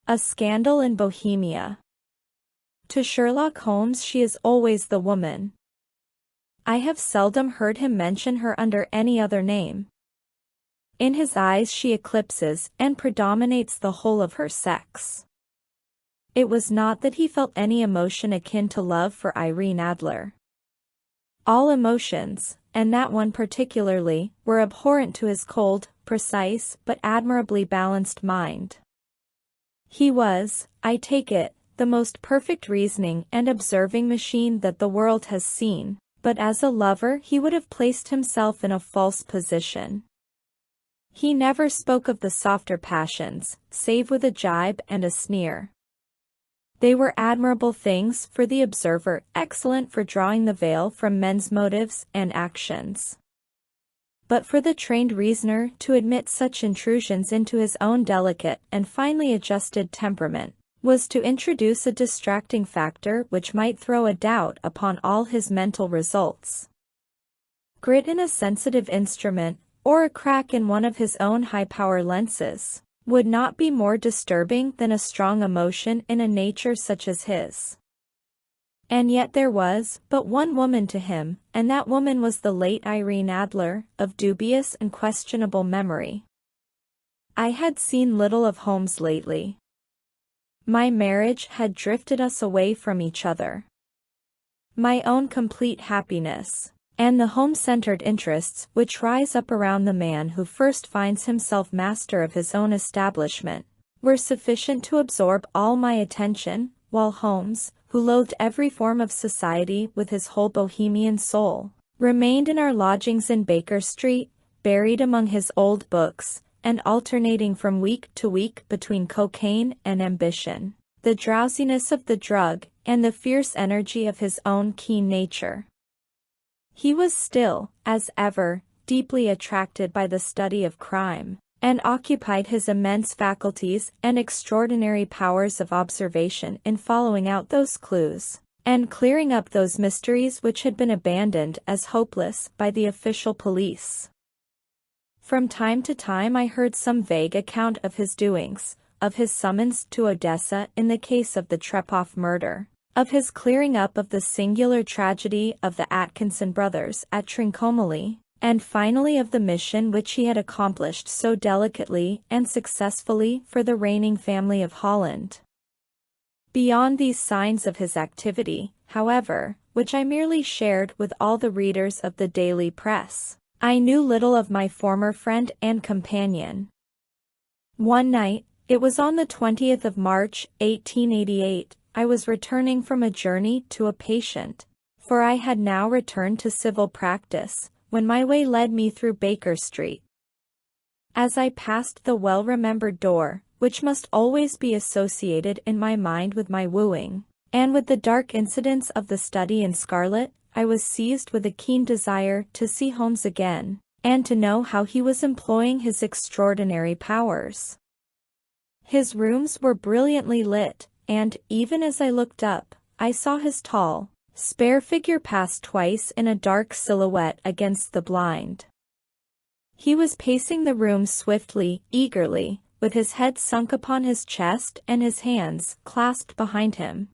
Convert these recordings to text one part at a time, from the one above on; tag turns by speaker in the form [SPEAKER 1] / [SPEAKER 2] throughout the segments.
[SPEAKER 1] A scandal in Bohemia. To Sherlock Holmes she is always the woman. I have seldom heard him mention her under any other name. In his eyes she eclipses and predominates the whole of her sex. It was not that he felt any emotion akin to love for Irene Adler. All emotions, and that one particularly, were abhorrent to his cold, precise, but admirably balanced mind. He was, I take it, the most perfect reasoning and observing machine that the world has seen, but as a lover he would have placed himself in a false position. He never spoke of the softer passions, save with a jibe and a sneer. They were admirable things for the observer, excellent for drawing the veil from men's motives and actions. But for the trained reasoner to admit such intrusions into his own delicate and finely adjusted temperament, was to introduce a distracting factor which might throw a doubt upon all his mental results. Grit in a sensitive instrument, or a crack in one of his own high-power lenses, would not be more disturbing than a strong emotion in a nature such as his. And yet there was but one woman to him, and that woman was the late Irene Adler, of dubious and questionable memory. I had seen little of Holmes lately. My marriage had drifted us away from each other. My own complete happiness, and the home-centered interests which rise up around the man who first finds himself master of his own establishment, were sufficient to absorb all my attention, while Holmes, who loathed every form of society with his whole bohemian soul, remained in our lodgings in Baker Street, buried among his old books, and alternating from week to week between cocaine and ambition, the drowsiness of the drug, and the fierce energy of his own keen nature. He was still, as ever, deeply attracted by the study of crime, and occupied his immense faculties and extraordinary powers of observation in following out those clues, and clearing up those mysteries which had been abandoned as hopeless by the official police. From time to time I heard some vague account of his doings, of his summons to Odessa in the case of the Trepoff murder, of his clearing up of the singular tragedy of the Atkinson brothers at Trincomalee, and finally of the mission which he had accomplished so delicately and successfully for the reigning family of Holland. Beyond these signs of his activity, however, which I merely shared with all the readers of the daily press, I knew little of my former friend and companion. One night, it was on the 20th of March, 1888, I was returning from a journey to a patient, for I had now returned to civil practice, when my way led me through Baker Street. As I passed the well-remembered door, which must always be associated in my mind with my wooing, and with the dark incidents of the study in scarlet, I was seized with a keen desire to see Holmes again, and to know how he was employing his extraordinary powers. His rooms were brilliantly lit, and, even as I looked up, I saw his tall, spare figure pass twice in a dark silhouette against the blind. He was pacing the room swiftly, eagerly, with his head sunk upon his chest and his hands clasped behind him.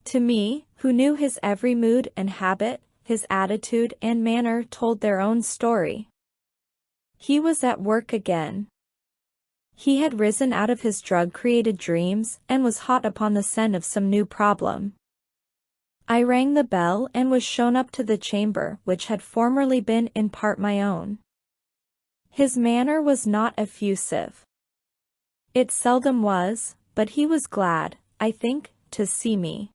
[SPEAKER 1] To me, who knew his every mood and habit, his attitude and manner told their own story. He was at work again. He had risen out of his drug-created dreams and was hot upon the scent of some new problem. I rang the bell and was shown up to the chamber which had formerly been in part my own. His manner was not effusive. It seldom was, but he was glad, I think, to see me.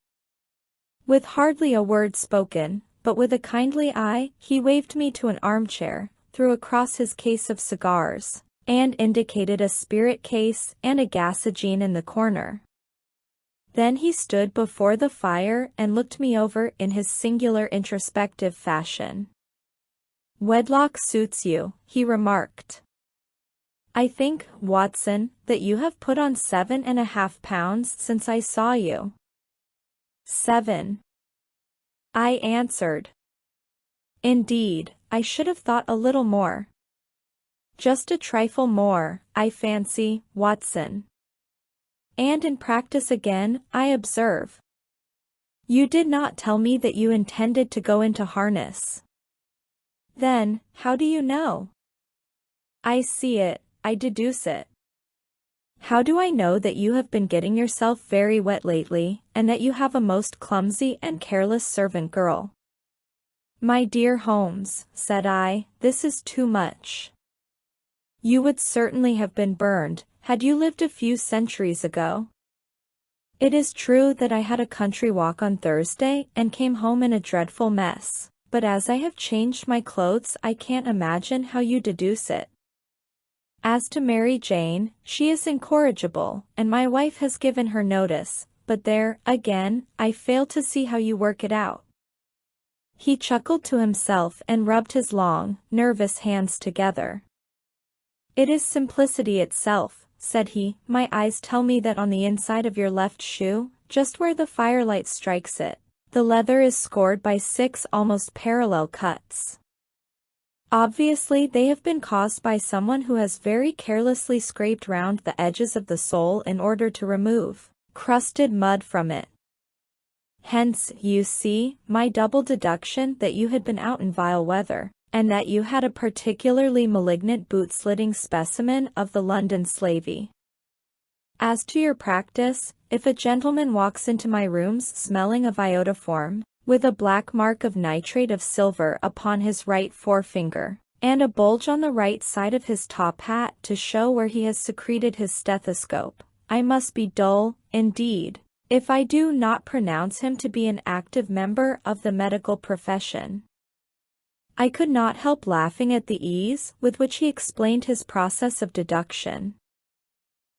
[SPEAKER 1] With hardly a word spoken, but with a kindly eye, he waved me to an armchair, threw across his case of cigars, and indicated a spirit case and a gasogene in the corner. Then he stood before the fire and looked me over in his singular introspective fashion. "Wedlock suits you," he remarked. "I think, Watson, that you have put on 7.5 pounds since I saw you." 7. I answered. "Indeed, I should have thought a little more." "Just a trifle more, I fancy, Watson." And in practice again, I observe. You did not tell me that you intended to go into harness. Then, how do you know? I see it, I deduce it. How do I know that you have been getting yourself very wet lately, and that you have a most clumsy and careless servant girl? My dear Holmes, said I, this is too much. You would certainly have been burned, had you lived a few centuries ago. It is true that I had a country walk on Thursday and came home in a dreadful mess, but as I have changed my clothes I can't imagine how you deduce it. As to Mary Jane, she is incorrigible, and my wife has given her notice, but there, again, I fail to see how you work it out. He chuckled to himself and rubbed his long, nervous hands together. It is simplicity itself, said he. My eyes tell me that on the inside of your left shoe, just where the firelight strikes it, the leather is scored by 6 almost parallel cuts. Obviously they have been caused by someone who has very carelessly scraped round the edges of the sole in order to remove crusted mud from it. Hence, you see, my double deduction that you had been out in vile weather, and that you had a particularly malignant boot-slitting specimen of the London slavey. As to your practice, if a gentleman walks into my rooms smelling of iodoform, with a black mark of nitrate of silver upon his right forefinger, and a bulge on the right side of his top hat to show where he has secreted his stethoscope, I must be dull, indeed, if I do not pronounce him to be an active member of the medical profession. I could not help laughing at the ease with which he explained his process of deduction.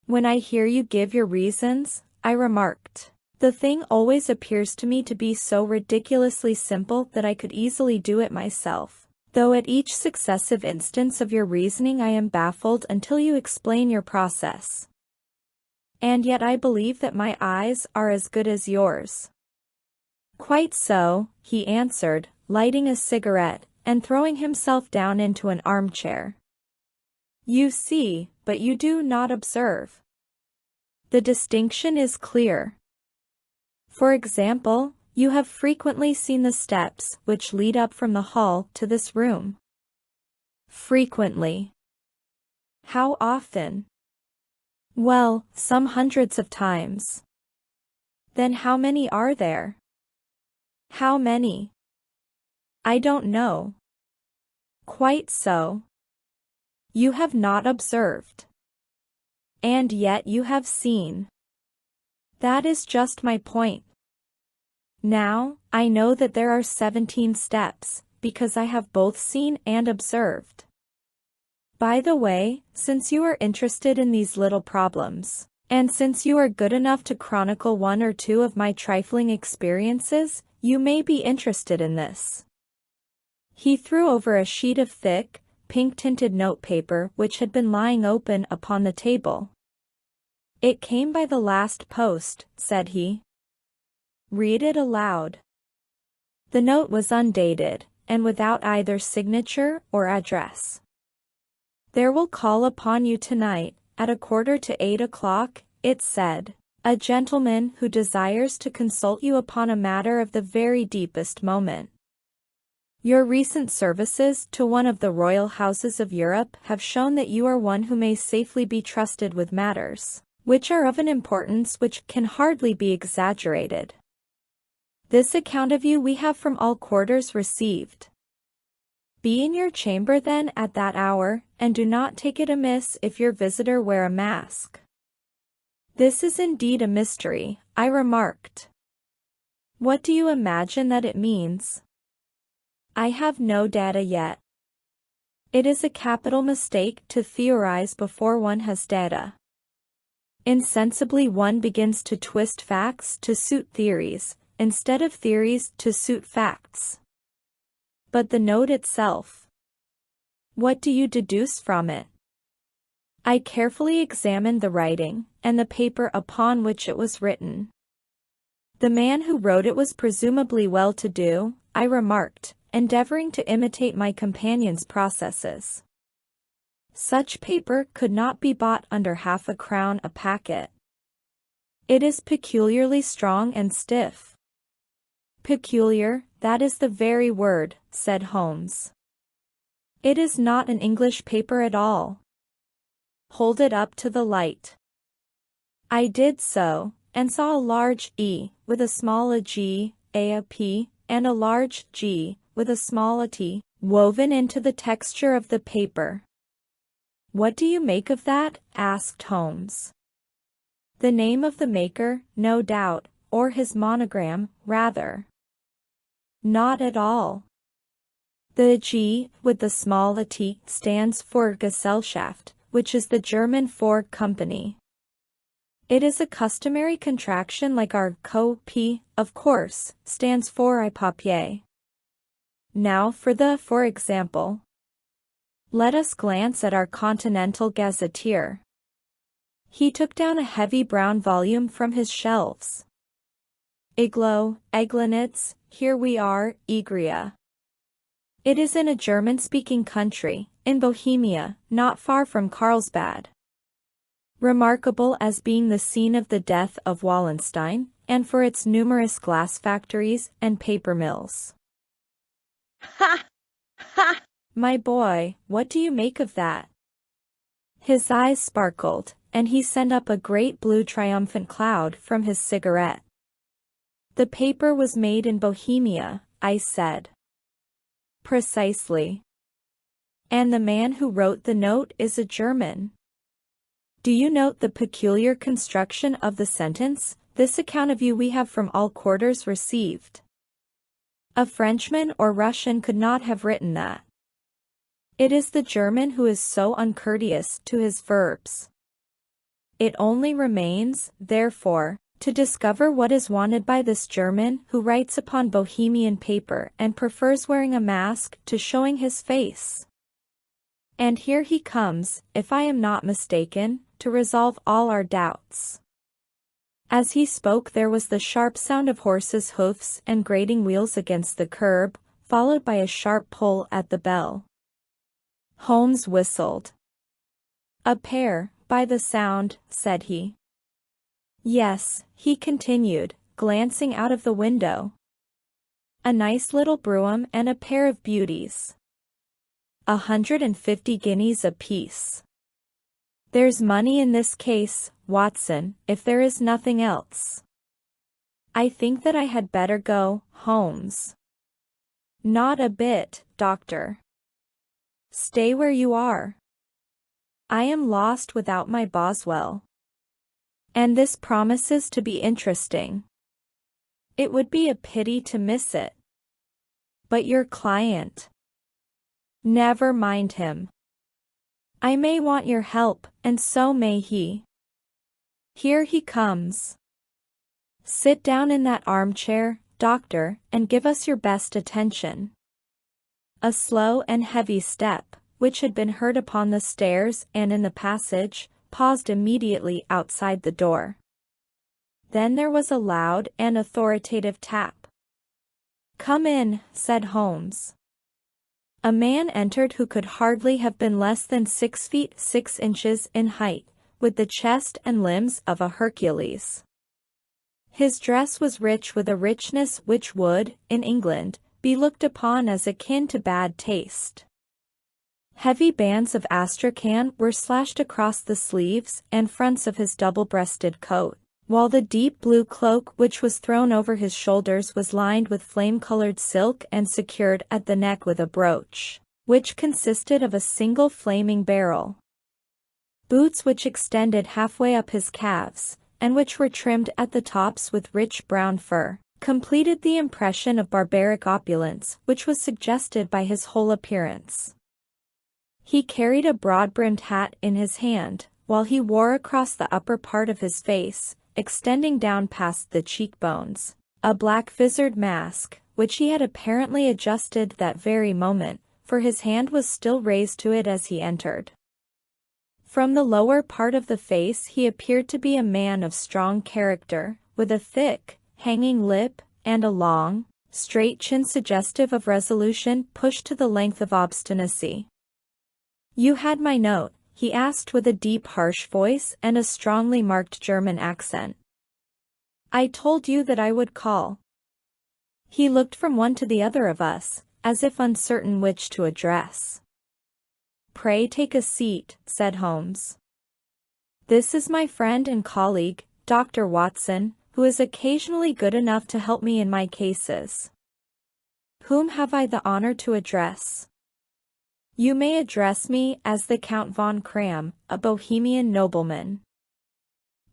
[SPEAKER 1] When I hear you give your reasons, I remarked, the thing always appears to me to be so ridiculously simple that I could easily do it myself, though at each successive instance of your reasoning I am baffled until you explain your process. And yet I believe that my eyes are as good as yours. Quite so, he answered, lighting a cigarette, and throwing himself down into an armchair. You see, but you do not observe. The distinction is clear. For example, you have frequently seen the steps which lead up from the hall to this room. Frequently. How often? Well, some hundreds of times. Then how many are there? How many? I don't know. Quite so. You have not observed. And yet you have seen. That is just my point. Now, I know that there are 17 steps, because I have both seen and observed. By the way, since you are interested in these little problems, and since you are good enough to chronicle 1 or 2 of my trifling experiences, you may be interested in this. He threw over a sheet of thick, pink-tinted notepaper which had been lying open upon the table. It came by the last post, said he. Read it aloud. The note was undated, and without either signature or address. There will call upon you tonight, at 7:45, it said, a gentleman who desires to consult you upon a matter of the very deepest moment. Your recent services to one of the royal houses of Europe have shown that you are one who may safely be trusted with matters, which are of an importance which can hardly be exaggerated. This account of you we have from all quarters received. Be in your chamber then at that hour, and do not take it amiss if your visitor wear a mask. This is indeed a mystery, I remarked. What do you imagine that it means? I have no data yet. It is a capital mistake to theorize before one has data. Insensibly one begins to twist facts to suit theories, instead of theories to suit facts. But the note itself. What do you deduce from it? I carefully examined the writing, and the paper upon which it was written. The man who wrote it was presumably well-to-do, I remarked, endeavoring to imitate my companion's processes. Such paper could not be bought under 1/2 crown a packet. It is peculiarly strong and stiff. Peculiar, that is the very word, said Holmes. It is not an English paper at all. Hold it up to the light. I did so, and saw a large E, with a small a G, a P, and a large G, with a small a T, woven into the texture of the paper. What do you make of that? Asked Holmes. The name of the maker, no doubt, or his monogram, rather. Not at all. The G, with the small a T, stands for Gesellschaft, which is the German for company. It is a customary contraction like our Co-P, of course, stands for I papier. Now for example. Let us glance at our continental gazetteer. He took down a heavy brown volume from his shelves. Iglo, Eglinitz, here we are, Igria. It is in a German-speaking country, in Bohemia, not far from Carlsbad. Remarkable as being the scene of the death of Wallenstein, and for its numerous glass factories and paper mills.
[SPEAKER 2] Ha! Ha!
[SPEAKER 1] My boy, what do you make of that? His eyes sparkled, and he sent up a great blue triumphant cloud from his cigarette. The paper was made in Bohemia, I said. Precisely. And the man who wrote the note is a German. Do you note the peculiar construction of the sentence? This account of you we have from all quarters received. A Frenchman or Russian could not have written that. It is the German who is so uncourteous to his verbs. It only remains, therefore, to discover what is wanted by this German who writes upon Bohemian paper and prefers wearing a mask to showing his face. And here he comes, if I am not mistaken, to resolve all our doubts. As he spoke there was the sharp sound of horses' hoofs and grating wheels against the curb, followed by a sharp pull at the bell. Holmes whistled. A pair, by the sound, said he. Yes, he continued, glancing out of the window. A nice little brougham and a pair of beauties. 150 guineas apiece. There's money in this case, Watson, if there is nothing else. I think that I had better go, Holmes. Not a bit, Doctor. Stay where you are. I am lost without my Boswell. And this promises to be interesting. It would be a pity to miss it. But your client. Never mind him. I may want your help, and so may he. Here he comes. Sit down in that armchair, Doctor, and give us your best attention. A slow and heavy step, which had been heard upon the stairs and in the passage, paused immediately outside the door. Then there was a loud and authoritative tap. Come in, said Holmes. A man entered who could hardly have been less than 6 feet 6 inches in height, with the chest and limbs of a Hercules. His dress was rich with a richness which would, in England, be looked upon as akin to bad taste. Heavy bands of astrakhan were slashed across the sleeves and fronts of his double-breasted coat, while the deep blue cloak which was thrown over his shoulders was lined with flame-colored silk and secured at the neck with a brooch, which consisted of a single flaming barrel. Boots which extended halfway up his calves, and which were trimmed at the tops with rich brown fur, completed the impression of barbaric opulence which was suggested by his whole appearance. He carried a broad-brimmed hat in his hand, while he wore across the upper part of his face, extending down past the cheekbones, a black visored mask, which he had apparently adjusted that very moment, for his hand was still raised to it as he entered. From the lower part of the face he appeared to be a man of strong character, with a thick, hanging lip, and a long, straight chin suggestive of resolution pushed to the length of obstinacy. You had my note, he asked with a deep harsh voice and a strongly marked German accent. I told you that I would call. He looked from one to the other of us, as if uncertain which to address. Pray take a seat, said Holmes. This is my friend and colleague, Dr. Watson, who is occasionally good enough to help me in my cases. Whom have I the honor to address? You may address me as the Count von Kram, a Bohemian nobleman.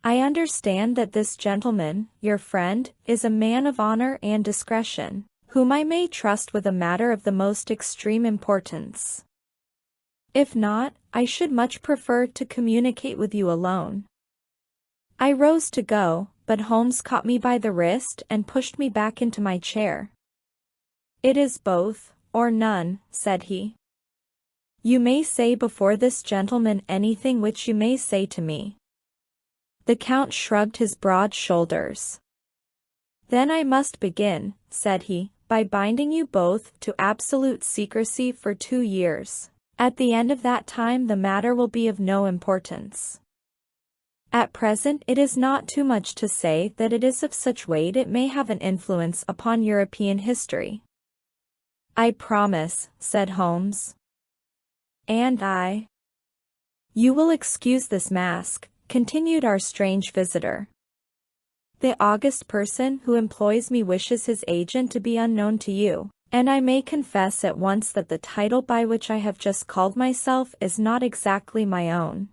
[SPEAKER 1] I understand that this gentleman, your friend, is a man of honor and discretion, whom I may trust with a matter of the most extreme importance. If not, I should much prefer to communicate with you alone. I rose to go, but Holmes caught me by the wrist and pushed me back into my chair. It is both, or none, said he. You may say before this gentleman anything which you may say to me. The Count shrugged his broad shoulders. Then I must begin, said he, by binding you both to absolute secrecy for 2 years. At the end of that time the matter will be of no importance. At present it is not too much to say that it is of such weight it may have an influence upon European history. I promise, said Holmes. And I. You will excuse this mask, continued our strange visitor. The august person who employs me wishes his agent to be unknown to you, and I may confess at once that the title by which I have just called myself is not exactly my own.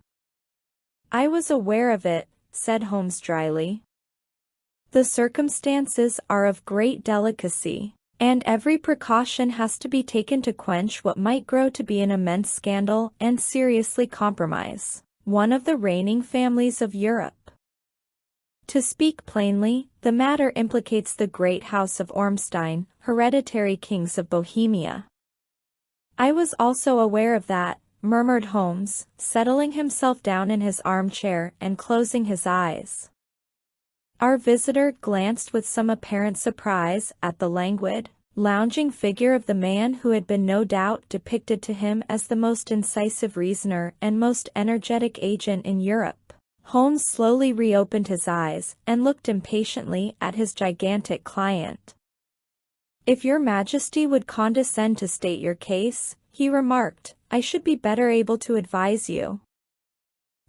[SPEAKER 1] I was aware of it, said Holmes dryly. The circumstances are of great delicacy, and every precaution has to be taken to quench what might grow to be an immense scandal and seriously compromise one of the reigning families of Europe. To speak plainly, the matter implicates the great house of Ormstein, hereditary kings of Bohemia. I was also aware of that, murmured Holmes, settling himself down in his armchair and closing his eyes. Our visitor glanced with some apparent surprise at the languid, lounging figure of the man who had been no doubt depicted to him as the most incisive reasoner and most energetic agent in Europe. Holmes slowly reopened his eyes and looked impatiently at his gigantic client. If your Majesty would condescend to state your case, he remarked, I should be better able to advise you.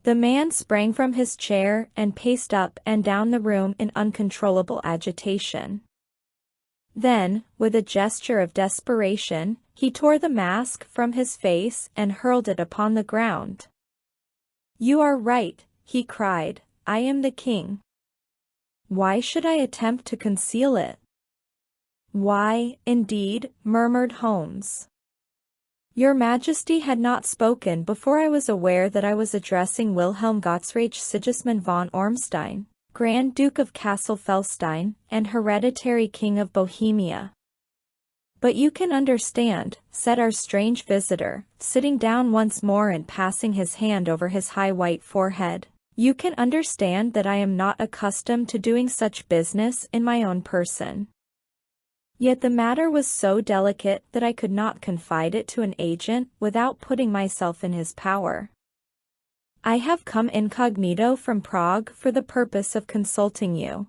[SPEAKER 1] The man sprang from his chair and paced up and down the room in uncontrollable agitation. Then, with a gesture of desperation, he tore the mask from his face and hurled it upon the ground. You are right, he cried, I am the king. Why should I attempt to conceal it? Why, indeed, murmured Holmes. Your Majesty had not spoken before I was aware that I was addressing Wilhelm Gottsreich Sigismund von Ormstein, Grand Duke of Kassel-Felstein, and hereditary King of Bohemia. But you can understand, said our strange visitor, sitting down once more and passing his hand over his high white forehead, you can understand that I am not accustomed to doing such business in my own person. Yet the matter was so delicate that I could not confide it to an agent without putting myself in his power. I have come incognito from Prague for the purpose of consulting you.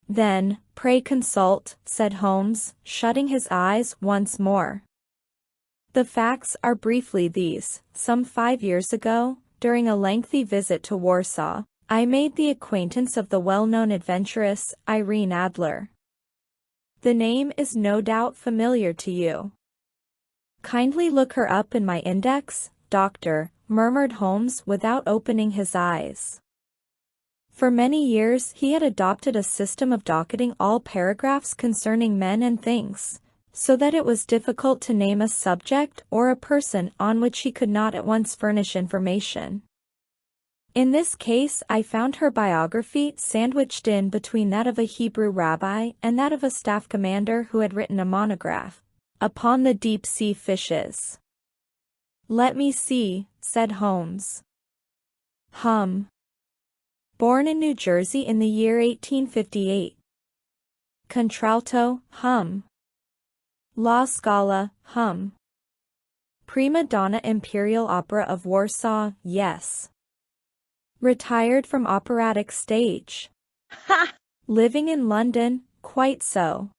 [SPEAKER 1] Then, pray consult, said Holmes, shutting his eyes once more. The facts are briefly these. Some 5 years ago, during a lengthy visit to Warsaw, I made the acquaintance of the well-known adventuress, Irene Adler. The name is no doubt familiar to you. Kindly look her up in my index, Doctor, murmured Holmes without opening his eyes. For many years he had adopted a system of docketing all paragraphs concerning men and things, so that it was difficult to name a subject or a person on which he could not at once furnish information. In this case I found her biography sandwiched in between that of a Hebrew rabbi and that of a staff commander who had written a monograph upon the deep-sea fishes. Let me see, said Holmes. Born in New Jersey in the year 1858. Contralto, La Scala, Prima donna Imperial Opera of Warsaw, yes. Retired from operatic stage.
[SPEAKER 2] Ha!
[SPEAKER 1] Living in London, quite so.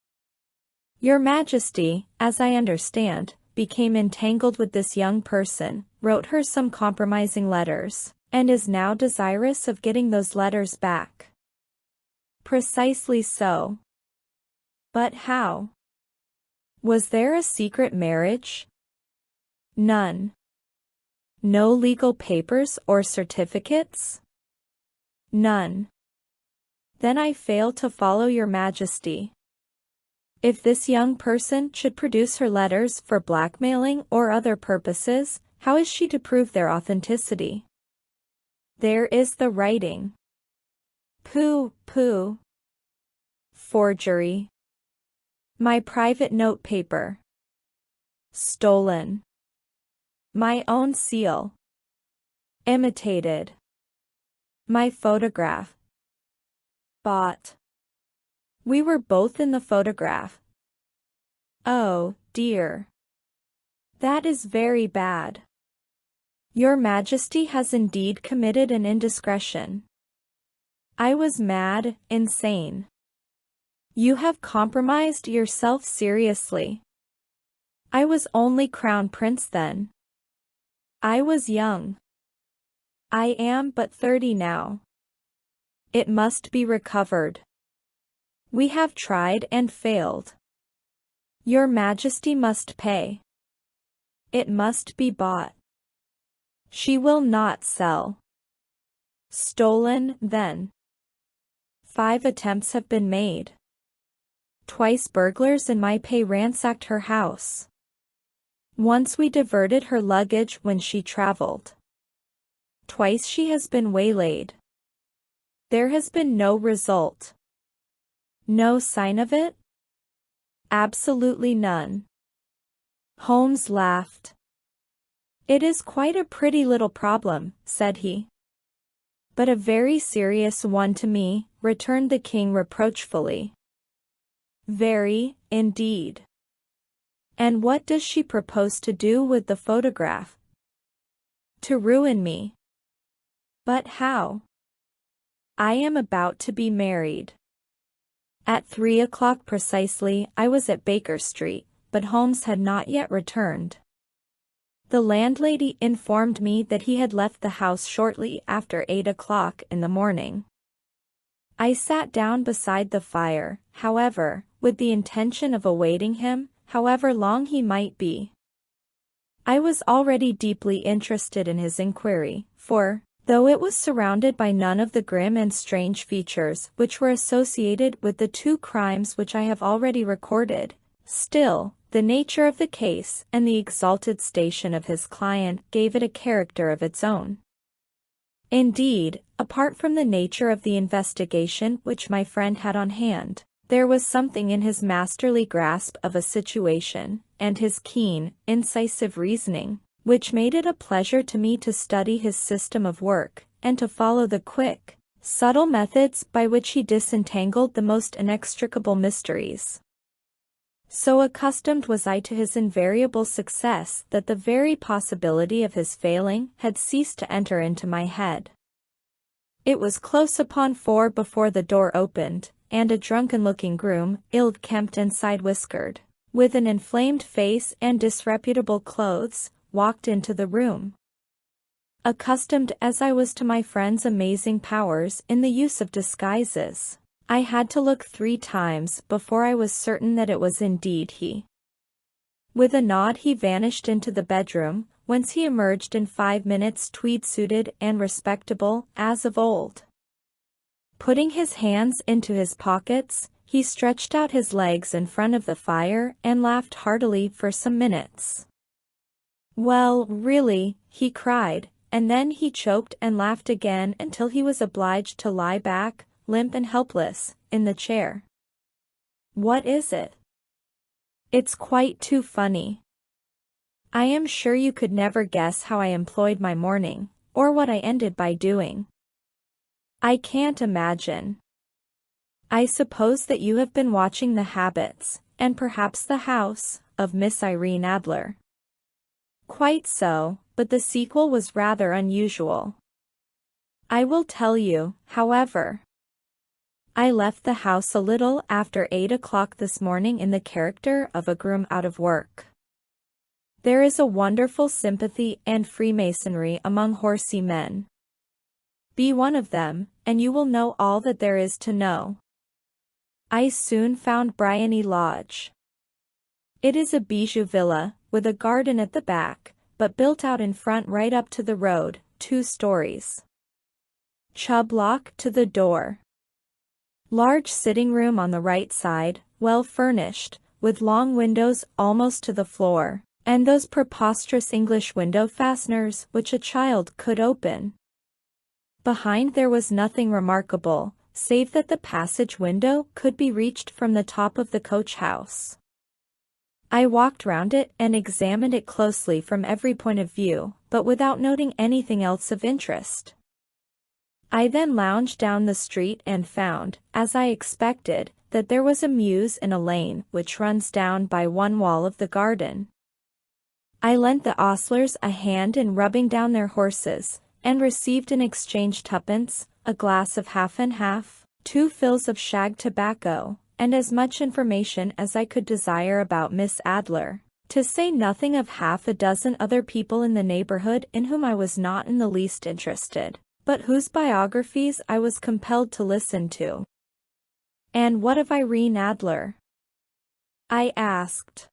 [SPEAKER 1] Your Majesty, as I understand, became entangled with this young person, wrote her some compromising letters, and is now desirous of getting those letters back. Precisely so. But how? Was there a secret marriage? None. No legal papers or certificates? None. Then I fail to follow your Majesty. If this young person should produce her letters for blackmailing or other purposes, how is she to prove their authenticity? There is the writing. Pooh, pooh. Forgery. My private notepaper. Stolen. My own seal. Imitated. My photograph. Bought. We were both in the photograph. Oh, dear. That is very bad. Your Majesty has indeed committed an indiscretion. I was mad, insane. You have compromised yourself seriously. I was only Crown Prince then. I was young. I am but 30 now. It must be recovered. We have tried and failed. Your Majesty must pay. It must be bought. She will not sell. Stolen, then. 5 attempts have been made. Twice burglars in my pay ransacked her house. Once we diverted her luggage when she traveled. Twice she has been waylaid. There has been no result. No sign of it? Absolutely none. Holmes laughed. It is quite a pretty little problem, said he. But a very serious one to me, returned the king reproachfully. Very, indeed. And what does she propose to do with the photograph? To ruin me. But how? I am about to be married. At 3 o'clock precisely I was at Baker Street, but Holmes had not yet returned. The landlady informed me that he had left the house shortly after 8 o'clock in the morning. I sat down beside the fire, however, with the intention of awaiting him, however long he might be. I was already deeply interested in his inquiry, for, though it was surrounded by none of the grim and strange features which were associated with the 2 crimes which I have already recorded, still, the nature of the case and the exalted station of his client gave it a character of its own. Indeed, apart from the nature of the investigation which my friend had on hand, there was something in his masterly grasp of a situation, and his keen, incisive reasoning, which made it a pleasure to me to study his system of work, and to follow the quick, subtle methods by which he disentangled the most inextricable mysteries. So accustomed was I to his invariable success that the very possibility of his failing had ceased to enter into my head. It was close upon 4 before the door opened, and a drunken-looking groom, ill-kempt and side-whiskered, with an inflamed face and disreputable clothes, walked into the room. Accustomed as I was to my friend's amazing powers in the use of disguises, I had to look 3 times before I was certain that it was indeed he. With a nod he vanished into the bedroom, whence he emerged in 5 minutes tweed-suited and respectable, as of old. Putting his hands into his pockets, he stretched out his legs in front of the fire and laughed heartily for some minutes. Well, really, he cried, and then he choked and laughed again until he was obliged to lie back, limp and helpless, in the chair. What is it? It's quite too funny. I am sure you could never guess how I employed my morning, or what I ended by doing. I can't imagine. I suppose that you have been watching the habits, and perhaps the house, of Miss Irene Adler. Quite so, but the sequel was rather unusual. I will tell you, however. I left the house a little after 8 o'clock this morning in the character of a groom out of work. There is a wonderful sympathy and Freemasonry among horsey men. Be one of them, and you will know all that there is to know. I soon found Briony Lodge. It is a bijou villa, with a garden at the back, but built out in front right up to the road, 2 stories. Chubb lock to the door. Large sitting room on the right side, well furnished, with long windows almost to the floor, and those preposterous English window fasteners which a child could open. Behind there was nothing remarkable, save that the passage window could be reached from the top of the coach house. I walked round it and examined it closely from every point of view, but without noting anything else of interest. I then lounged down the street and found, as I expected, that there was a mews in a lane which runs down by one wall of the garden. I lent the ostlers a hand in rubbing down their horses, and received in exchange 2d, a glass of half and half, 2 fills of shag tobacco, and as much information as I could desire about Miss Adler, to say nothing of half a dozen other people in the neighborhood in whom I was not in the least interested, but whose biographies I was compelled to listen to. "And what of Irene Adler?" I asked.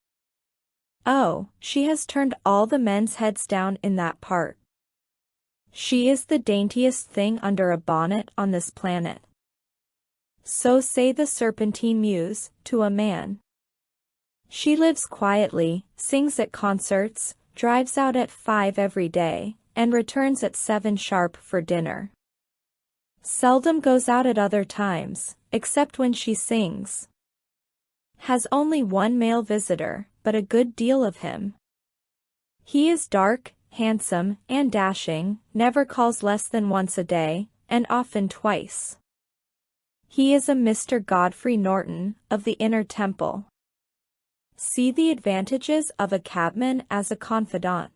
[SPEAKER 1] "Oh, she has turned all the men's heads down in that part. She is the daintiest thing under a bonnet on this planet. So say the Serpentine Mews, to a man. She lives quietly, sings at concerts, drives out at 5 every day, and returns at 7 sharp for dinner. Seldom goes out at other times, except when she sings. Has only 1 male visitor, but a good deal of him. He is dark, handsome, and dashing, never calls less than once a day, and often twice. He is a Mr. Godfrey Norton, of the Inner Temple. See the advantages of a cabman as a confidant.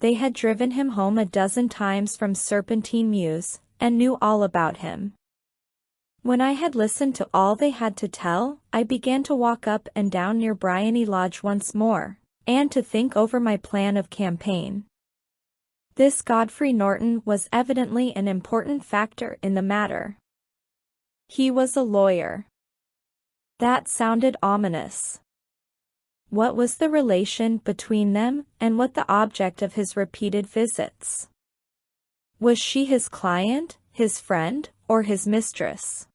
[SPEAKER 1] They had driven him home a dozen times from Serpentine Mews, and knew all about him. When I had listened to all they had to tell, I began to walk up and down near Briony Lodge once more, and to think over my plan of campaign. This Godfrey Norton was evidently an important factor in the matter. He was a lawyer. That sounded ominous. What was the relation between them, and what the object of his repeated visits? Was she his client, his friend, or his mistress?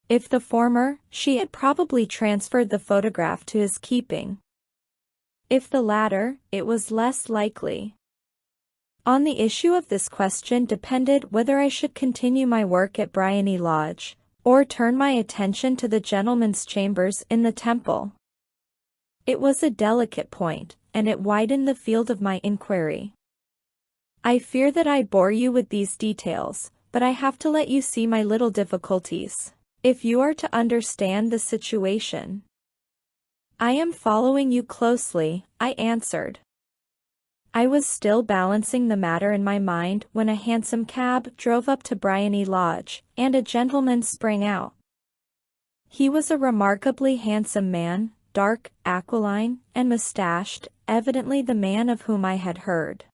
[SPEAKER 1] If the former, she had probably transferred the photograph to his keeping. If the latter, it was less likely. On the issue of this question depended whether I should continue my work at Briony Lodge, or turn my attention to the gentlemen's chambers in the Temple. It was a delicate point, and it widened the field of my inquiry. I fear that I bore you with these details, but I have to let you see my little difficulties, if you are to understand the situation. I am following you closely, I answered. I was still balancing the matter in my mind when a hansom cab drove up to Briony Lodge, and a gentleman sprang out. He was a remarkably handsome man, dark, aquiline, and mustached, evidently the man of whom I had heard.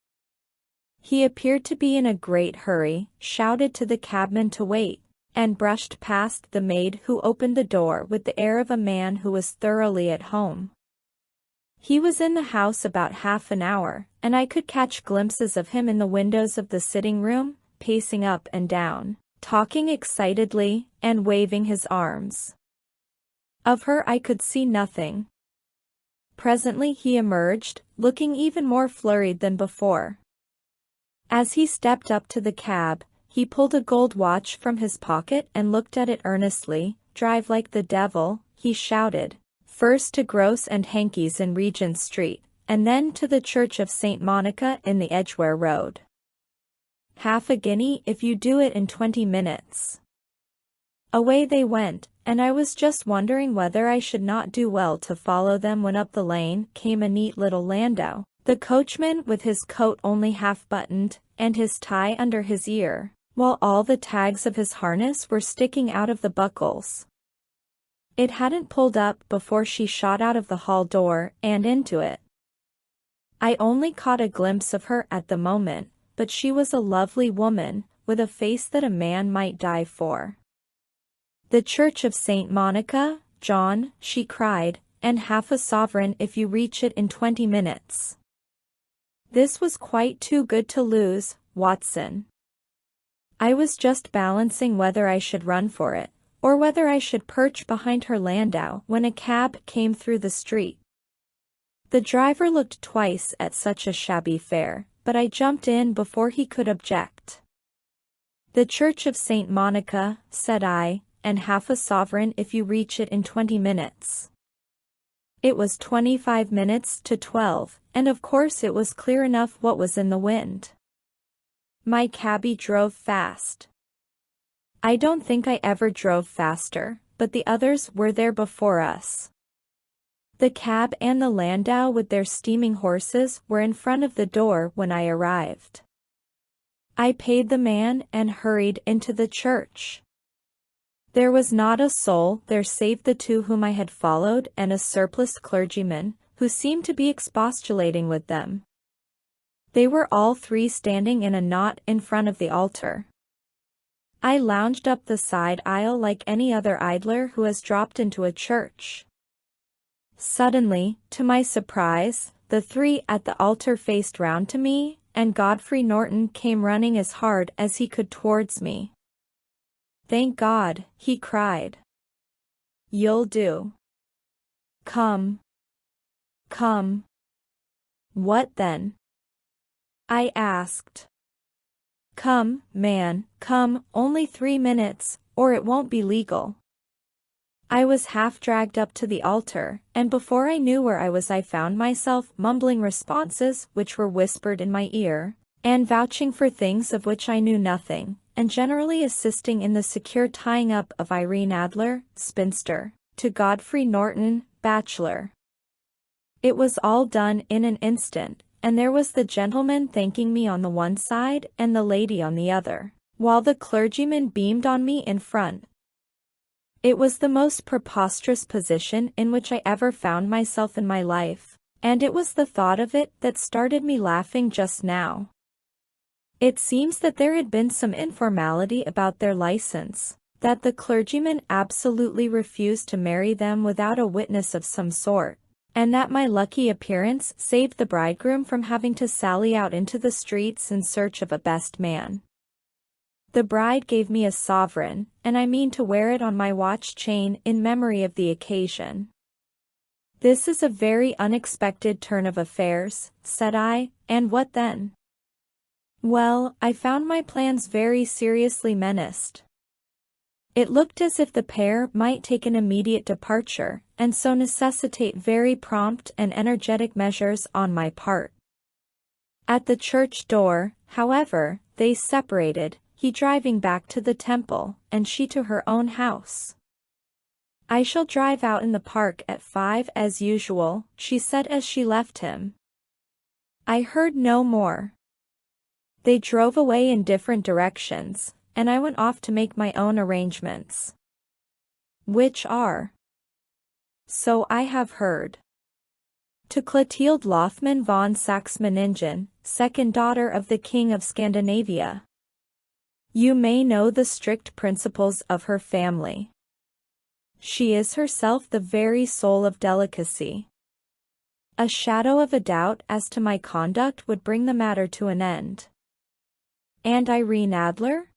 [SPEAKER 1] He appeared to be in a great hurry, shouted to the cabman to wait, and brushed past the maid who opened the door with the air of a man who was thoroughly at home. He was in the house about half an hour, and I could catch glimpses of him in the windows of the sitting room, pacing up and down, talking excitedly, and waving his arms. Of her I could see nothing. Presently he emerged, looking even more flurried than before. As he stepped up to the cab, he pulled a gold watch from his pocket and looked at it earnestly. "Drive like the devil," he shouted, "first to Gross and Hankey's in Regent Street, and then to the Church of St. Monica in the Edgware Road. Half a guinea if you do it in 20 minutes. Away they went, and I was just wondering whether I should not do well to follow them when up the lane came a neat little landau, the coachman with his coat only half buttoned, and his tie under his ear, while all the tags of his harness were sticking out of the buckles. It hadn't pulled up before she shot out of the hall door and into it. I only caught a glimpse of her at the moment, but she was a lovely woman, with a face that a man might die for. "The Church of St. Monica, John," she cried, "and half a sovereign if you reach it in 20 minutes. This was quite too good to lose, Watson. I was just balancing whether I should run for it, or whether I should perch behind her landau when a cab came through the street. The driver looked twice at such a shabby fare, but I jumped in before he could object. "The Church of St. Monica," said I, "and half a sovereign if you reach it in 20 minutes. It was 25 minutes to 12, and of course it was clear enough what was in the wind. My cabby drove fast. I don't think I ever drove faster, but the others were there before us. The cab and the landau with their steaming horses were in front of the door when I arrived. I paid the man and hurried into the church. There was not a soul there save the two whom I had followed and a surpliced clergyman, who seemed to be expostulating with them. They were all three standing in a knot in front of the altar. I lounged up the side aisle like any other idler who has dropped into a church. Suddenly, to my surprise, the three at the altar faced round to me, and Godfrey Norton came running as hard as he could towards me. "Thank God," he cried. "You'll do. Come. Come." "What then?" I asked. "Come, man, come, only 3 minutes, or it won't be legal." I was half dragged up to the altar, and before I knew where I was I found myself mumbling responses which were whispered in my ear, and vouching for things of which I knew nothing, and generally assisting in the secure tying up of Irene Adler, spinster, to Godfrey Norton, bachelor. It was all done in an instant, and there was the gentleman thanking me on the one side and the lady on the other, while the clergyman beamed on me in front. It was the most preposterous position in which I ever found myself in my life, and it was the thought of it that started me laughing just now. It seems that there had been some informality about their license, that the clergyman absolutely refused to marry them without a witness of some sort, and that my lucky appearance saved the bridegroom from having to sally out into the streets in search of a best man. The bride gave me a sovereign, and I mean to wear it on my watch chain in memory of the occasion. "This is a very unexpected turn of affairs," said I, "and what then?" Well, I found my plans very seriously menaced. It looked as if the pair might take an immediate departure, and so necessitate very prompt and energetic measures on my part. At the church door, however, they separated, he driving back to the temple, and she to her own house. "I shall drive out in the park at 5 as usual," she said as she left him. I heard no more. They drove away in different directions, and I went off to make my own arrangements. Which are, so I have heard, to Clotilde Lothman von Saxe-Meiningen, second daughter of the King of Scandinavia. You may know the strict principles of her family. She is herself the very soul of delicacy. A shadow of a doubt as to my conduct would bring the matter to an end. And Irene Adler?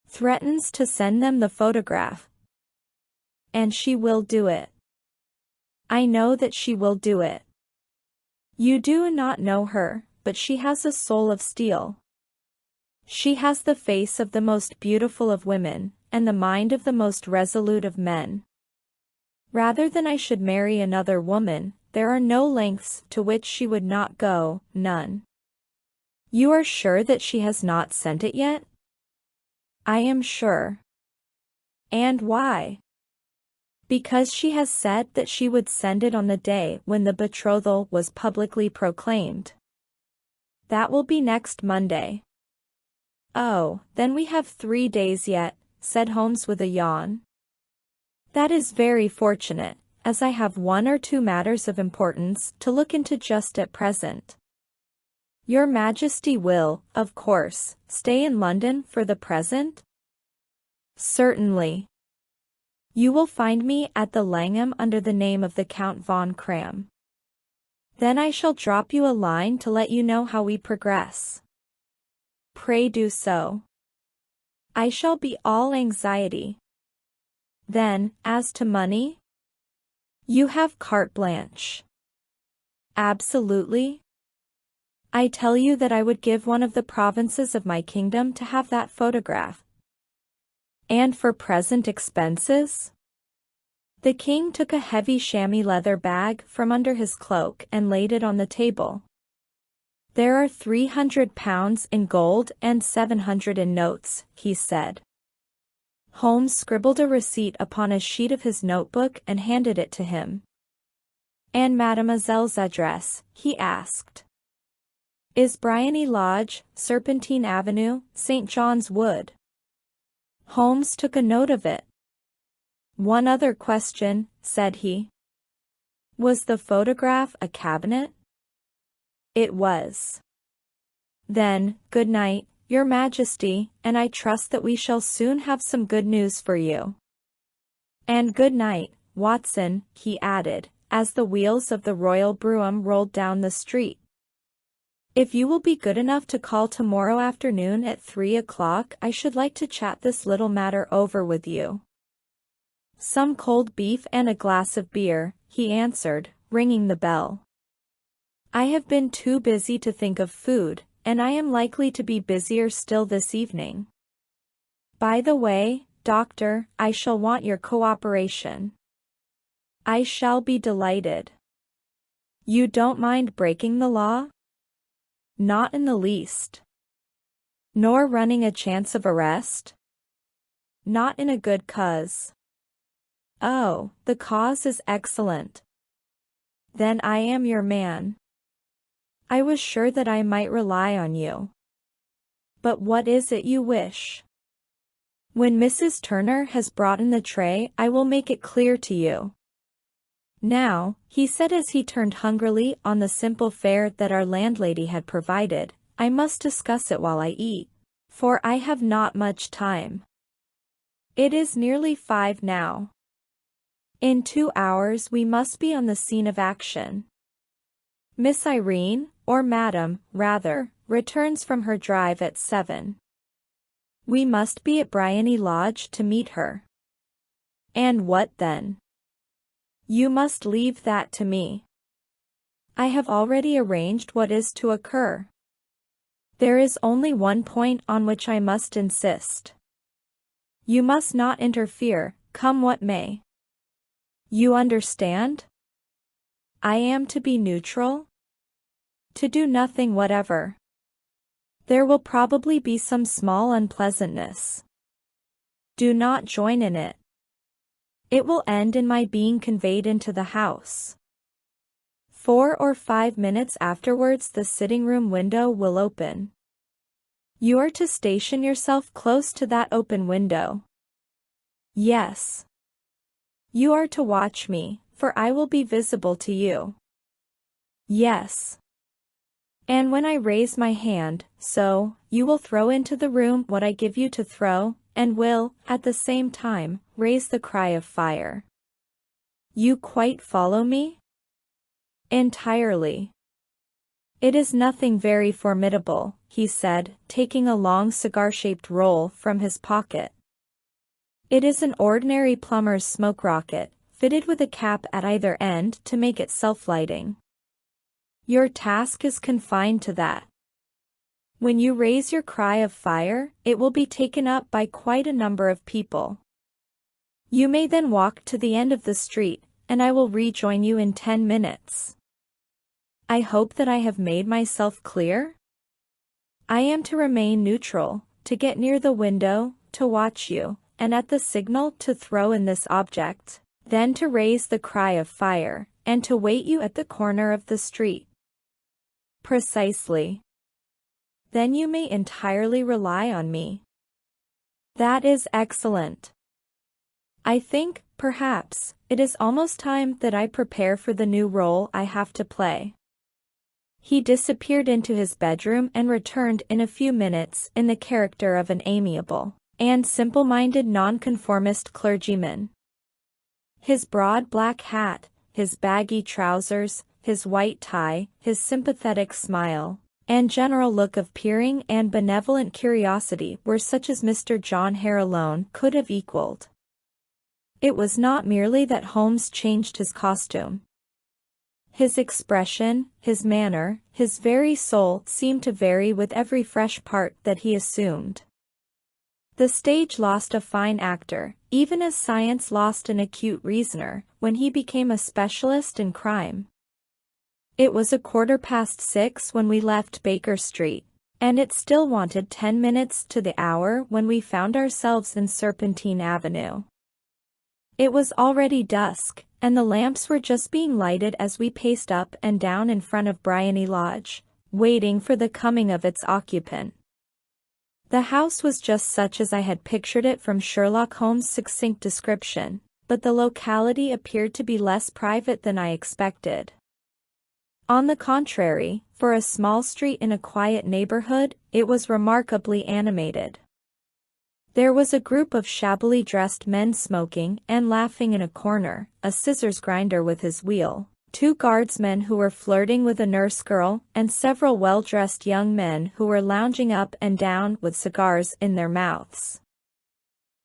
[SPEAKER 1] Threatens to send them the photograph. And she will do it. I know that she will do it. You do not know her, but she has a soul of steel. She has the face of the most beautiful of women, and the mind of the most resolute of men. Rather than I should marry another woman, there are no lengths to which she would not go, none. You are sure that she has not sent it yet? I am sure. And why? Because she has said that she would send it on the day when the betrothal was publicly proclaimed. That will be next Monday. Oh, then we have 3 days yet, said Holmes with a yawn. That is very fortunate, as I have 1 or 2 matters of importance to look into just at present. Your Majesty will, of course, stay in London for the present? Certainly. You will find me at the Langham under the name of the Count von Cram. Then I shall drop you a line to let you know how we progress. Pray do so. I shall be all anxiety. Then, as to money? You have carte blanche. Absolutely. I tell you that I would give one of the provinces of my kingdom to have that photograph. And for present expenses? The king took a heavy chamois leather bag from under his cloak and laid it on the table. There are £300 in gold and 700 in notes, he said. Holmes scribbled a receipt upon a sheet of his notebook and handed it to him. And mademoiselle's address, he asked. Is Briony Lodge, Serpentine Avenue, St. John's Wood? Holmes took a note of it. One other question, said he. Was the photograph a cabinet? It was. Then, good night, Your Majesty, and I trust that we shall soon have some good news for you. And good night, Watson, he added, as the wheels of the royal brougham rolled down the street. If you will be good enough to call tomorrow afternoon at 3 o'clock, I should like to chat this little matter over with you. Some cold beef and a glass of beer, he answered, ringing the bell. I have been too busy to think of food, and I am likely to be busier still this evening. By the way, Doctor, I shall want your cooperation. I shall be delighted. You don't mind breaking the law? Not in the least. Nor running a chance of arrest? Not in a good cause. Oh, the cause is excellent. Then I am your man. I was sure that I might rely on you. But what is it you wish? When Mrs. Turner has brought in the tray, I will make it clear to you. Now, he said as he turned hungrily on the simple fare that our landlady had provided, I must discuss it while I eat, for I have not much time. It is nearly 5 now. In 2 hours we must be on the scene of action. Miss Irene, or Madam, rather, returns from her drive at 7. We must be at Briony Lodge to meet her. And what then? You must leave that to me. I have already arranged what is to occur. There is only one point on which I must insist. You must not interfere, come what may. You understand? I am to be neutral? To do nothing whatever. There will probably be some small unpleasantness. Do not join in it. It will end in my being conveyed into the house. 4 or 5 minutes afterwards the sitting-room window will open. You are to station yourself close to that open window. Yes. You are to watch me, for I will be visible to you. Yes. And when I raise my hand, so, you will throw into the room what I give you to throw, and will, at the same time, raise the cry of fire. You quite follow me? Entirely. It is nothing very formidable, he said, taking a long cigar-shaped roll from his pocket. It is an ordinary plumber's smoke rocket, fitted with a cap at either end to make it self-lighting. Your task is confined to that. When you raise your cry of fire, it will be taken up by quite a number of people. You may then walk to the end of the street, and I will rejoin you in 10 minutes. I hope that I have made myself clear? I am to remain neutral, to get near the window, to watch you, and at the signal to throw in this object, then to raise the cry of fire, and to wait you at the corner of the street. Precisely. Then you may entirely rely on me. That is excellent. I think, perhaps, it is almost time that I prepare for the new role I have to play. He disappeared into his bedroom and returned in a few minutes in the character of an amiable and simple-minded nonconformist clergyman. His broad black hat, his baggy trousers, his white tie, his sympathetic smile, and general look of peering and benevolent curiosity were such as Mr. John Hare alone could have equaled. It was not merely that Holmes changed his costume. His expression, his manner, his very soul seemed to vary with every fresh part that he assumed. The stage lost a fine actor, even as science lost an acute reasoner, when he became a specialist in crime. It was 6:15 when we left Baker Street, and it still wanted 10 minutes to the hour when we found ourselves in Serpentine Avenue. It was already dusk, and the lamps were just being lighted as we paced up and down in front of Briony Lodge, waiting for the coming of its occupant. The house was just such as I had pictured it from Sherlock Holmes' succinct description, but the locality appeared to be less private than I expected. On the contrary, for a small street in a quiet neighborhood, it was remarkably animated. There was a group of shabbily dressed men smoking and laughing in a corner, a scissors grinder with his wheel, 2 guardsmen who were flirting with a nurse girl, and several well-dressed young men who were lounging up and down with cigars in their mouths.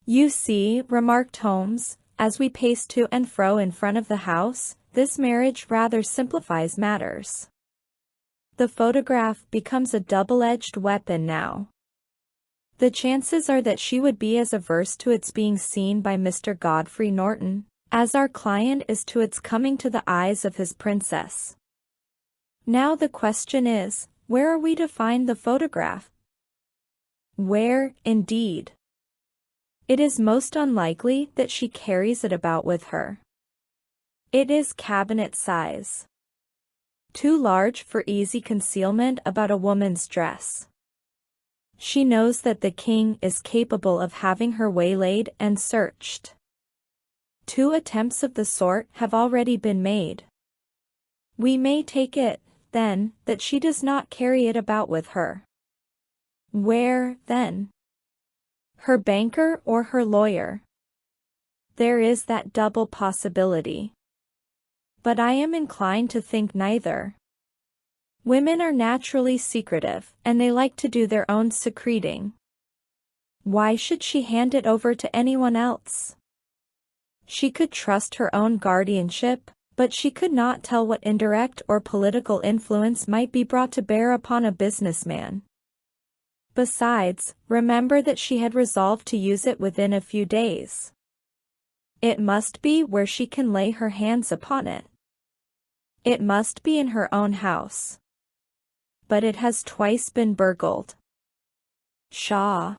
[SPEAKER 1] "You see," remarked Holmes, as we paced to and fro in front of the house, "this marriage rather simplifies matters. The photograph becomes a double-edged weapon now. The chances are that she would be as averse to its being seen by Mr. Godfrey Norton as our client is to its coming to the eyes of his princess. Now the question is, where are we to find the photograph?" Where, indeed? It is most unlikely that she carries it about with her. It is cabinet size. Too large for easy concealment about a woman's dress. She knows that the king is capable of having her waylaid and searched. 2 attempts of the sort have already been made. We may take it, then, that she does not carry it about with her. Where, then? Her banker or her lawyer? There is that double possibility. But I am inclined to think neither. Women are naturally secretive, and they like to do their own secreting. Why should she hand it over to anyone else? She could trust her own guardianship, but she could not tell what indirect or political influence might be brought to bear upon a businessman. Besides, remember that she had resolved to use it within a few days. It must be where she can lay her hands upon it. It must be in her own house. But it has twice been burgled. Pshaw!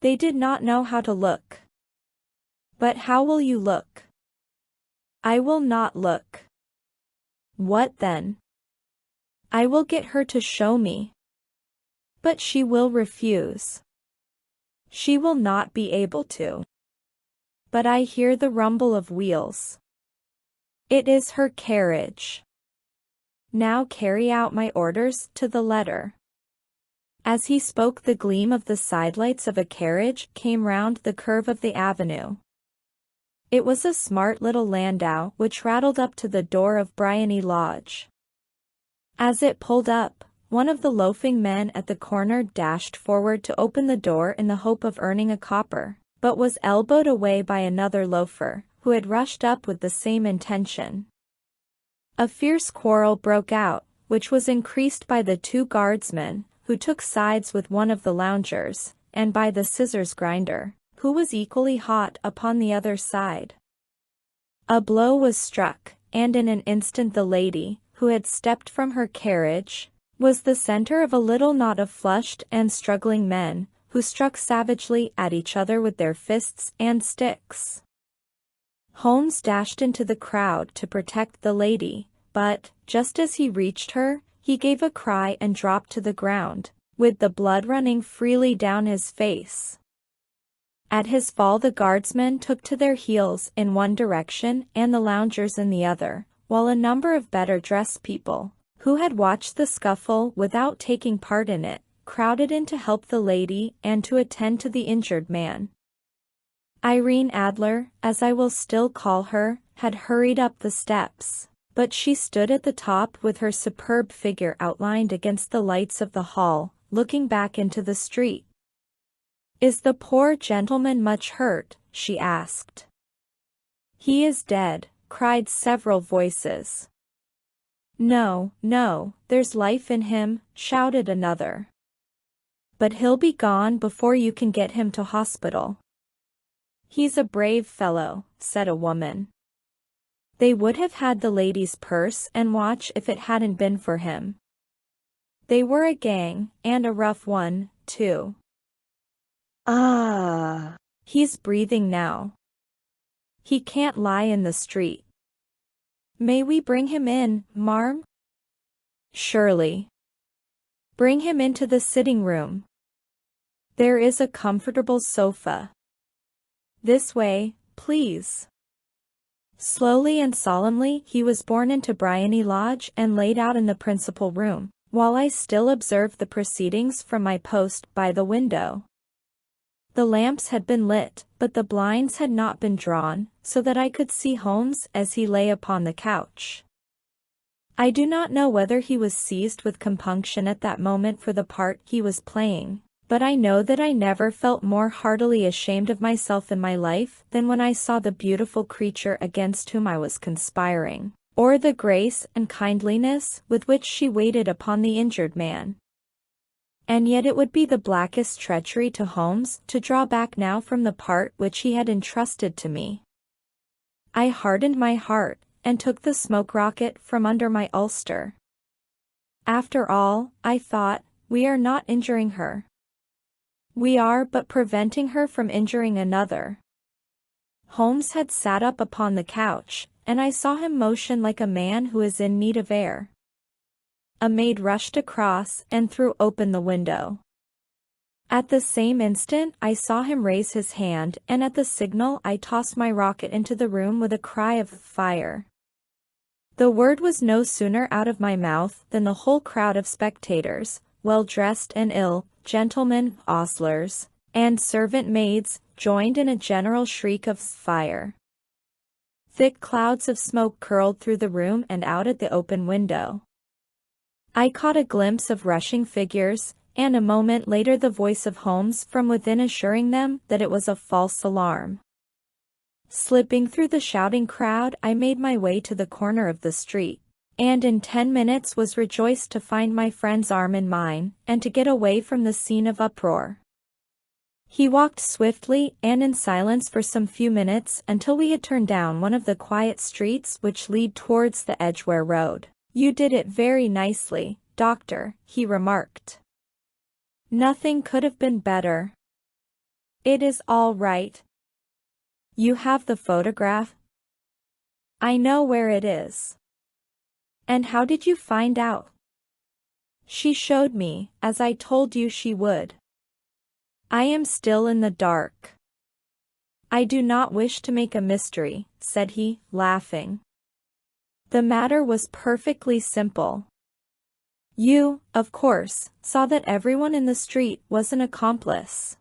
[SPEAKER 1] They did not know how to look. But how will you look? I will not look. What then? I will get her to show me. But she will refuse. She will not be able to. But I hear the rumble of wheels. It is her carriage. Now carry out my orders to the letter." As he spoke, the gleam of the sidelights of a carriage came round the curve of the avenue. It was a smart little landau which rattled up to the door of Briony Lodge. As it pulled up, one of the loafing men at the corner dashed forward to open the door in the hope of earning a copper, but was elbowed away by another loafer, who had rushed up with the same intention. A fierce quarrel broke out, which was increased by the 2 guardsmen, who took sides with one of the loungers, and by the scissors grinder, who was equally hot upon the other side. A blow was struck, and in an instant the lady, who had stepped from her carriage, was the center of a little knot of flushed and struggling men, who struck savagely at each other with their fists and sticks. Holmes dashed into the crowd to protect the lady, but, just as he reached her, he gave a cry and dropped to the ground, with the blood running freely down his face. At his fall, the guardsmen took to their heels in one direction and the loungers in the other, while a number of better-dressed people, who had watched the scuffle without taking part in it, crowded in to help the lady and to attend to the injured man. Irene Adler, as I will still call her, had hurried up the steps, but she stood at the top with her superb figure outlined against the lights of the hall, looking back into the street. "Is the poor gentleman much hurt?" she asked. "He is dead," cried several voices. "No, no, there's life in him," shouted another. "But he'll be gone before you can get him to hospital." "He's a brave fellow," said a woman. "They would have had the lady's purse and watch if it hadn't been for him. They were a gang, and a rough one, too."
[SPEAKER 2] Ah.
[SPEAKER 1] "He's breathing now. He can't lie in the street." "May we bring him in, marm?" "Surely. Bring him into the sitting room. There is a comfortable sofa. This way, please." Slowly and solemnly he was borne into Bryony Lodge and laid out in the principal room, while I still observed the proceedings from my post by the window. The lamps had been lit, but the blinds had not been drawn, so that I could see Holmes as he lay upon the couch. I do not know whether he was seized with compunction at that moment for the part he was playing, but I know that I never felt more heartily ashamed of myself in my life than when I saw the beautiful creature against whom I was conspiring, or the grace and kindliness with which she waited upon the injured man. And yet it would be the blackest treachery to Holmes to draw back now from the part which he had entrusted to me. I hardened my heart, and took the smoke rocket from under my ulster. After all, I thought, we are not injuring her. We are but preventing her from injuring another. Holmes had sat up upon the couch, and I saw him motion like a man who is in need of air. A maid rushed across and threw open the window. At the same instant I saw him raise his hand, and at the signal I tossed my rocket into the room with a cry of "Fire!" The word was no sooner out of my mouth than the whole crowd of spectators, well-dressed and ill, gentlemen, ostlers, and servant maids, joined in a general shriek of "Fire!" Thick clouds of smoke curled through the room and out at the open window. I caught a glimpse of rushing figures, and a moment later the voice of Holmes from within assuring them that it was a false alarm. Slipping through the shouting crowd, I made my way to the corner of the street, and in 10 minutes was rejoiced to find my friend's arm in mine, and to get away from the scene of uproar. He walked swiftly and in silence for some few minutes until we had turned down one of the quiet streets which lead towards the Edgware Road. "You did it very nicely, Doctor," he remarked. "Nothing could have been better. It is all right. You have the photograph?" "I know where it is." "And how did you find out?" "She showed me, as I told you she would." "I am still in the dark." "I do not wish to make a mystery," said he, laughing. "The matter was perfectly simple. You, of course, saw that everyone in the street was an accomplice.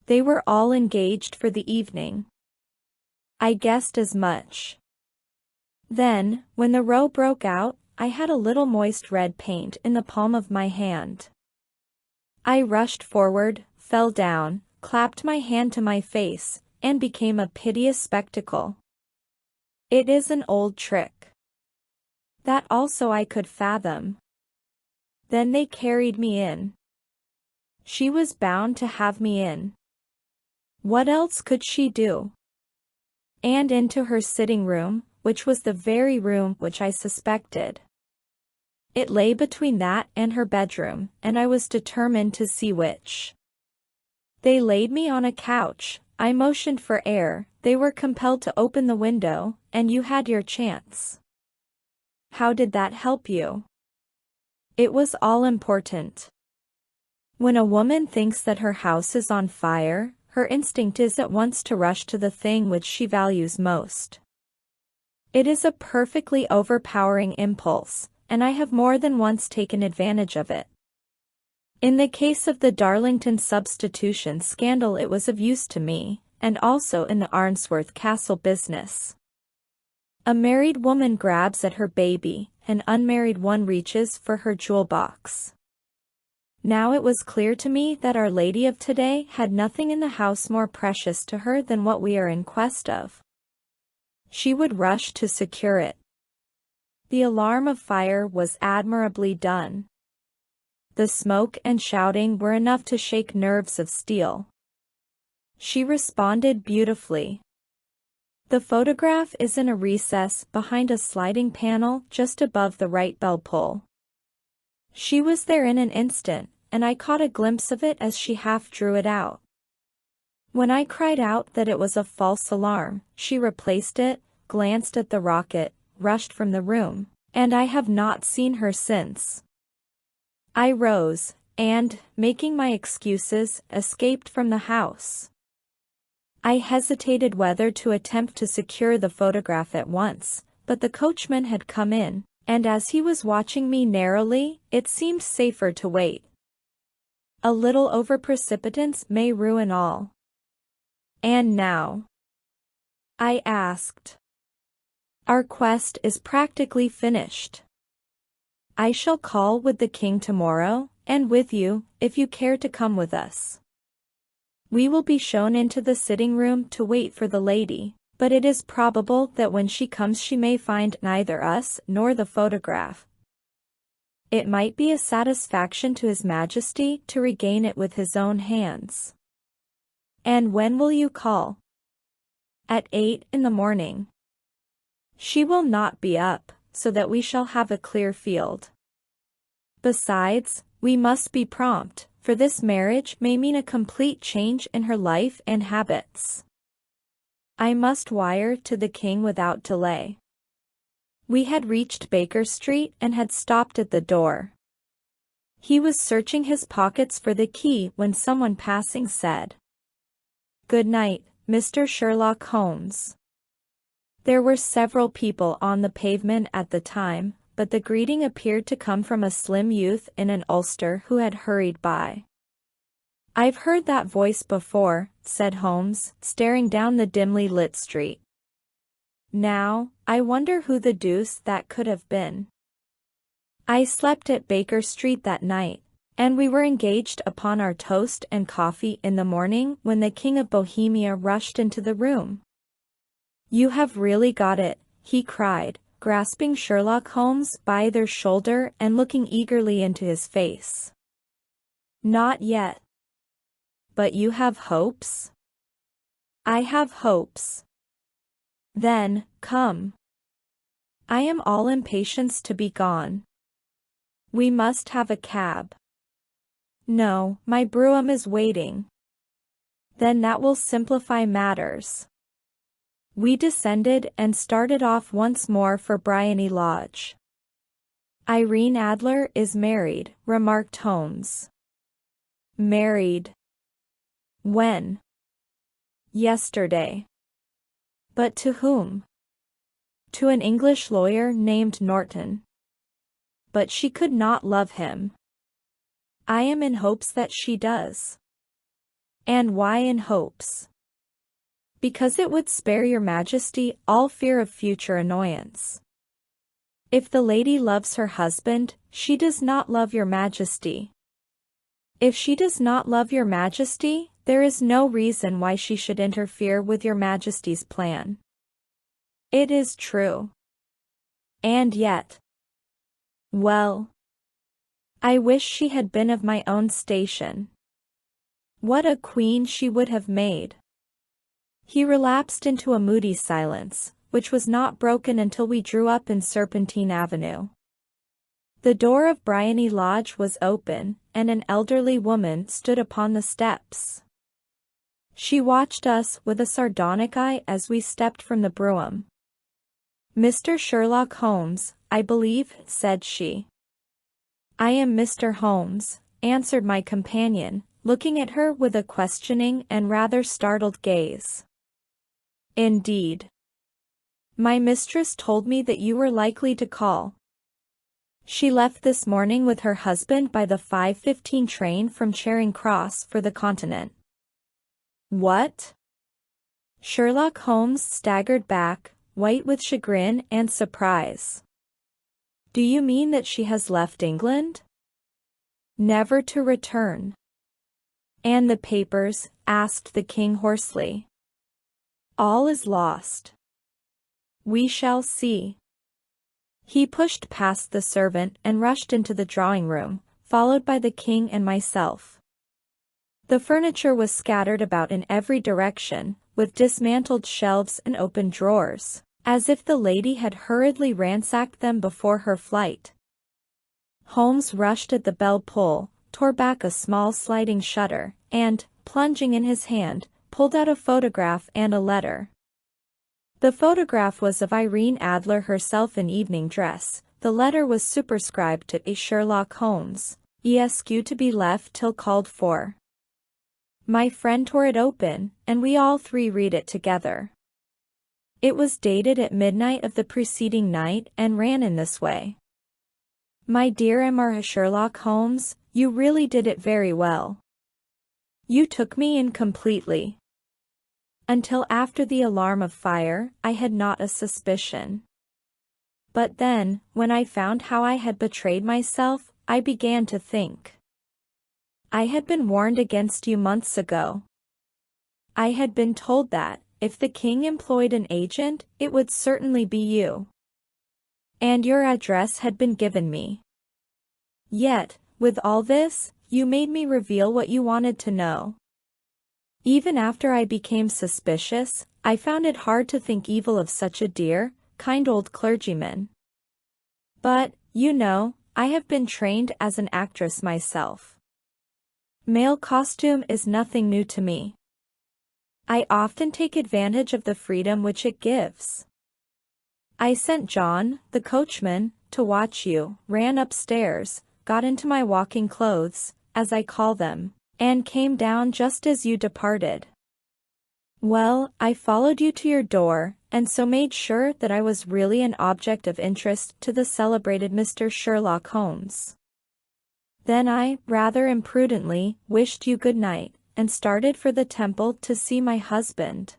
[SPEAKER 1] They were all engaged for the evening. I guessed as much. Then, when the row broke out, I had a little moist red paint in the palm of my hand. I rushed forward, fell down, clapped my hand to my face, and became a piteous spectacle. It is an old trick. That also I could fathom. Then they carried me in. She was bound to have me in. What else could she do? And into her sitting room, which was the very room which I suspected. It lay between that and her bedroom, and I was determined to see which. They laid me on a couch, I motioned for air, they were compelled to open the window, and you had your chance. How did that help you? It was all important. When a woman thinks that her house is on fire, her instinct is at once to rush to the thing which she values most. It is a perfectly overpowering impulse, and I have more than once taken advantage of it. In the case of the Darlington substitution scandal, it was of use to me, and also in the Arnsworth Castle business. A married woman grabs at her baby, an unmarried one reaches for her jewel box. Now it was clear to me that Our Lady of today had nothing in the house more precious to her than what we are in quest of. She would rush to secure it. The alarm of fire was admirably done. The smoke and shouting were enough to shake nerves of steel. She responded beautifully. The photograph is in a recess behind a sliding panel just above the right bell pull. She was there in an instant, and I caught a glimpse of it as she half drew it out. When I cried out that it was a false alarm, she replaced it, glanced at the rocket, rushed from the room, and I have not seen her since. I rose, and, making my excuses, escaped from the house. I hesitated whether to attempt to secure the photograph at once, but the coachman had come in, and as he was watching me narrowly, it seemed safer to wait. A little over-precipitance may ruin all. And now? I asked. Our quest is practically finished. I shall call with the king tomorrow, and with you, if you care to come with us. We will be shown into the sitting room to wait for the lady, but it is probable that when she comes she may find neither us nor the photograph. It might be a satisfaction to His Majesty to regain it with his own hands. And when will you call? At 8 in the morning. She will not be up, so that we shall have a clear field. Besides, we must be prompt, for this marriage may mean a complete change in her life and habits. I must wire to the king without delay. We had reached Baker Street and had stopped at the door. He was searching his pockets for the key when someone passing said, "Good night, Mr. Sherlock Holmes." There were several people on the pavement at the time, but the greeting appeared to come from a slim youth in an ulster who had hurried by. "I've heard that voice before," said Holmes, staring down the dimly lit street. "Now, I wonder who the deuce that could have been." I slept at Baker Street that night, and we were engaged upon our toast and coffee in the morning when the King of Bohemia rushed into the room. "You have really got it," he cried, grasping Sherlock Holmes by either shoulder and looking eagerly into his face. "Not yet." "But you have hopes?" "I have hopes." "Then, come." I am all impatience to be gone. "We must have a cab." "No, my brougham is waiting." "Then that will simplify matters." We descended and started off once more for Briony Lodge. "Irene Adler is married," remarked Holmes. "Married? When?" "Yesterday." "But to whom?" "To an English lawyer named Norton." "But she could not love him." "I am in hopes that she does." "And why in hopes?" "Because it would spare your Majesty all fear of future annoyance. If the lady loves her husband, she does not love your Majesty. If she does not love your Majesty, there is no reason why she should interfere with your Majesty's plan." "It is true." "And yet—" "Well, I wish she had been of my own station. What a queen she would have made." He relapsed into a moody silence, which was not broken until we drew up in Serpentine Avenue. The door of Briony Lodge was open, and an elderly woman stood upon the steps. She watched us with a sardonic eye as we stepped from the brougham. "Mr. Sherlock Holmes, I believe," said she. "I am Mr. Holmes," answered my companion, looking at her with a questioning and rather startled gaze. Indeed. My mistress told me that you were likely to call. She left this morning with her husband by the 5:15 train from Charing Cross for the continent. What? Sherlock Holmes staggered back, white with chagrin and surprise. Do you mean that she has left England? Never to return. And the papers? Asked the king hoarsely. All is lost. We shall see. He pushed past the servant and rushed into the drawing room, followed by the king and myself. The furniture was scattered about in every direction, with dismantled shelves and open drawers, as if the lady had hurriedly ransacked them before her flight. Holmes rushed at the bell pull, tore back a small sliding shutter, and, plunging in his hand, pulled out a photograph and a letter. The photograph was of Irene Adler herself in evening dress. The letter was superscribed to A. Sherlock Holmes, Esq to be left till called for. My friend tore it open, and we all three read it together. It was dated at midnight of the preceding night and ran in this way. My dear Mr. Sherlock Holmes, you really did it very well. You took me in completely. Until after the alarm of fire, I had not a suspicion. But then, when I found how I had betrayed myself, I began to think. I had been warned against you months ago. I had been told that, if the king employed an agent, it would certainly be you. And your address had been given me. Yet, with all this, you made me reveal what you wanted to know. Even after I became suspicious, I found it hard to think evil of such a dear, kind old clergyman. But, you know, I have been trained as an actress myself. Male costume is nothing new to me. I often take advantage of the freedom which it gives. I sent John, the coachman, to watch you, ran upstairs, got into my walking clothes, as I call them, and came down just as you departed. Well, I followed you to your door, and so made sure that I was really an object of interest to the celebrated Mr. Sherlock Holmes. Then I, rather imprudently, wished you good night, and started for the temple to see my husband.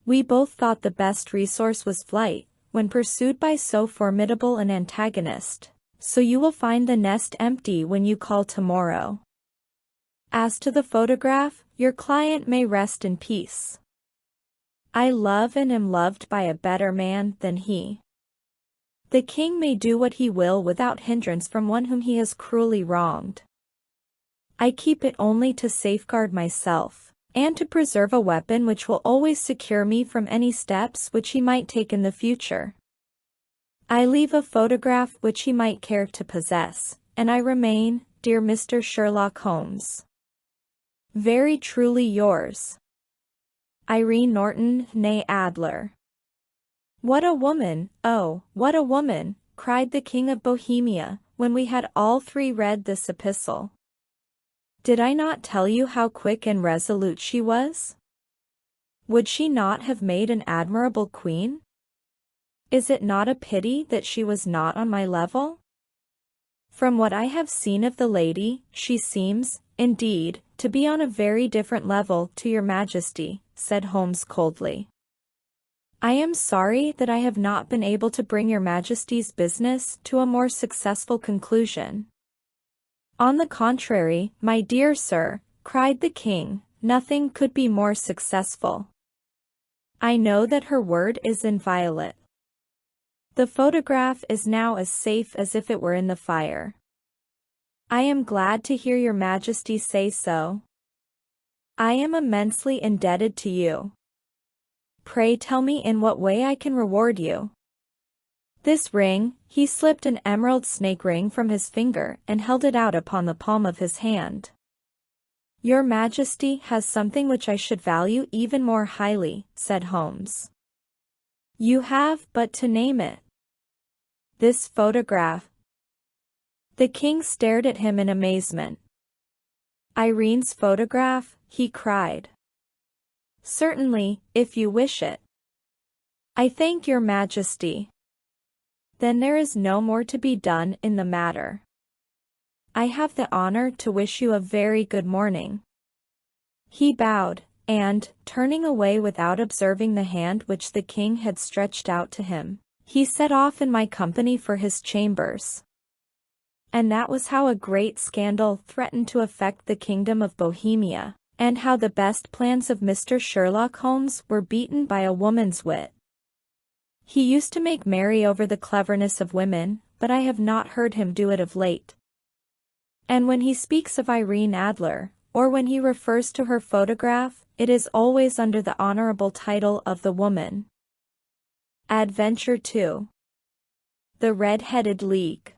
[SPEAKER 1] We both thought the best resource was flight, when pursued by so formidable an antagonist, so you will find the nest empty when you call tomorrow. As to the photograph, your client may rest in peace. I love and am loved by a better man than he. The king may do what he will without hindrance from one whom he has cruelly wronged. I keep it only to safeguard myself, and to preserve a weapon which will always secure me from any steps which he might take in the future. I leave a photograph which he might care to possess, and I remain, dear Mr. Sherlock Holmes, very truly yours, Irene Norton, née Adler. What a woman, oh, what a woman, cried the King of Bohemia, when we had all three read this epistle. Did I not tell you how quick and resolute she was? Would she not have made an admirable queen? Is it not a pity that she was not on my level? From what I have seen of the lady, she seems, indeed, to be on a very different level to your Majesty, said Holmes coldly. I am sorry that I have not been able to bring your Majesty's business to a more successful conclusion. On the contrary, my dear sir, cried the king, nothing could be more successful. I know that her word is inviolate. The photograph is now as safe as if it were in the fire. I am glad to hear your Majesty say so. I am immensely indebted to you. Pray tell me in what way I can reward you. This ring, he slipped an emerald snake ring from his finger and held it out upon the palm of his hand. Your Majesty has something which I should value even more highly, said Holmes. You have but to name it. This photograph. The king stared at him in amazement. "Irene's photograph?" he cried. "Certainly, if you wish it." "I thank your majesty." "Then there is no more to be done in the matter. I have the honor to wish you a very good morning." He bowed, and, turning away without observing the hand which the king had stretched out to him, he set off in my company for his chambers. And that was how a great scandal threatened to affect the kingdom of Bohemia, and how the best plans of Mr. Sherlock Holmes were beaten by a woman's wit. He used to make merry over the cleverness of women, but I have not heard him do it of late. And when he speaks of Irene Adler, or when he refers to her photograph, it is always under the honorable title of the woman. Adventure 2. The Red-Headed League.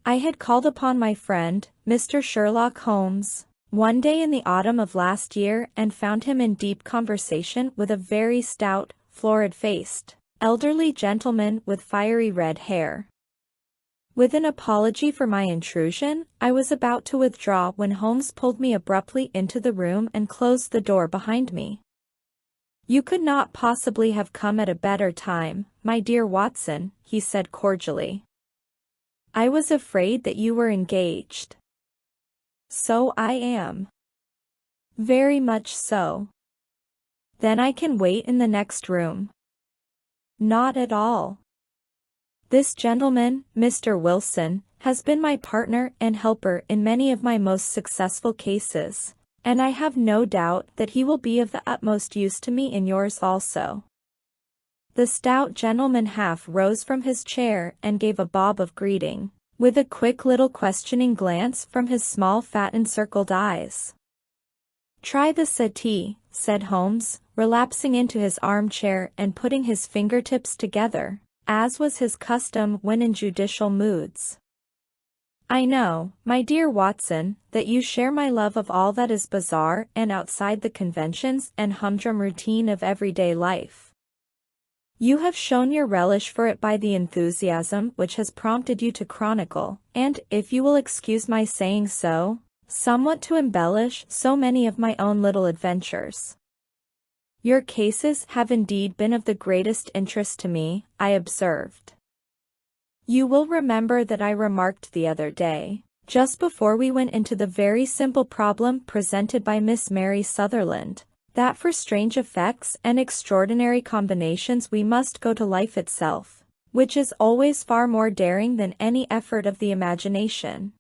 [SPEAKER 1] I had called upon my friend, Mr. Sherlock Holmes, one day in the autumn of last year and found him in deep conversation with a very stout, florid-faced, elderly gentleman with fiery red hair. With an apology for my intrusion, I was about to withdraw when Holmes pulled me abruptly into the room and closed the door behind me. "You could not possibly have come at a better time, my dear Watson," he said cordially. "I was afraid that you were engaged." "So I am." "Very much so." "Then I can wait in the next room." "Not at all. This gentleman, Mr. Wilson, has been my partner and helper in many of my most successful cases, and I have no doubt that he will be of the utmost use to me in yours also." The stout gentleman half rose from his chair and gave a bob of greeting, with a quick little questioning glance from his small fat encircled eyes. "Try the settee," said Holmes, relapsing into his armchair and putting his fingertips together, as was his custom when in judicial moods. "I know, my dear Watson, that you share my love of all that is bizarre and outside the conventions and humdrum routine of everyday life. You have shown your relish for it by the enthusiasm which has prompted you to chronicle, and, if you will excuse my saying so, somewhat to embellish so many of my own little adventures. Your cases have indeed been of the greatest interest to me," I observed. "You will remember that I remarked the other day, just before we went into the very simple problem presented by Miss Mary Sutherland, that for strange effects and extraordinary combinations we must go to life itself, which is always far more daring than any effort of the imagination.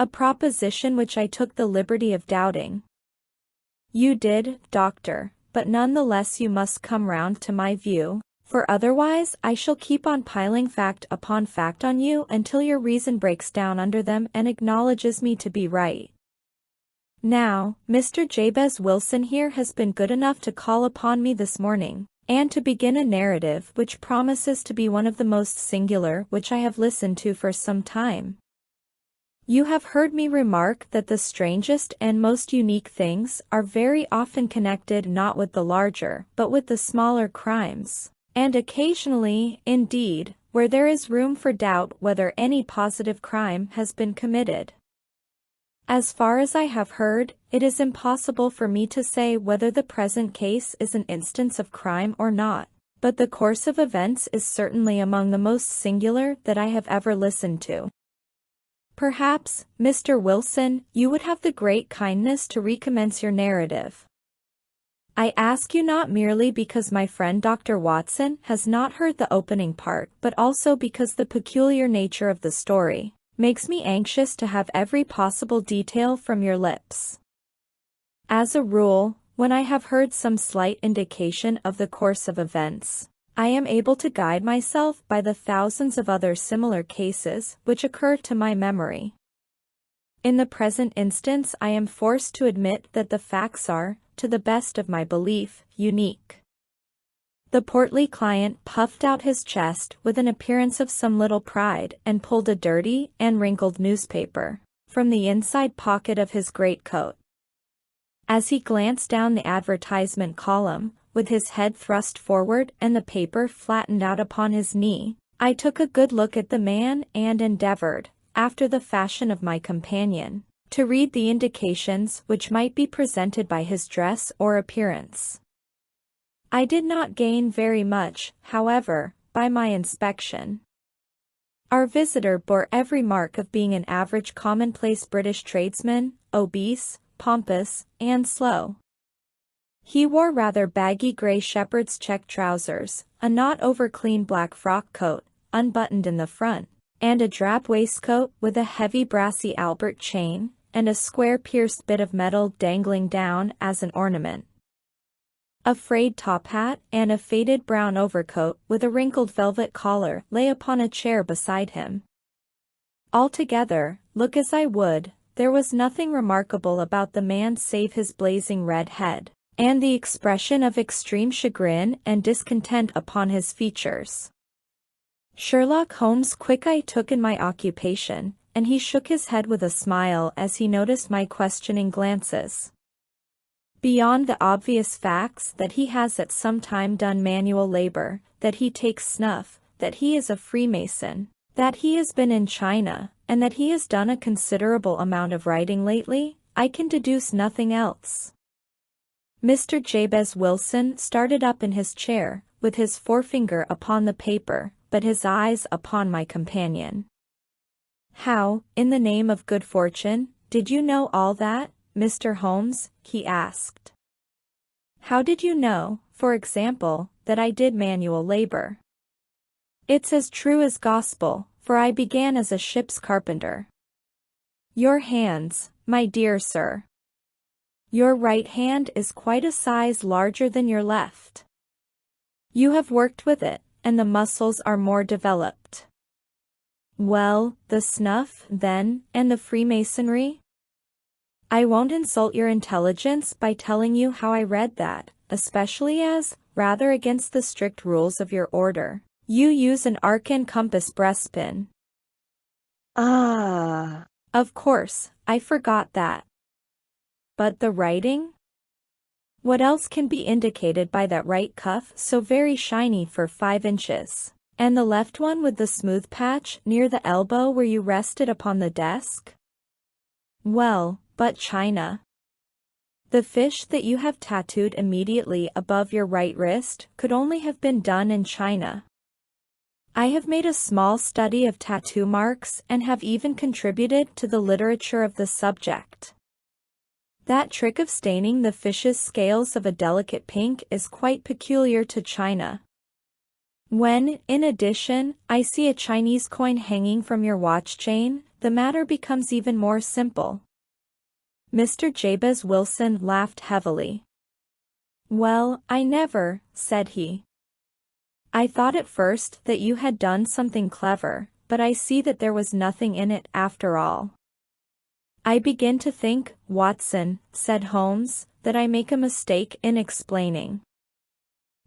[SPEAKER 1] A proposition which I took the liberty of doubting. You did, Doctor, but none the less you must come round to my view, for otherwise I shall keep on piling fact upon fact on you until your reason breaks down under them and acknowledges me to be right. Now, Mr. Jabez Wilson here has been good enough to call upon me this morning, and to begin a narrative which promises to be one of the most singular which I have listened to for some time. You have heard me remark that the strangest and most unique things are very often connected not with the larger but with the smaller crimes, and occasionally, indeed, where there is room for doubt whether any positive crime has been committed. As far as I have heard, it is impossible for me to say whether the present case is an instance of crime or not, but the course of events is certainly among the most singular that I have ever listened to. Perhaps, Mr. Wilson, you would have the great kindness to recommence your narrative. I ask you not merely because my friend Dr. Watson has not heard the opening part, but also because the peculiar nature of the story makes me anxious to have every possible detail from your lips. As a rule, when I have heard some slight indication of the course of events, I am able to guide myself by the thousands of other similar cases which occur to my memory. In the present instance I am forced to admit that the facts are, to the best of my belief, unique. The portly client puffed out his chest with an appearance of some little pride and pulled a dirty and wrinkled newspaper from the inside pocket of his greatcoat. As he glanced down the advertisement column, with his head thrust forward and the paper flattened out upon his knee, I took a good look at the man and endeavored, after the fashion of my companion, to read the indications which might be presented by his dress or appearance. I did not gain very much, however, by my inspection. Our visitor bore every mark of being an average commonplace British tradesman, obese, pompous, and slow. He wore rather baggy grey shepherd's check trousers, a not over-clean black frock coat, unbuttoned in the front, and a drab waistcoat with a heavy brassy Albert chain, and a square pierced bit of metal dangling down as an ornament. A frayed top hat and a faded brown overcoat with a wrinkled velvet collar lay upon a chair beside him. Altogether, look as I would, there was nothing remarkable about the man save his blazing red head, and the expression of extreme chagrin and discontent upon his features. Sherlock Holmes' quick eye took in my occupation, and he shook his head with a smile as he noticed my questioning glances. Beyond the obvious facts that he has at some time done manual labor, that he takes snuff, that he is a Freemason, that he has been in China, and that he has done a considerable amount of writing lately, I can deduce nothing else. Mr. Jabez Wilson started up in his chair, with his forefinger upon the paper, but his eyes upon my companion. "How, in the name of good fortune, did you know all that, Mr. Holmes?" he asked. "How did you know, for example, that I did manual labor?" "It's as true as gospel, for I began as a ship's carpenter." "Your hands, my dear sir. Your right hand is quite a size larger than your left. You have worked with it, and the muscles are more developed." "Well, the snuff, then, and the Freemasonry?" "I won't insult your intelligence by telling you how I read that, especially as, rather against the strict rules of your order, you use an arc and compass breastpin."
[SPEAKER 2] Ah.
[SPEAKER 1] "Of course, I forgot that. But the writing? What else can be indicated by that right cuff so very shiny for 5 inches, and the left one with the smooth patch near the elbow where you rested upon the desk?" "Well, but China. The fish that you have tattooed immediately above your right wrist could only have been done in China. I have made a small study of tattoo marks and have even contributed to the literature of the subject. That trick of staining the fish's scales of a delicate pink is quite peculiar to China. When, in addition, I see a Chinese coin hanging from your watch chain, the matter becomes even more simple." Mr. Jabez Wilson laughed heavily. "Well, I never," said he. "I thought at first that you had done something clever, but I see that there was nothing in it after all." "I begin to think, Watson," said Holmes, "that I make a mistake in explaining.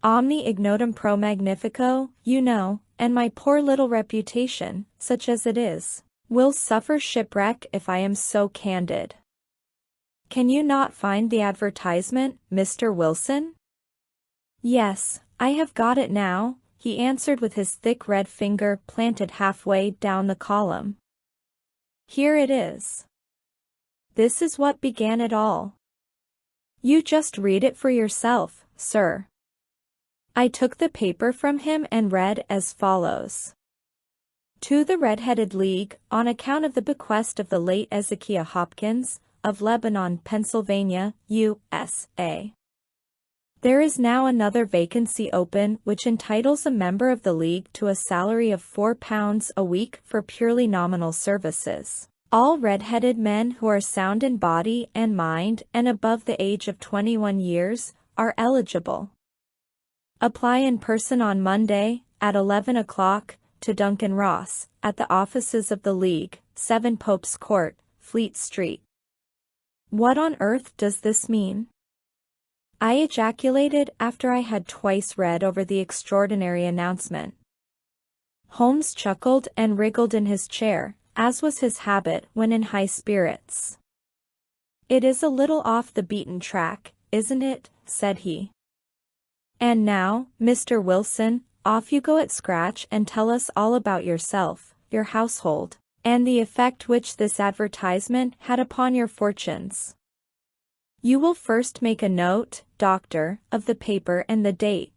[SPEAKER 1] Omni ignotum pro magnifico, you know, and my poor little reputation, such as it is, will suffer shipwreck if I am so candid. Can you not find the advertisement, Mr. Wilson?" "Yes, I have got it now," he answered with his thick red finger planted halfway down the column. "Here it is. This is what began it all. You just read it for yourself, sir." I took the paper from him and read as follows. "To the Red-Headed League, on account of the bequest of the late Ezekiah Hopkins, of Lebanon, Pennsylvania, USA. There is now another vacancy open which entitles a member of the League to a salary of £4 a week for purely nominal services. All red-headed men who are sound in body and mind and above the age of 21 years are eligible. Apply in person on Monday, at 11 o'clock, to Duncan Ross, at the offices of the League, 7 Pope's Court, Fleet Street." What on earth does this mean? I ejaculated after I had twice read over the extraordinary announcement. Holmes chuckled and wriggled in his chair, as was his habit when in high spirits. "It is a little off the beaten track, isn't it?" said he. "And now, Mr. Wilson, off you go at scratch and tell us all about yourself, your household, and the effect which this advertisement had upon your fortunes. You will first make a note, Doctor, of the paper and the date.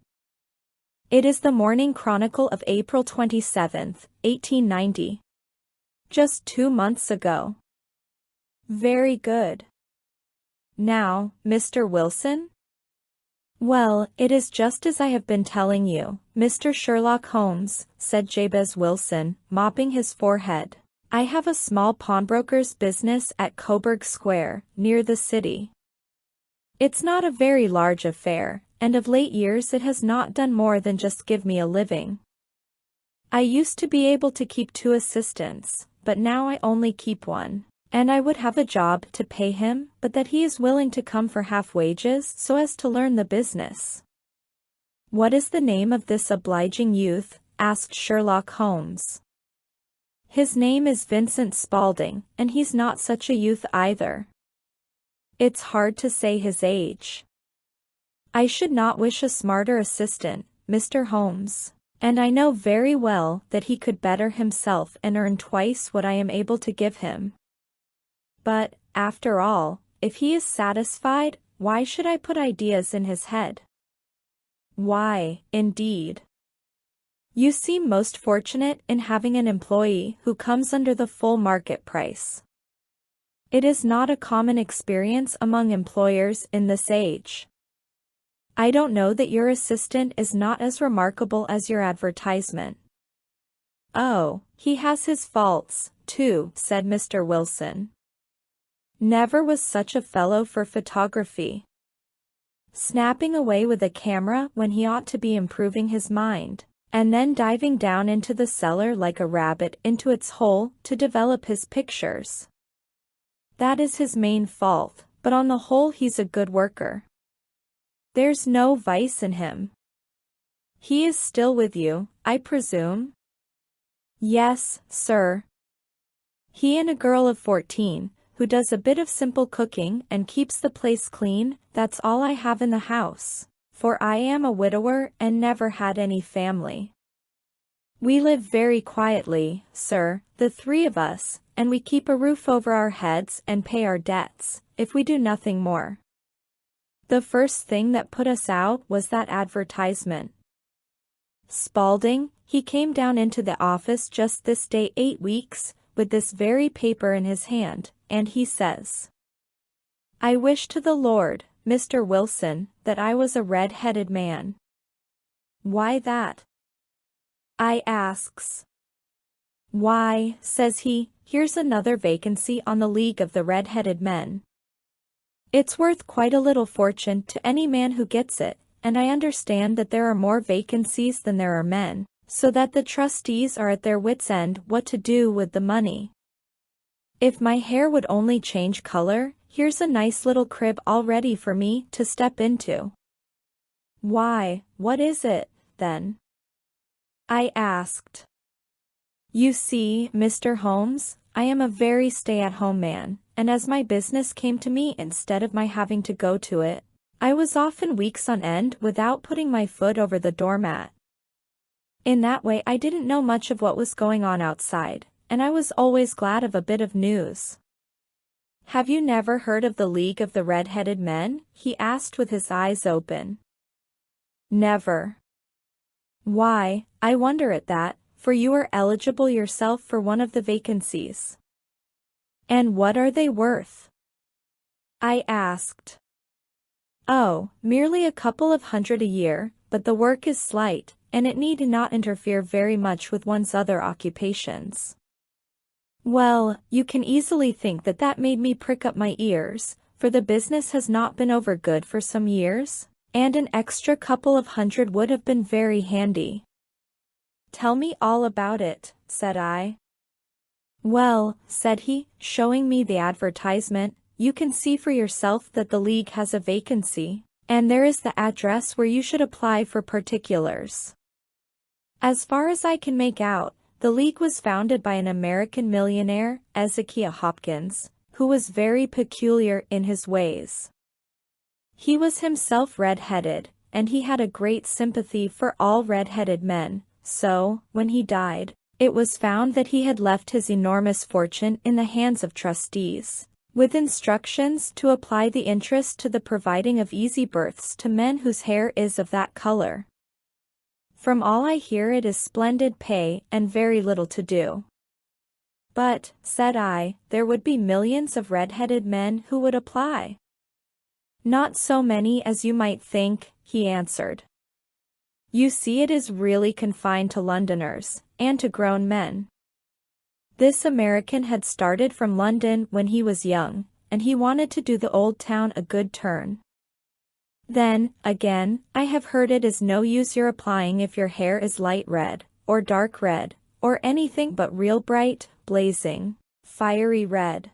[SPEAKER 1] It is the Morning Chronicle of April 27th, 1890. Just 2 months ago. Very good. Now, Mr. Wilson? Well, it is just as I have been telling you, Mr. Sherlock Holmes, said Jabez Wilson, mopping his forehead. I have a small pawnbroker's business at Coburg Square, near the city. It's not a very large affair, and of late years it has not done more than just give me a living. I used to be able to keep 2 assistants, but now I only keep 1. And I would have a job to pay him, but that he is willing to come for half wages so as to learn the business. What is the name of this obliging youth? Asked Sherlock Holmes. His name is Vincent Spaulding, and he's not such a youth either. It's hard to say his age. I should not wish a smarter assistant, Mr. Holmes, and I know very well that he could better himself and earn twice what I am able to give him. But, after all, if he is satisfied, why should I put ideas in his head? Why, indeed? You seem most fortunate in having an employee who comes under the full market price. It is not a common experience among employers in this age. I don't know that your assistant is not as remarkable as your advertisement. Oh, he has his faults, too, said Mr. Wilson. Never was such a fellow for photography. Snapping away with a camera when he ought to be improving his mind, and then diving down into the cellar like a rabbit into its hole to develop his pictures. That is his main fault, but on the whole he's a good worker. There's no vice in him. He is still with you, I presume? Yes, sir. He and a girl of 14, who does a bit of simple cooking and keeps the place clean, that's all I have in the house, for I am a widower and never had any family. We live very quietly, sir, the 3 of us, and we keep a roof over our heads and pay our debts, if we do nothing more. The first thing that put us out was that advertisement. Spaulding, he came down into the office just this day 8 weeks, with this very paper in his hand, and he says, I wish to the Lord, Mr. Wilson, that I was a red-headed man. Why that? I asks. Why, says he, here's another vacancy on the League of the Red-Headed Men. It's worth quite a little fortune to any man who gets it, and I understand that there are more vacancies than there are men, so that the trustees are at their wits' end what to do with the money. If my hair would only change color, here's a nice little crib all ready for me to step into. Why, what is it, then? I asked. You see, Mr. Holmes, I am a very stay-at-home man, and as my business came to me instead of my having to go to it, I was often weeks on end without putting my foot over the doormat. In that way I didn't know much of what was going on outside, and I was always glad of a bit of news. Have you never heard of the League of the Red-Headed Men? He asked with his eyes open. Never. Why, I wonder at that, for you are eligible yourself for one of the vacancies. And what are they worth? I asked. Oh, merely a couple of hundred a year, but the work is slight, and it need not interfere very much with one's other occupations. Well, you can easily think that that made me prick up my ears, for the business has not been over good for some years, and an extra couple of hundred would have been very handy. Tell me all about it, said I. Well, said he, showing me the advertisement, you can see for yourself that the League has a vacancy, and there is the address where you should apply for particulars. As far as I can make out, the League was founded by an American millionaire, Ezekiah Hopkins, who was very peculiar in his ways. He was himself red-headed, and he had a great sympathy for all red-headed men, so, when he died, It was found that he had left his enormous fortune in the hands of trustees, with instructions to apply the interest to the providing of easy berths to men whose hair is of that color. From all I hear, it is splendid pay and very little to do. But, said I, there would be millions of red-headed men who would apply. Not so many as you might think, he answered. You see, it is really confined to Londoners, and to grown men. This American had started from London when he was young, and he wanted to do the old town a good turn. Then, again, I have heard it is no use your applying if your hair is light red, or dark red, or anything but real bright, blazing, fiery red.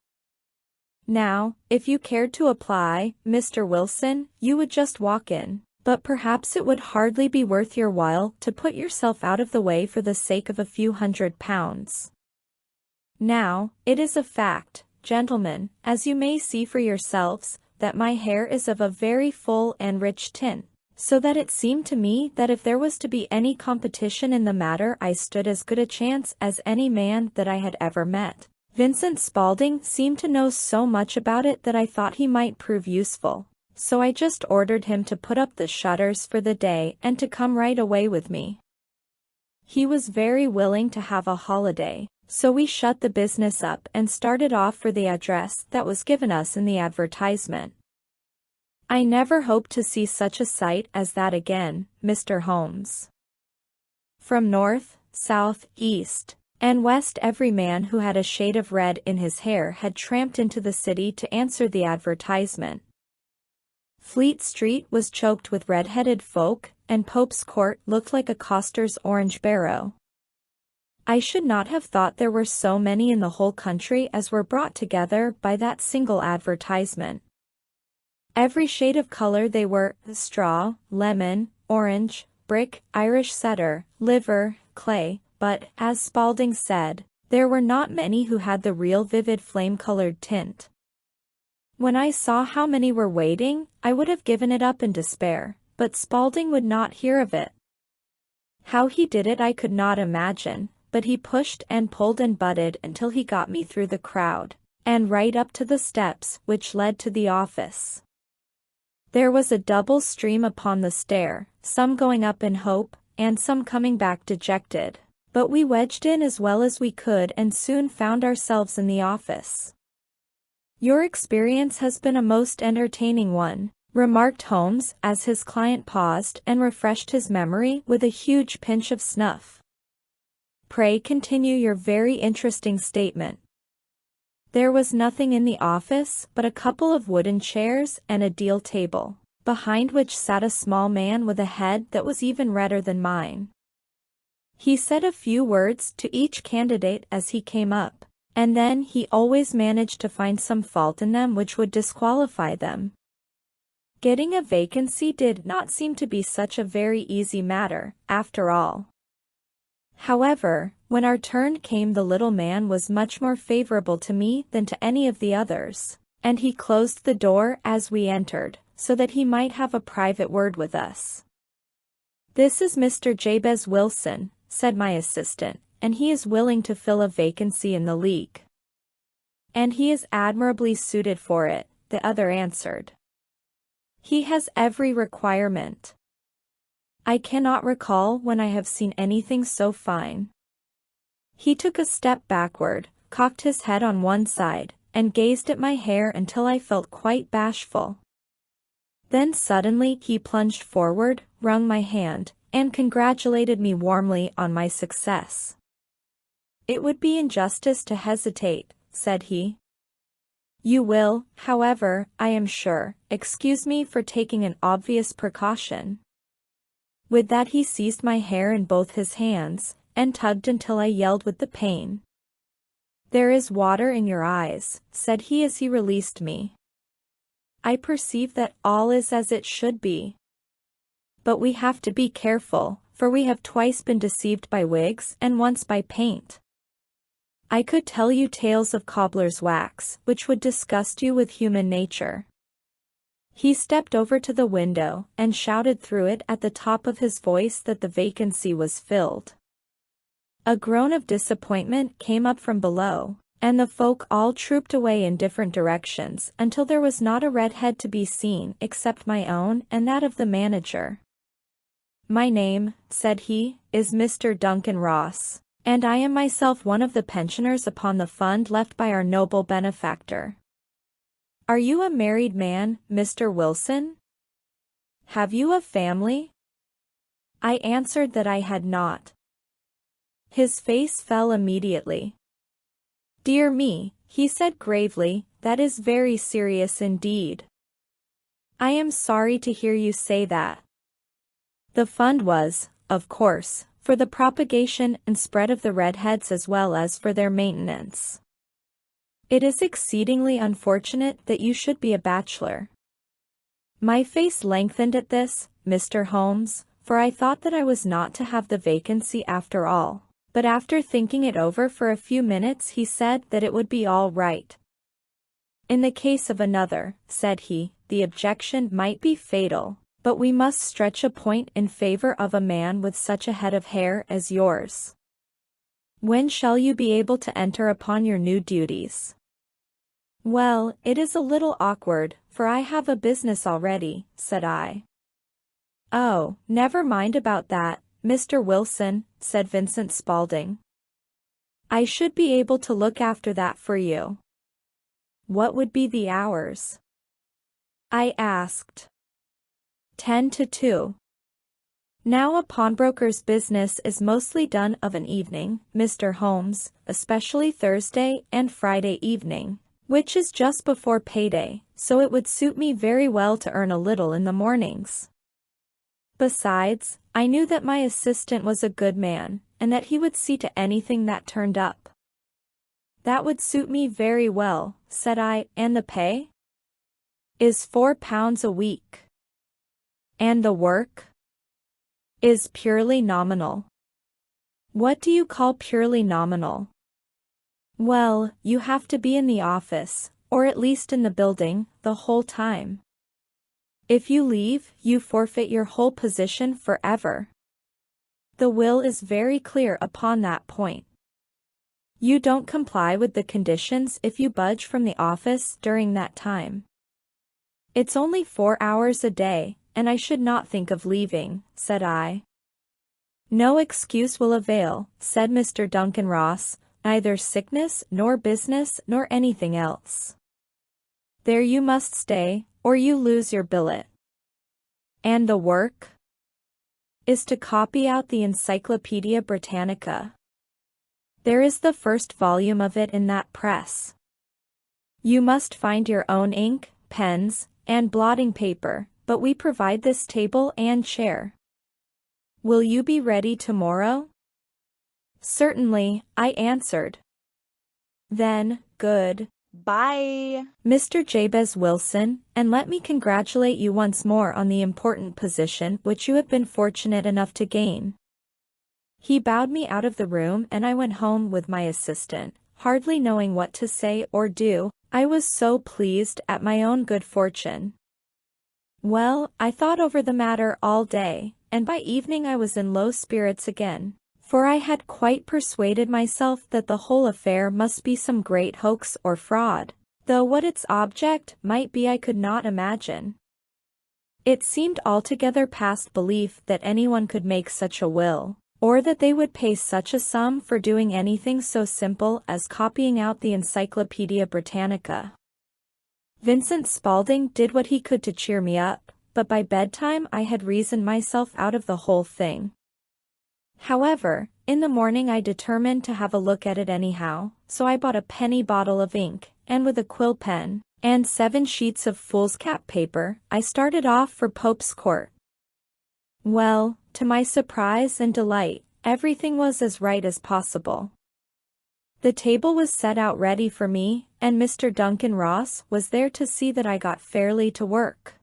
[SPEAKER 1] Now, if you cared to apply, Mr. Wilson, you would just walk in, but perhaps it would hardly be worth your while to put yourself out of the way for the sake of a few £100. Now, it is a fact, gentlemen, as you may see for yourselves, that my hair is of a very full and rich tint, so that it seemed to me that if there was to be any competition in the matter, I stood as good a chance as any man that I had ever met. Vincent Spaulding seemed to know so much about it that I thought he might prove useful, so I just ordered him to put up the shutters for the day and to come right away with me. He was very willing to have a holiday, so we shut the business up and started off for the address that was given us in the advertisement. I never hope to see such a sight as that again, Mr. Holmes. From north, south, east, and west every man who had a shade of red in his hair had tramped into the city to answer the advertisement. Fleet Street was choked with red-headed folk, and Pope's Court looked like a coster's orange barrow. I should not have thought there were so many in the whole country as were brought together by that single advertisement. Every shade of color they were: straw, lemon, orange, brick, Irish setter, liver, clay, but, as Spaulding said, there were not many who had the real vivid flame-colored tint. When I saw how many were waiting, I would have given it up in despair, but Spaulding would not hear of it. How he did it I could not imagine, but he pushed and pulled and butted until he got me through the crowd, and right up to the steps which led to the office. There was a double stream upon the stair, some going up in hope, and some coming back dejected, but we wedged in as well as we could and soon found ourselves in the office. Your experience has been a most entertaining one, remarked Holmes as his client paused and refreshed his memory with a huge pinch of snuff. Pray continue your very interesting statement. There was nothing in the office but a couple of wooden chairs and a deal table, behind which sat a small man with a head that was even redder than mine. He said a few words to each candidate as he came up, and then he always managed to find some fault in them which would disqualify them. Getting a vacancy did not seem to be such a very easy matter, after all. However, when our turn came, the little man was much more favorable to me than to any of the others, and he closed the door as we entered, so that he might have a private word with us. "This is Mr. Jabez Wilson," said my assistant, "and he is willing to fill a vacancy in the League." "And he is admirably suited for it," the other answered. "He has every requirement. I cannot recall when I have seen anything so fine." He took a step backward, cocked his head on one side, and gazed at my hair until I felt quite bashful. Then suddenly he plunged forward, wrung my hand, and congratulated me warmly on my success. "It would be injustice to hesitate," said he. "You will, however, I am sure, excuse me for taking an obvious precaution." With that he seized my hair in both his hands, and tugged until I yelled with the pain. "There is water in your eyes," said he as he released me. "I perceive that all is as it should be. But we have to be careful, for we have twice been deceived by wigs and once by paint. I could tell you tales of cobbler's wax, which would disgust you with human nature." He stepped over to the window and shouted through it at the top of his voice that the vacancy was filled. A groan of disappointment came up from below, and the folk all trooped away in different directions until there was not a red head to be seen except my own and that of the manager. "My name," said he, "is Mr. Duncan Ross, and I am myself one of the pensioners upon the fund left by our noble benefactor. Are you a married man, Mr. Wilson? Have you a family?" I answered that I had not. His face fell immediately. "Dear me," he said gravely, "that is very serious indeed. I am sorry to hear you say that." The fund was, of course, for the propagation and spread of the redheads as well as for their maintenance. "It is exceedingly unfortunate that you should be a bachelor." My face lengthened at this, Mr. Holmes, for I thought that I was not to have the vacancy after all. But after thinking it over for a few minutes he said that it would be all right. "In the case of another," said he, "the objection might be fatal, but we must stretch a point in favor of a man with such a head of hair as yours. When shall you be able to enter upon your new duties?" "Well, it is a little awkward, for I have a business already," said I. "Oh, never mind about that, Mr. Wilson," said Vincent Spaulding. "I should be able to look after that for you." "What would be the hours?" I asked. 10 to 2. Now a pawnbroker's business is mostly done of an evening, Mr. Holmes, especially Thursday and Friday evening, which is just before payday, so it would suit me very well to earn a little in the mornings. Besides, I knew that my assistant was a good man, and that he would see to anything that turned up. "That would suit me very well," said I. "And the pay?" "Is £4 a week." "And the work?" "Is purely nominal." "What do you call purely nominal?" "Well, you have to be in the office, or at least in the building, the whole time. If you leave, you forfeit your whole position forever. The will is very clear upon that point. You don't comply with the conditions if you budge from the office during that time. It's only 4 hours a day, and I should not think of leaving," said I. "No excuse will avail," said Mr. Duncan Ross, "neither sickness nor business nor anything else. There you must stay, or you lose your billet." "And the work?" "Is to copy out the Encyclopedia Britannica. There is the first volume of it in that press. You must find your own ink, pens, and blotting paper, but we provide this table and chair. Will you be ready tomorrow?" "Certainly," I answered. "Then, good
[SPEAKER 2] Bye.
[SPEAKER 1] Mr. Jabez Wilson, and let me congratulate you once more on the important position which you have been fortunate enough to gain." He bowed me out of the room and I went home with my assistant, hardly knowing what to say or do. I was so pleased at my own good fortune. Well, I thought over the matter all day, and by evening I was in low spirits again, for I had quite persuaded myself that the whole affair must be some great hoax or fraud, though what its object might be I could not imagine. It seemed altogether past belief that anyone could make such a will, or that they would pay such a sum for doing anything so simple as copying out the Encyclopedia Britannica. Vincent Spaulding did what he could to cheer me up, but by bedtime I had reasoned myself out of the whole thing. However, in the morning I determined to have a look at it anyhow, so I bought a penny bottle of ink, and with a quill pen, and 7 sheets of foolscap paper, I started off for Pope's Court. Well, to my surprise and delight, everything was as right as possible. The table was set out ready for me, and Mr. Duncan Ross was there to see that I got fairly to work.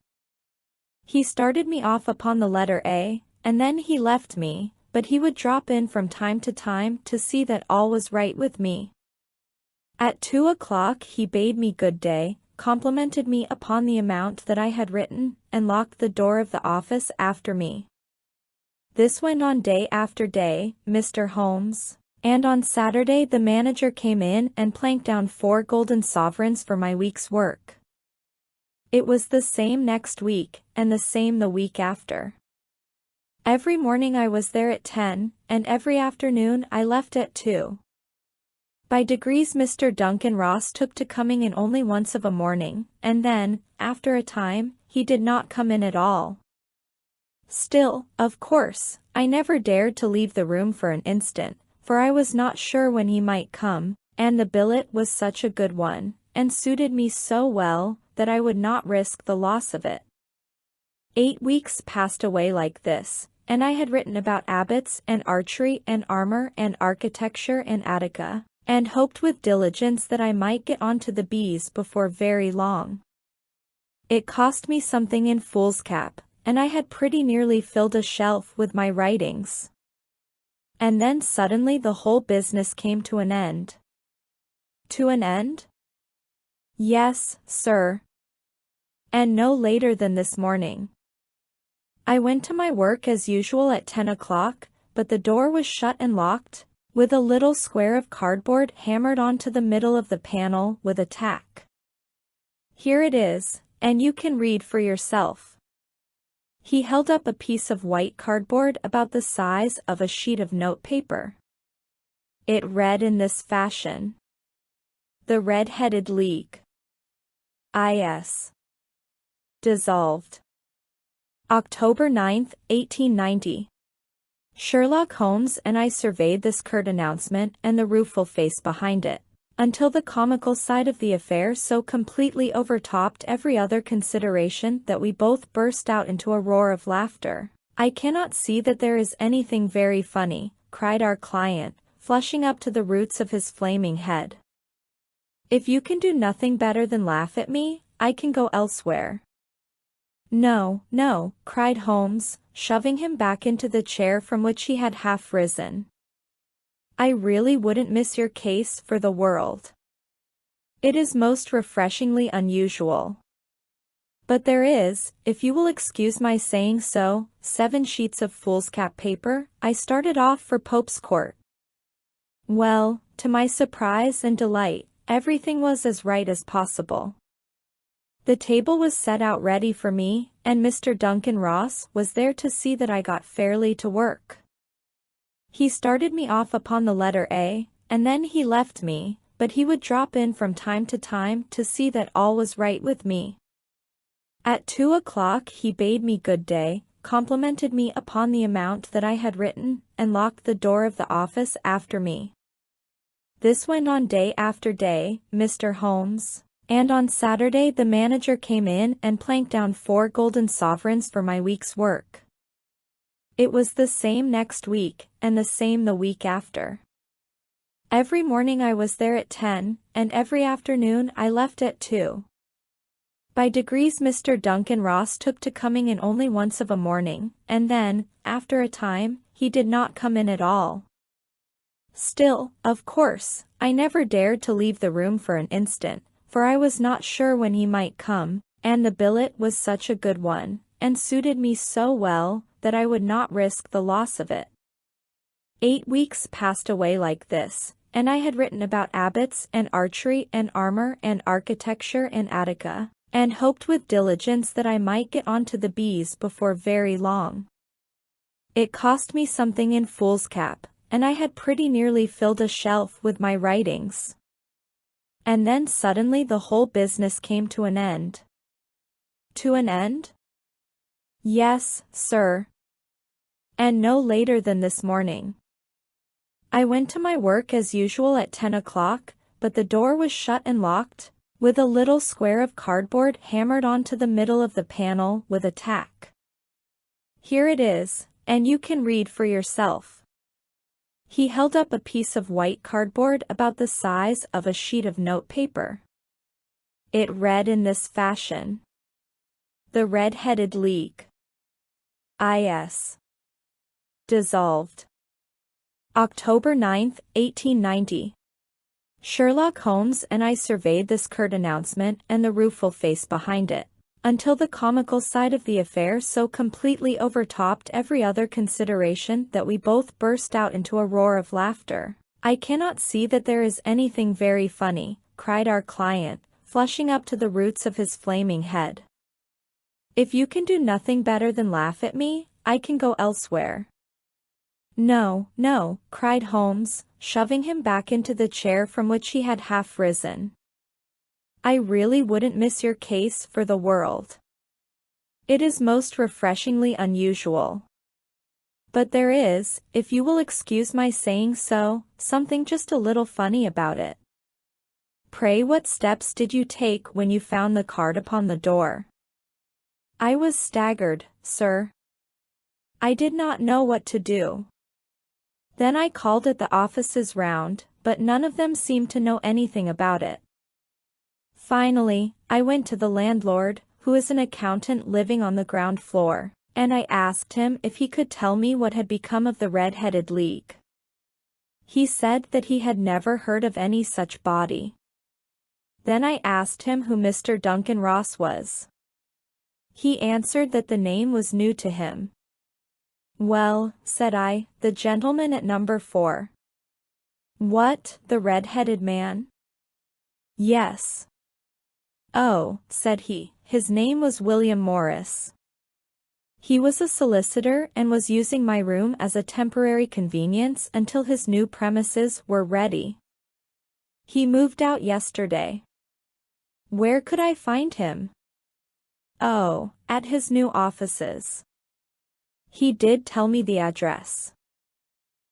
[SPEAKER 1] He started me off upon the letter A, and then he left me, but he would drop in from time to time to see that all was right with me. At 2 o'clock he bade me good day, complimented me upon the amount that I had written, and locked the door of the office after me. This went on day after day, Mr. Holmes. And on Saturday the manager came in and planked down 4 golden sovereigns for my week's work. It was the same next week, and the same the week after. Every morning I was there at 10, and every afternoon I left at 2. By degrees Mr. Duncan Ross took to coming in only once of a morning, and then, after a time, he did not come in at all. Still, of course, I never dared to leave the room for an instant, for I was not sure when he might come, and the billet was such a good one, and suited me so well, that I would not risk the loss of it. 8 weeks passed away like this, and I had written about abbots and archery and armor and architecture and Attica, and hoped with diligence that I might get on to the bees before very long. It cost me something in foolscap, and I had pretty nearly filled a shelf with my writings. And then suddenly the whole business came to an end. To an end? Yes, sir. And no later than this morning. I went to my work as usual at 10 o'clock, but the door was shut and locked, with a little square of cardboard hammered onto the middle of the panel with a tack. Here it is, and you can read for yourself. He held up a piece of white cardboard about the size of a sheet of notepaper. It read in this fashion: The Red-Headed League. Iehis. Dissolved. October 9, 1890. Sherlock Holmes and I surveyed this curt announcement and the rueful face behind it, until the comical side of the affair so completely overtopped every other consideration that we both burst out into a roar of laughter. "I cannot see that there is anything very funny," cried our client, flushing up to the roots of his flaming head. "If you can do nothing better than laugh at me, I can go elsewhere." "No, no," cried Holmes, shoving him back into the chair from which he had half risen. "I really wouldn't miss your case for the world. It is most refreshingly unusual. But there is, if you will excuse my saying so, 7 sheets of foolscap paper. I started off for Pope's Court. Well, to my surprise and delight, everything was as right as possible. The table was set out ready for me, and Mr. Duncan Ross was there to see that I got fairly to work. He started me off upon the letter A, and then he left me, but he would drop in from time to see that all was right with me. At 2 o'clock he bade me good day, complimented me upon the amount that I had written, and locked the door of the office after me. This went on day after day, Mr. Holmes. And on Saturday the manager came in and planked down 4 golden sovereigns for my week's work. It was the same next week, and the same the week after. Every morning I was there at 10, and every afternoon I left at 2. By degrees Mr. Duncan Ross took to coming in only once of a morning, and then, after a time, he did not come in at all. Still, of course, I never dared to leave the room for an instant, for I was not sure when he might come, and the billet was such a good one, and suited me so well, that I would not risk the loss of it. 8 weeks passed away like this, and I had written about abbots and archery and armor and architecture and Attica, and hoped with diligence that I might get on to the bees before very long. It cost me something in foolscap, and I had pretty nearly filled a shelf with my writings. And then suddenly the whole business came to an end. To an end? Yes, sir. And no later than this morning. I went to my work as usual at 10 o'clock, but the door was shut and locked, with a little square of cardboard hammered onto the middle of the panel with a tack. Here it is, and you can read for yourself. He held up a piece of white cardboard about the size of a sheet of notepaper. It read in this fashion: The Red-Headed League. Iehis. Dissolved. October 9, 1890. Sherlock Holmes and I surveyed this curt announcement and the rueful face behind it, until the comical side of the affair so completely overtopped every other consideration that we both burst out into a roar of laughter. I cannot see that there is anything very funny, cried our client, flushing up to the roots of his flaming head. If you can do nothing better than laugh at me, I can go elsewhere. No, no, cried Holmes, shoving him back into the chair from which he had half risen. I really wouldn't miss your case for the world. It is most refreshingly unusual. But there is, if you will excuse my saying so, something just a little funny about it. Pray, what steps did you take when you found the card upon the door? I was staggered, sir. I did not know what to do. Then I called at the offices round, but none of them seemed to know anything about it. Finally, I went to the landlord, who is an accountant living on the ground floor, and I asked him if he could tell me what had become of the red-headed league. He said that he had never heard of any such body. Then I asked him who Mr. Duncan Ross was. He answered that the name was new to him. Well, said I, the gentleman at number 4. What, the red-headed man? Yes. Oh, said he, his name was William Morris. He was a solicitor and was using my room as a temporary convenience until his new premises were ready. He moved out yesterday. Where could I find him? Oh, at his new offices. He did tell me the address.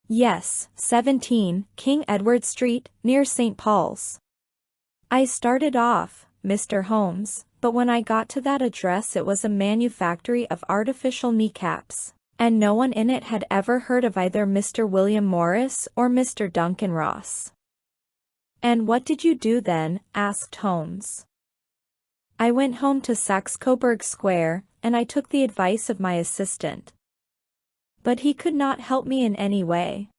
[SPEAKER 1] Yes, 17, King Edward Street, near St. Paul's. I started off, Mr. Holmes, but when I got to that address it was a manufactory of artificial kneecaps, and no one in it had ever heard of either Mr. William Morris or Mr. Duncan Ross. And what did you do then? Asked Holmes. I went home to Saxe-Coburg Square, and I took the advice of my assistant. But he could not help me in any way.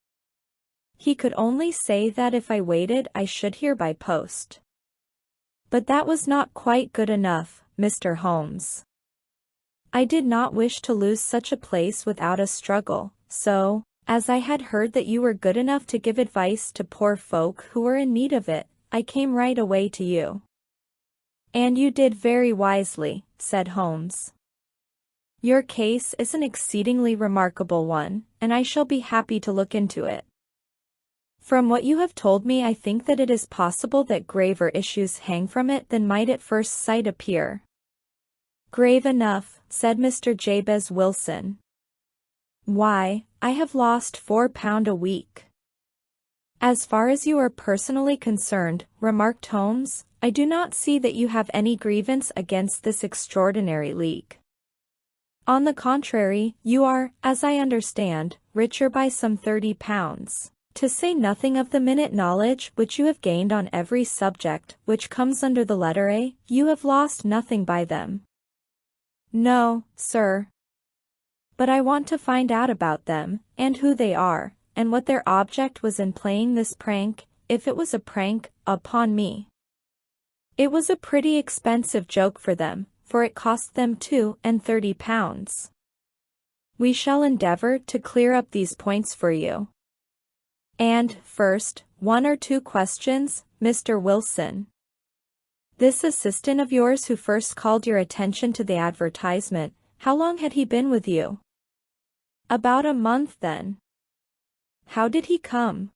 [SPEAKER 1] He could only say that if I waited I should hear by post. But that was not quite good enough, Mr. Holmes. I did not wish to lose such a place without a struggle, so, as I had heard that you were good enough to give advice to poor folk who were in need of it, I came right away to you. And you did very wisely, said Holmes. Your case is an exceedingly remarkable one, and I shall be happy to look into it. From what you have told me I think that it is possible that graver issues hang from it than might at first sight appear. Grave enough, said Mr. Jabez Wilson. Why, I have lost £4 a week. As far as you are personally concerned, remarked Holmes, I do not see that you have any grievance against this extraordinary league. On the contrary, you are, as I understand, richer by some £30. To say nothing of the minute knowledge which you have gained on every subject which comes under the letter A, you have lost nothing by them. No, sir. But I want to find out about them, and who they are, and what their object was in playing this prank, if it was a prank, upon me. It was a pretty expensive joke for them, for it cost them £32. We shall endeavor to clear up these points for you. And, first, 1 or 2 questions, Mr. Wilson. This assistant of yours who first called your attention to the advertisement, how long had he been with you? About a month then. How did he come?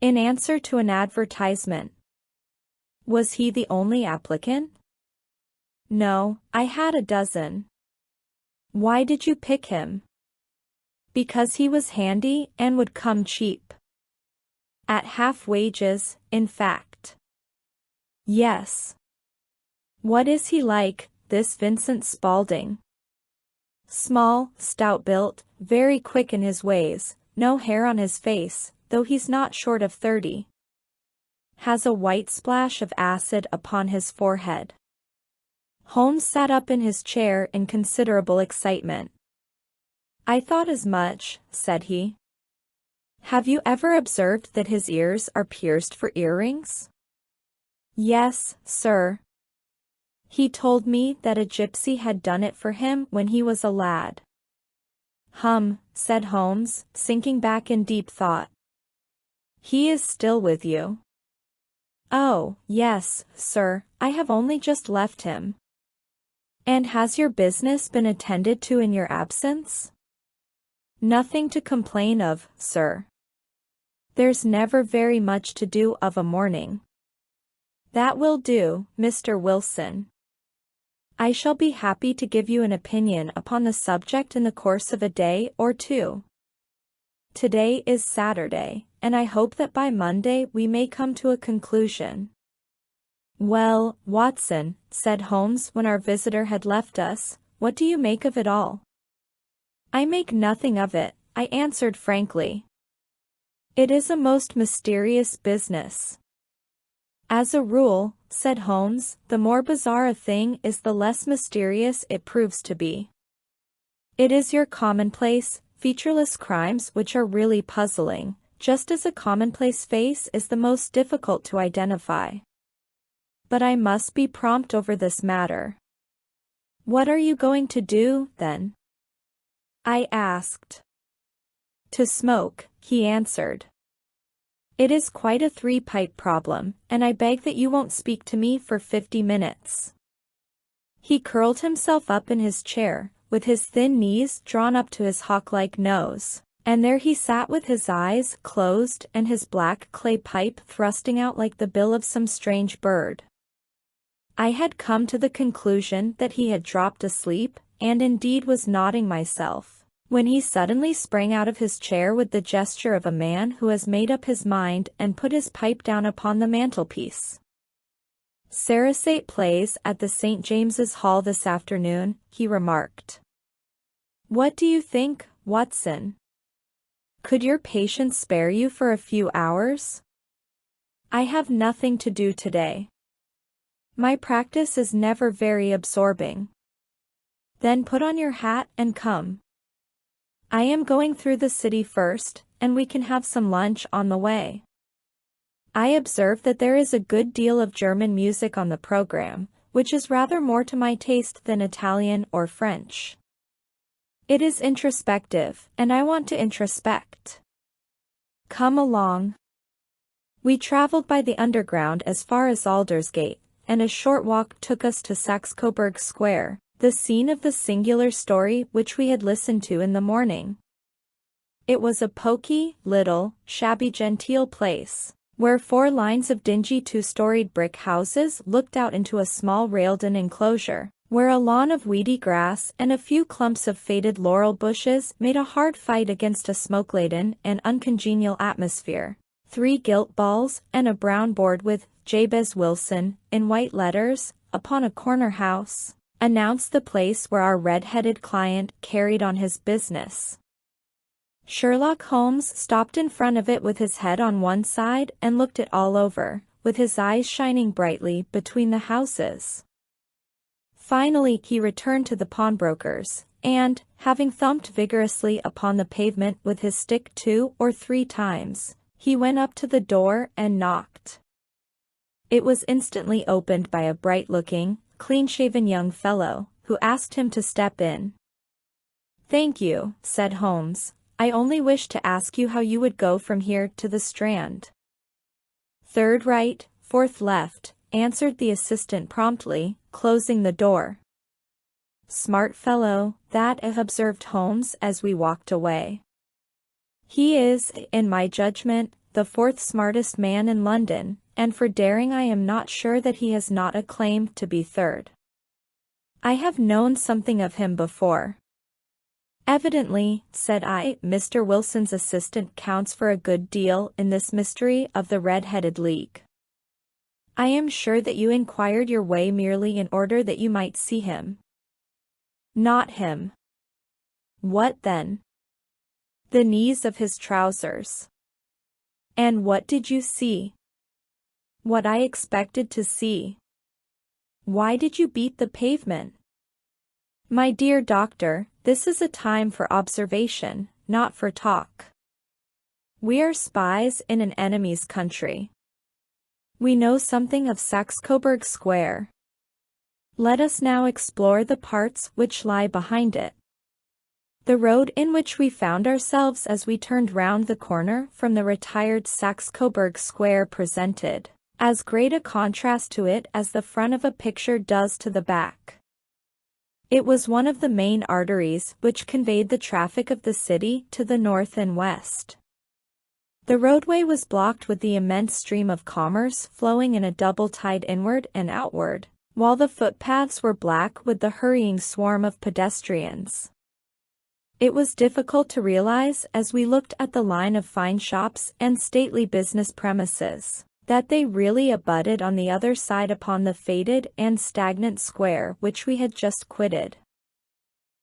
[SPEAKER 1] In answer to an advertisement. Was he the only applicant? No, I had a dozen. Why did you pick him? Because he was handy and would come cheap. At half wages, in fact. Yes. What is he like, this Vincent Spaulding? Small, stout-built, very quick in his ways, no hair on his face, though he's not short of 30. Has a white splash of acid upon his forehead. Holmes sat up in his chair in considerable excitement. I thought as much, said he. Have you ever observed that his ears are pierced for earrings? Yes, sir. He told me that a gypsy had done it for him when he was a lad. Said Holmes, sinking back in deep thought. He is still with you? Oh, yes, sir, I have only just left him. And has your business been attended to in your absence? Nothing to complain of, sir. There's never very much to do of a morning. That will do, Mr. Wilson. I shall be happy to give you an opinion upon the subject in the course of a day or two. Today is Saturday, and I hope that by Monday we may come to a conclusion. Well, Watson, said Holmes when our visitor had left us, what do you make of it all? I make nothing of it, I answered frankly. It is a most mysterious business. As a rule, said Holmes, the more bizarre a thing is the less mysterious it proves to be. It is your commonplace, featureless crimes which are really puzzling, just as a commonplace face is the most difficult to identify. But I must be prompt over this matter. What are you going to do, then? I asked. To smoke, he answered. It is quite a three-pipe problem, and I beg that you won't speak to me for 50 minutes. He curled himself up in his chair, with his thin knees drawn up to his hawk-like nose, and there he sat with his eyes closed and his black clay pipe thrusting out like the bill of some strange bird. I had come to the conclusion that he had dropped asleep, and indeed was nodding myself, when he suddenly sprang out of his chair with the gesture of a man who has made up his mind and put his pipe down upon the mantelpiece. Sarasate plays at the St. James's Hall this afternoon, he remarked. What do you think, Watson? Could your patients spare you for a few hours? I have nothing to do today. My practice is never very absorbing. Then put on your hat and come. I am going through the city first, and we can have some lunch on the way. I observe that there is a good deal of German music on the program, which is rather more to my taste than Italian or French. It is introspective, and I want to introspect. Come along. We traveled by the underground as far as Aldersgate, and a short walk took us to Saxe-Coburg Square, the scene of the singular story which we had listened to in the morning. It was a poky, little, shabby-genteel place, where 4 lines of dingy 2-storied brick houses looked out into a small railed-in enclosure, where a lawn of weedy grass and a few clumps of faded laurel bushes made a hard fight against a smoke-laden and uncongenial atmosphere. 3 gilt balls and a brown board with Jabez Wilson, in white letters, upon a corner house, announced the place where our red-headed client carried on his business. Sherlock Holmes stopped in front of it with his head on one side and looked it all over, with his eyes shining brightly between the houses. Finally he returned to the pawnbroker's, and, having thumped vigorously upon the pavement with his stick 2 or 3 times, he went up to the door and knocked. It was instantly opened by a bright-looking, clean-shaven young fellow, who asked him to step in. "Thank you," said Holmes. "I only wished to ask you how you would go from here to the Strand." "Third right, fourth left," answered the assistant promptly, closing the door. "Smart fellow, that," observed Holmes as we walked away. "He is, in my judgment, the 4th smartest man in London, and for daring I am not sure that he has not a claim to be 3rd. I have known something of him before." "Evidently," said I, "Mr. Wilson's assistant counts for a good deal in this mystery of the Red-Headed League. I am sure that you inquired your way merely in order that you might see him." "Not him." "What then?" "The knees of his trousers." "And what did you see?" "What I expected to see." "Why did you beat the pavement?" "My dear doctor, this is a time for observation, not for talk. We are spies in an enemy's country. We know something of Saxe-Coburg Square. Let us now explore the parts which lie behind it. The road in which we found ourselves as we turned round the corner from the retired Saxe-Coburg Square presented as great a contrast to it as the front of a picture does to the back. It was one of the main arteries which conveyed the traffic of the city to the north and west. The roadway was blocked with the immense stream of commerce flowing in a double tide inward and outward, while the footpaths were black with the hurrying swarm of pedestrians. It was difficult to realize as we looked at the line of fine shops and stately business premises, that they really abutted on the other side upon the faded and stagnant square which we had just quitted.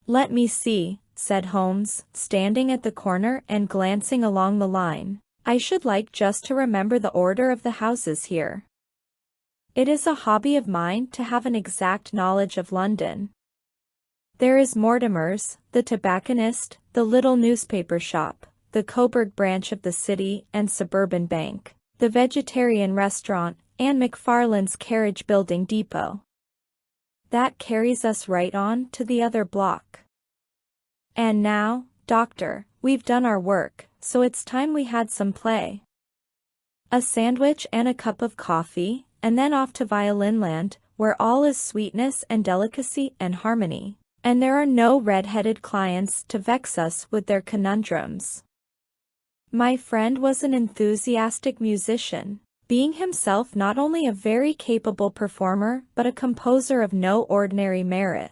[SPEAKER 1] "Let me see," said Holmes, standing at the corner and glancing along the line. "I should like just to remember the order of the houses here. It is a hobby of mine to have an exact knowledge of London. There is Mortimer's, the tobacconist, the little newspaper shop, the Coburg branch of the City and Suburban Bank, the vegetarian restaurant, and McFarlane's carriage building depot. That carries us right on to the other block. And now, Doctor, we've done our work, so it's time we had some play. A sandwich and a cup of coffee, and then off to Violinland, where all is sweetness and delicacy and harmony, and there are no red-headed clients to vex us with their conundrums." My friend was an enthusiastic musician, being himself not only a very capable performer but a composer of no ordinary merit.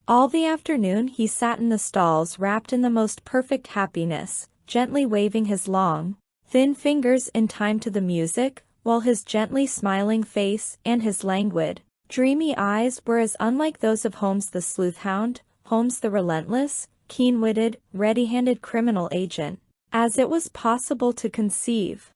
[SPEAKER 1] All the afternoon he sat in the stalls wrapped in the most perfect happiness, gently waving his long, thin fingers in time to the music, while his gently smiling face and his languid, dreamy eyes were as unlike those of Holmes the sleuth-hound, Holmes the relentless, keen-witted, ready-handed criminal agent, as it was possible to conceive.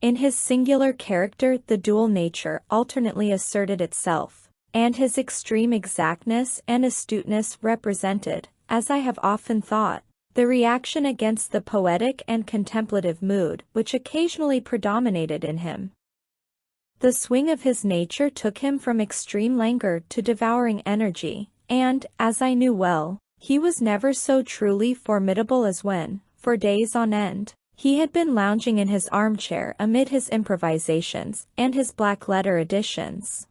[SPEAKER 1] In his singular character the dual nature alternately asserted itself, and his extreme exactness and astuteness represented, as I have often thought, the reaction against the poetic and contemplative mood which occasionally predominated in him. The swing of his nature took him from extreme languor to devouring energy, and, as I knew well, he was never so truly formidable as when, for days on end, he had been lounging in his armchair amid his improvisations and his black-letter editions.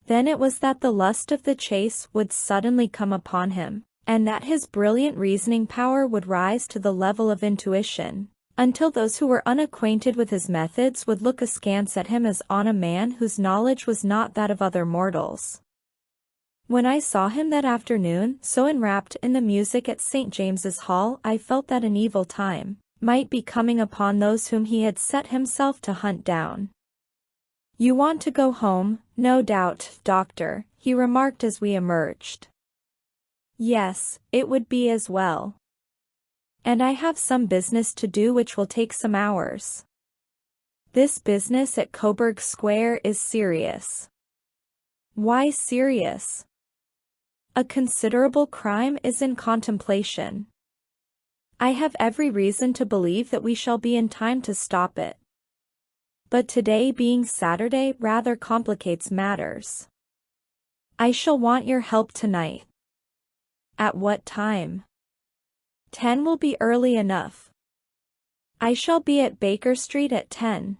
[SPEAKER 1] Then it was that the lust of the chase would suddenly come upon him, and that his brilliant reasoning power would rise to the level of intuition, until those who were unacquainted with his methods would look askance at him as on a man whose knowledge was not that of other mortals. When I saw him that afternoon so enwrapped in the music at St. James's Hall, I felt that an evil time might be coming upon those whom he had set himself to hunt down. "You want to go home, no doubt, Doctor," he remarked as we emerged. "Yes, it would be as well. And I have some business to do which will take some hours. This business at Coburg Square is serious." "Why serious?" "A considerable crime is in contemplation. I have every reason to believe that we shall be in time to stop it. But today being Saturday rather complicates matters. I shall want your help tonight." "At what time?" 10 will be early enough. I shall be at Baker Street at 10.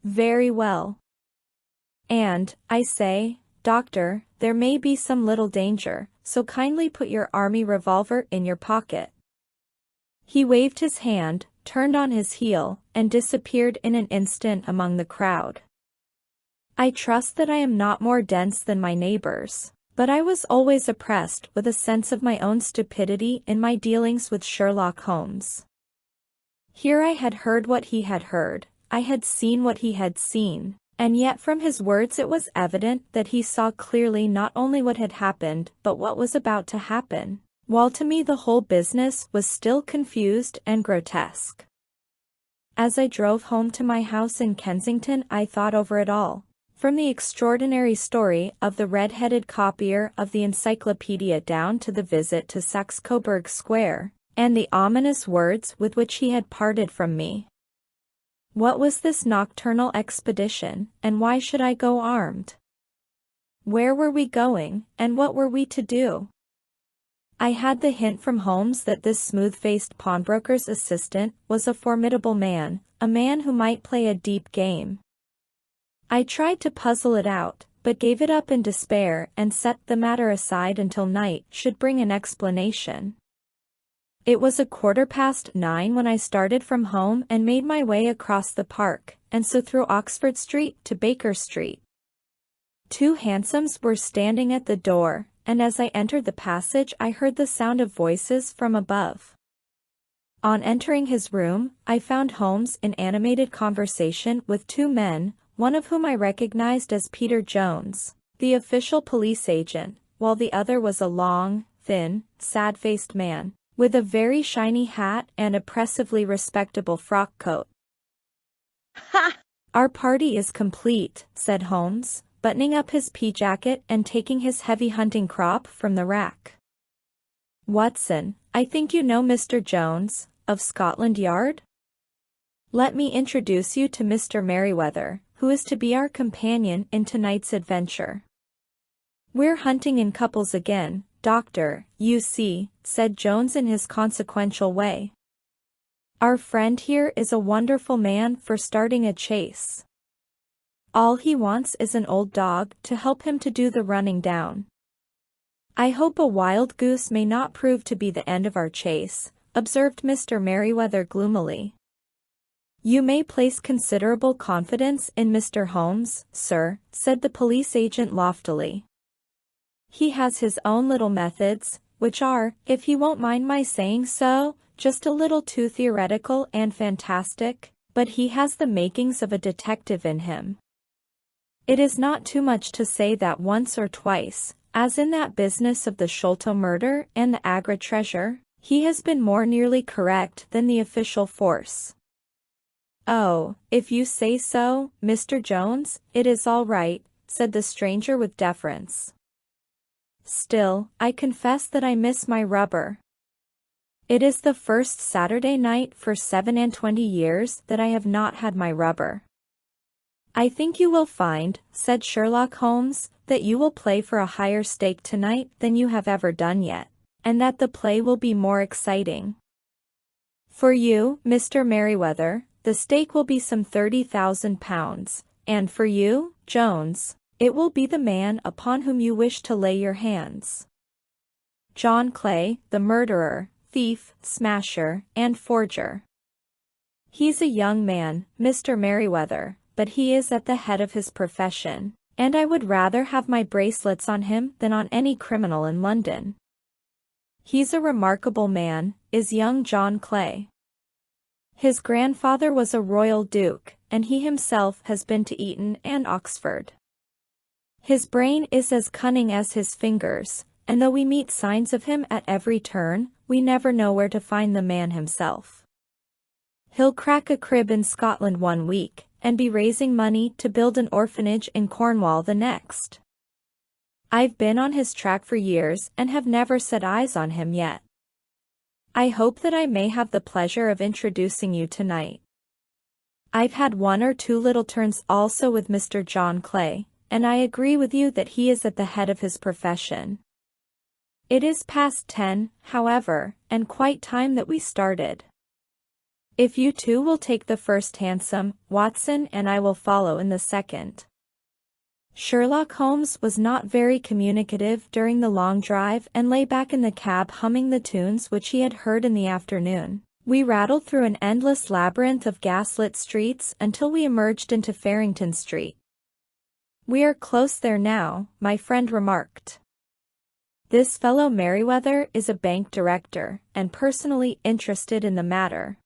[SPEAKER 1] "Very well. And, I say, Doctor, there may be some little danger, so kindly put your army revolver in your pocket." He waved his hand, turned on his heel, and disappeared in an instant among the crowd. I trust that I am not more dense than my neighbors, but I was always oppressed with a sense of my own stupidity in my dealings with Sherlock Holmes. Here I had heard what he had heard, I had seen what he had seen, and yet from his words it was evident that he saw clearly not only what had happened but what was about to happen, while to me the whole business was still confused and grotesque. As I drove home to my house in Kensington I thought over it all. From the extraordinary story of the red-headed copier of the encyclopedia down to the visit to Saxe-Coburg Square, and the ominous words with which he had parted from me. What was this nocturnal expedition, and why should I go armed? Where were we going, and what were we to do? I had the hint from Holmes that this smooth-faced pawnbroker's assistant was a formidable man, a man who might play a deep game. I tried to puzzle it out, but gave it up in despair and set the matter aside until night should bring an explanation. It was 9:15 when I started from home and made my way across the park, and so through Oxford Street to Baker Street. 2 hansoms were standing at the door, and as I entered the passage I heard the sound of voices from above. On entering his room, I found Holmes in animated conversation with 2 men, one of whom I recognized as Peter Jones, the official police agent, while the other was a long, thin, sad-faced man, with a very shiny hat and oppressively respectable frock coat.
[SPEAKER 2] Ha!
[SPEAKER 1] "Our party is complete," said Holmes, buttoning up his pea jacket and taking his heavy hunting crop from the rack. "Watson, I think you know Mr. Jones, of Scotland Yard? Let me introduce you to Mr. Merryweather, who is to be our companion in tonight's adventure. We're hunting in couples again, Doctor, you see," said Jones in his consequential way. "Our friend here is a wonderful man for starting a chase. All he wants is an old dog to help him to do the running down. I hope a wild goose may not prove to be the end of our chase," observed Mr. Merryweather gloomily. "You may place considerable confidence in Mr. Holmes, sir," said the police agent loftily. "He has his own little methods, which are, if he won't mind my saying so, just a little too theoretical and fantastic, but he has the makings of a detective in him. It is not too much to say that once or twice, as in that business of the Sholto murder and the Agra treasure, he has been more nearly correct than the official force." "Oh, if you say so, Mr. Jones, it is all right," said the stranger with deference. "Still, I confess that I miss my rubber. It is the first Saturday night for 27 years that I have not had my rubber." "I think you will find," said Sherlock Holmes, "that you will play for a higher stake tonight than you have ever done yet, and that the play will be more exciting. For you, Mr. Merryweather, the stake will be some £30,000, and for you, Jones, it will be the man upon whom you wish to lay your hands. John Clay, the murderer, thief, smasher, and forger. He's a young man, Mr. Merryweather, but he is at the head of his profession, and I would rather have my bracelets on him than on any criminal in London. He's a remarkable man, is young John Clay. His grandfather was a royal duke, and he himself has been to Eton and Oxford. His brain is as cunning as his fingers, and though we meet signs of him at every turn, we never know where to find the man himself. He'll crack a crib in Scotland one week, and be raising money to build an orphanage in Cornwall the next. I've been on his track for years and have never set eyes on him yet. I hope that I may have the pleasure of introducing you tonight. I've had 1 or 2 little turns also with Mr. John Clay, and I agree with you that he is at the head of his profession. It is past 10, however, and quite time that we started. If you two will take the first hansom, Watson and I will follow in the second." Sherlock Holmes was not very communicative during the long drive and lay back in the cab humming the tunes which he had heard in the afternoon. We rattled through an endless labyrinth of gaslit streets until we emerged into Farrington Street. "We are close there now," my friend remarked. "This fellow Merryweather is a bank director, and personally interested in the matter.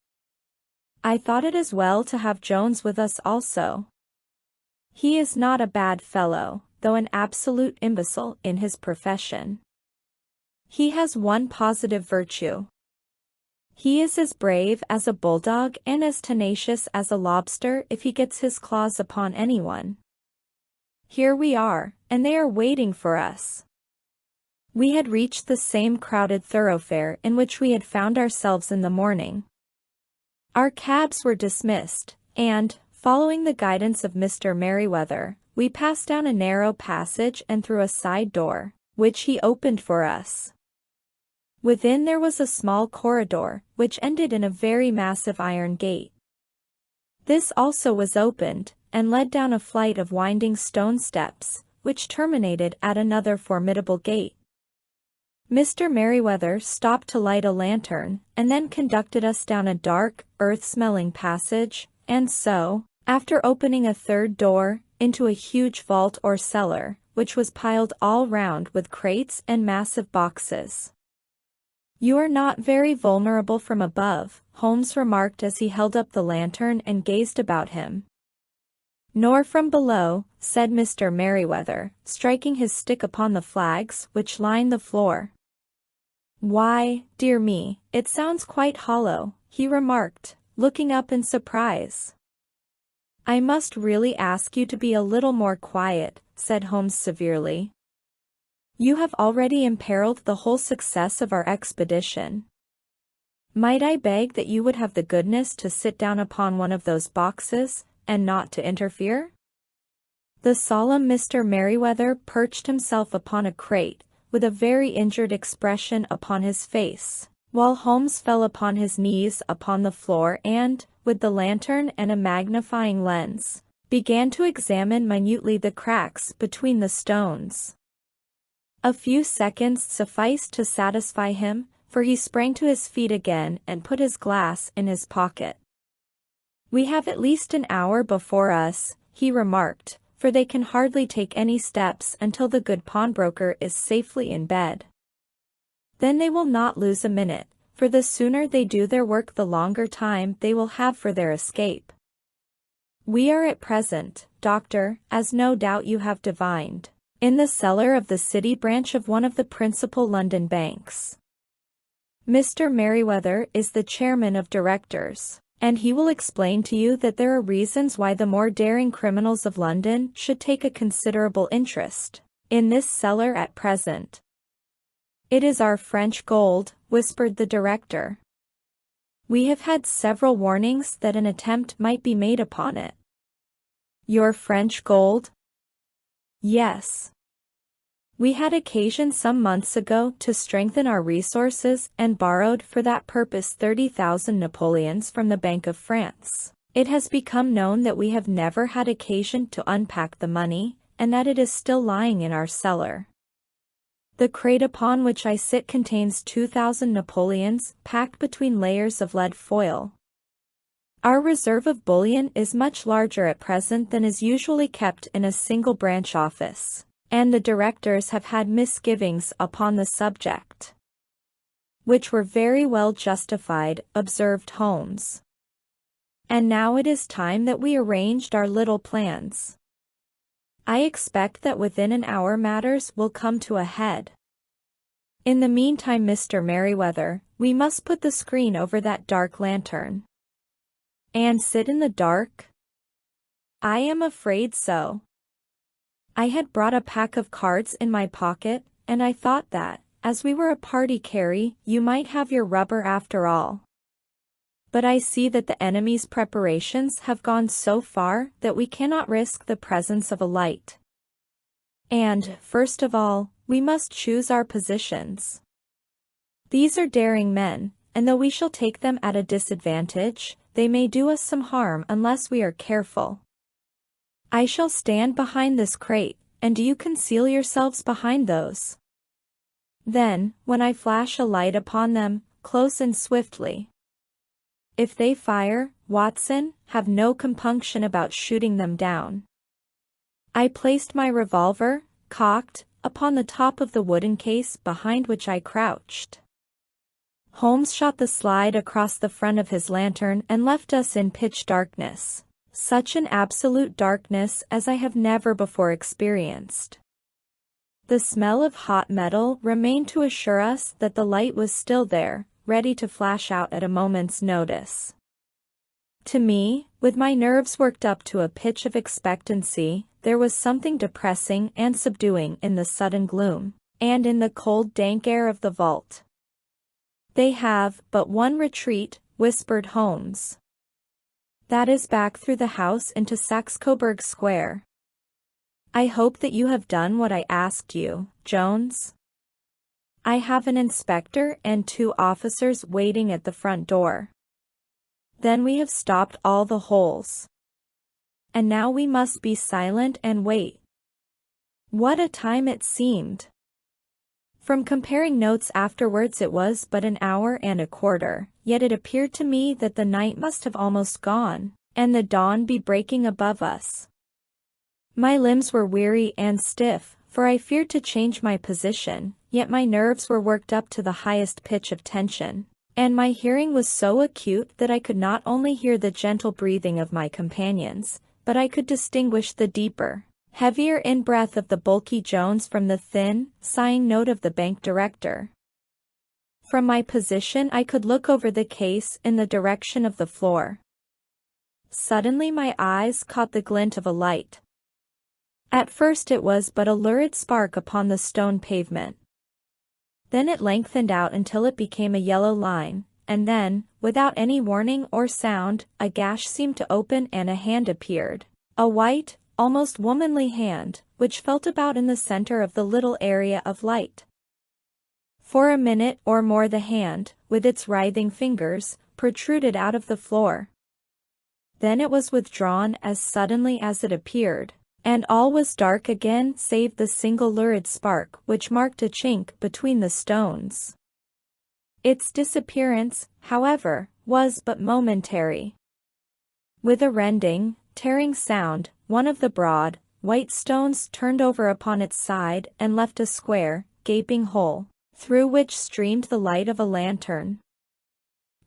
[SPEAKER 1] I thought it as well to have Jones with us also. He is not a bad fellow, though an absolute imbecile in his profession. He has one positive virtue. He is as brave as a bulldog and as tenacious as a lobster if he gets his claws upon anyone. Here we are, and they are waiting for us." We had reached the same crowded thoroughfare in which we had found ourselves in the morning. Our cabs were dismissed, and, following the guidance of Mr. Merryweather, we passed down a narrow passage and through a side door, which he opened for us. Within there was a small corridor, which ended in a very massive iron gate. This also was opened, and led down a flight of winding stone steps, which terminated at another formidable gate. Mr. Merriweather stopped to light a lantern, and then conducted us down a dark, earth-smelling passage, and so, after opening a third door, into a huge vault or cellar, which was piled all round with crates and massive boxes. "You are not very vulnerable from above," Holmes remarked as he held up the lantern and gazed about him. "Nor from below," said Mr. Merriweather, striking his stick upon the flags which lined the floor. "Why, dear me, it sounds quite hollow," he remarked, looking up in surprise. "I must really ask you to be a little more quiet," said Holmes severely. "You have already imperiled the whole success of our expedition. Might I beg that you would have the goodness to sit down upon one of those boxes, and not to interfere?" The solemn Mr. Merriweather perched himself upon a crate, with a very injured expression upon his face, while Holmes fell upon his knees upon the floor and, with the lantern and a magnifying lens, began to examine minutely the cracks between the stones. A few seconds sufficed to satisfy him, for he sprang to his feet again and put his glass in his pocket. "We have at least an hour before us," he remarked, "for they can hardly take any steps until the good pawnbroker is safely in bed. Then they will not lose a minute, for the sooner they do their work the longer time they will have for their escape. We are at present, Doctor, as no doubt you have divined, in the cellar of the City branch of one of the principal London banks. Mr. Merriweather is the chairman of directors, and he will explain to you that there are reasons why the more daring criminals of London should take a considerable interest in this cellar at present." "It is our French gold," whispered the director. "We have had several warnings that an attempt might be made upon it." "Your French gold?" "Yes. We had occasion some months ago to strengthen our resources and borrowed for that purpose 30,000 Napoleons from the Bank of France. It has become known that we have never had occasion to unpack the money, and that it is still lying in our cellar. The crate upon which I sit contains 2,000 Napoleons packed between layers of lead foil. Our reserve of bullion is much larger at present than is usually kept in a single branch office, and the directors have had misgivings upon the subject." "Which were very well justified," observed Holmes. "And now it is time that we arranged our little plans. I expect that within an hour matters will come to a head. In the meantime, Mr. Merriweather, we must put the screen over that dark lantern." "And sit in the dark?" "I am afraid so. I had brought a pack of cards in my pocket, and I thought that, as we were a party carry, you might have your rubber after all. But I see that the enemy's preparations have gone so far that we cannot risk the presence of a light. And, first of all, we must choose our positions. These are daring men, and though we shall take them at a disadvantage, they may do us some harm unless we are careful. I shall stand behind this crate, and do you conceal yourselves behind those. Then, when I flash a light upon them, close and swiftly. If they fire, Watson, have no compunction about shooting them down." I placed my revolver, cocked, upon the top of the wooden case behind which I crouched. Holmes shot the slide across the front of his lantern and left us in pitch darkness, such an absolute darkness as I have never before experienced. The smell of hot metal remained to assure us that the light was still there, ready to flash out at a moment's notice. To me, with my nerves worked up to a pitch of expectancy, there was something depressing and subduing in the sudden gloom, and in the cold dank air of the vault. "They have but one retreat," whispered Holmes. "That is back through the house into Saxe-Coburg Square. I hope that you have done what I asked you, Jones." I have an inspector and 2 officers waiting at the front door. Then we have stopped all the holes. And now we must be silent and wait. What a time it seemed. From comparing notes afterwards, it was but an hour and a quarter, yet it appeared to me that the night must have almost gone, and the dawn be breaking above us. My limbs were weary and stiff, for I feared to change my position, yet my nerves were worked up to the highest pitch of tension, and my hearing was so acute that I could not only hear the gentle breathing of my companions, but I could distinguish the deeper, heavier in-breath of the bulky Jones from the thin, sighing note of the bank director. From my position I could look over the case in the direction of the floor. Suddenly my eyes caught the glint of a light. At first it was but a lurid spark upon the stone pavement. Then it lengthened out until it became a yellow line, and then, without any warning or sound, a gash seemed to open and a hand appeared. A white, almost womanly hand, which felt about in the center of the little area of light. For a minute or more the hand, with its writhing fingers, protruded out of the floor. Then it was withdrawn as suddenly as it appeared, and all was dark again save the single lurid spark which marked a chink between the stones. Its disappearance, however, was but momentary. With a rending, tearing sound, one of the broad, white stones turned over upon its side and left a square, gaping hole, through which streamed the light of a lantern.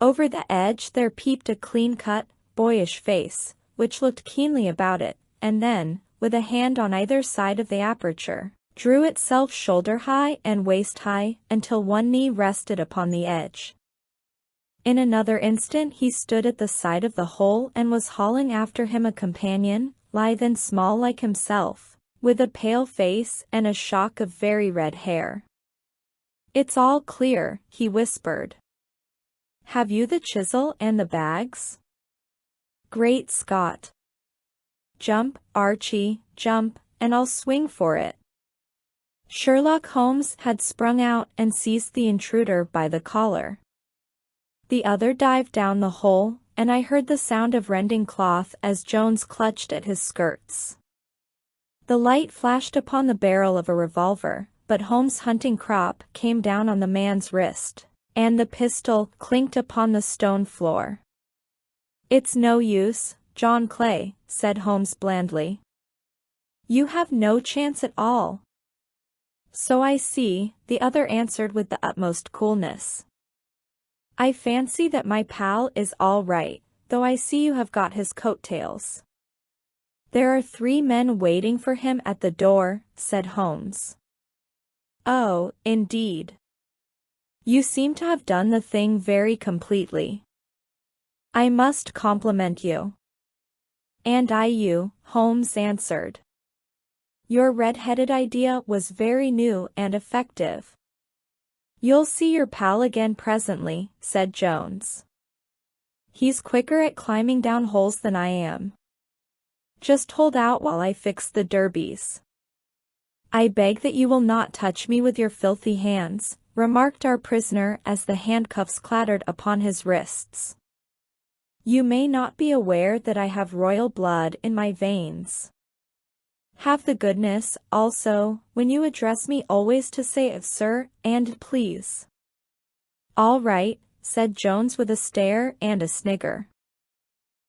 [SPEAKER 1] Over the edge there peeped a clean-cut, boyish face, which looked keenly about it, and then, with a hand on either side of the aperture, drew itself shoulder-high and waist-high until one knee rested upon the edge. In another instant he stood at the side of the hole and was hauling after him a companion, lithe and small like himself, with a pale face and a shock of very red hair. "It's all clear," he whispered. "Have you the chisel and the bags?" "Great Scott! Jump, Archie, jump, and I'll swing for it." Sherlock Holmes had sprung out and seized the intruder by the collar. The other dived down the hole, and I heard the sound of rending cloth as Jones clutched at his skirts. The light flashed upon the barrel of a revolver, but Holmes' hunting crop came down on the man's wrist, and the pistol clinked upon the stone floor. "It's no use, John Clay," said Holmes blandly. "You have no chance at all." "So I see," the other answered with the utmost coolness. "I fancy that my pal is all right, though I see you have got his coat-tails." "There are 3 men waiting for him at the door," said Holmes. "Oh, indeed. You seem to have done the thing very completely. I must compliment you." "And I you," Holmes answered. "Your red-headed idea was very new and effective." "You'll see your pal again presently," said Jones. "He's quicker at climbing down holes than I am. Just hold out while I fix the derbies." "I beg that you will not touch me with your filthy hands," remarked our prisoner as the handcuffs clattered upon his wrists. "You may not be aware that I have royal blood in my veins. Have the goodness, also, when you address me always to say sir and please." "All right," said Jones with a stare and a snigger.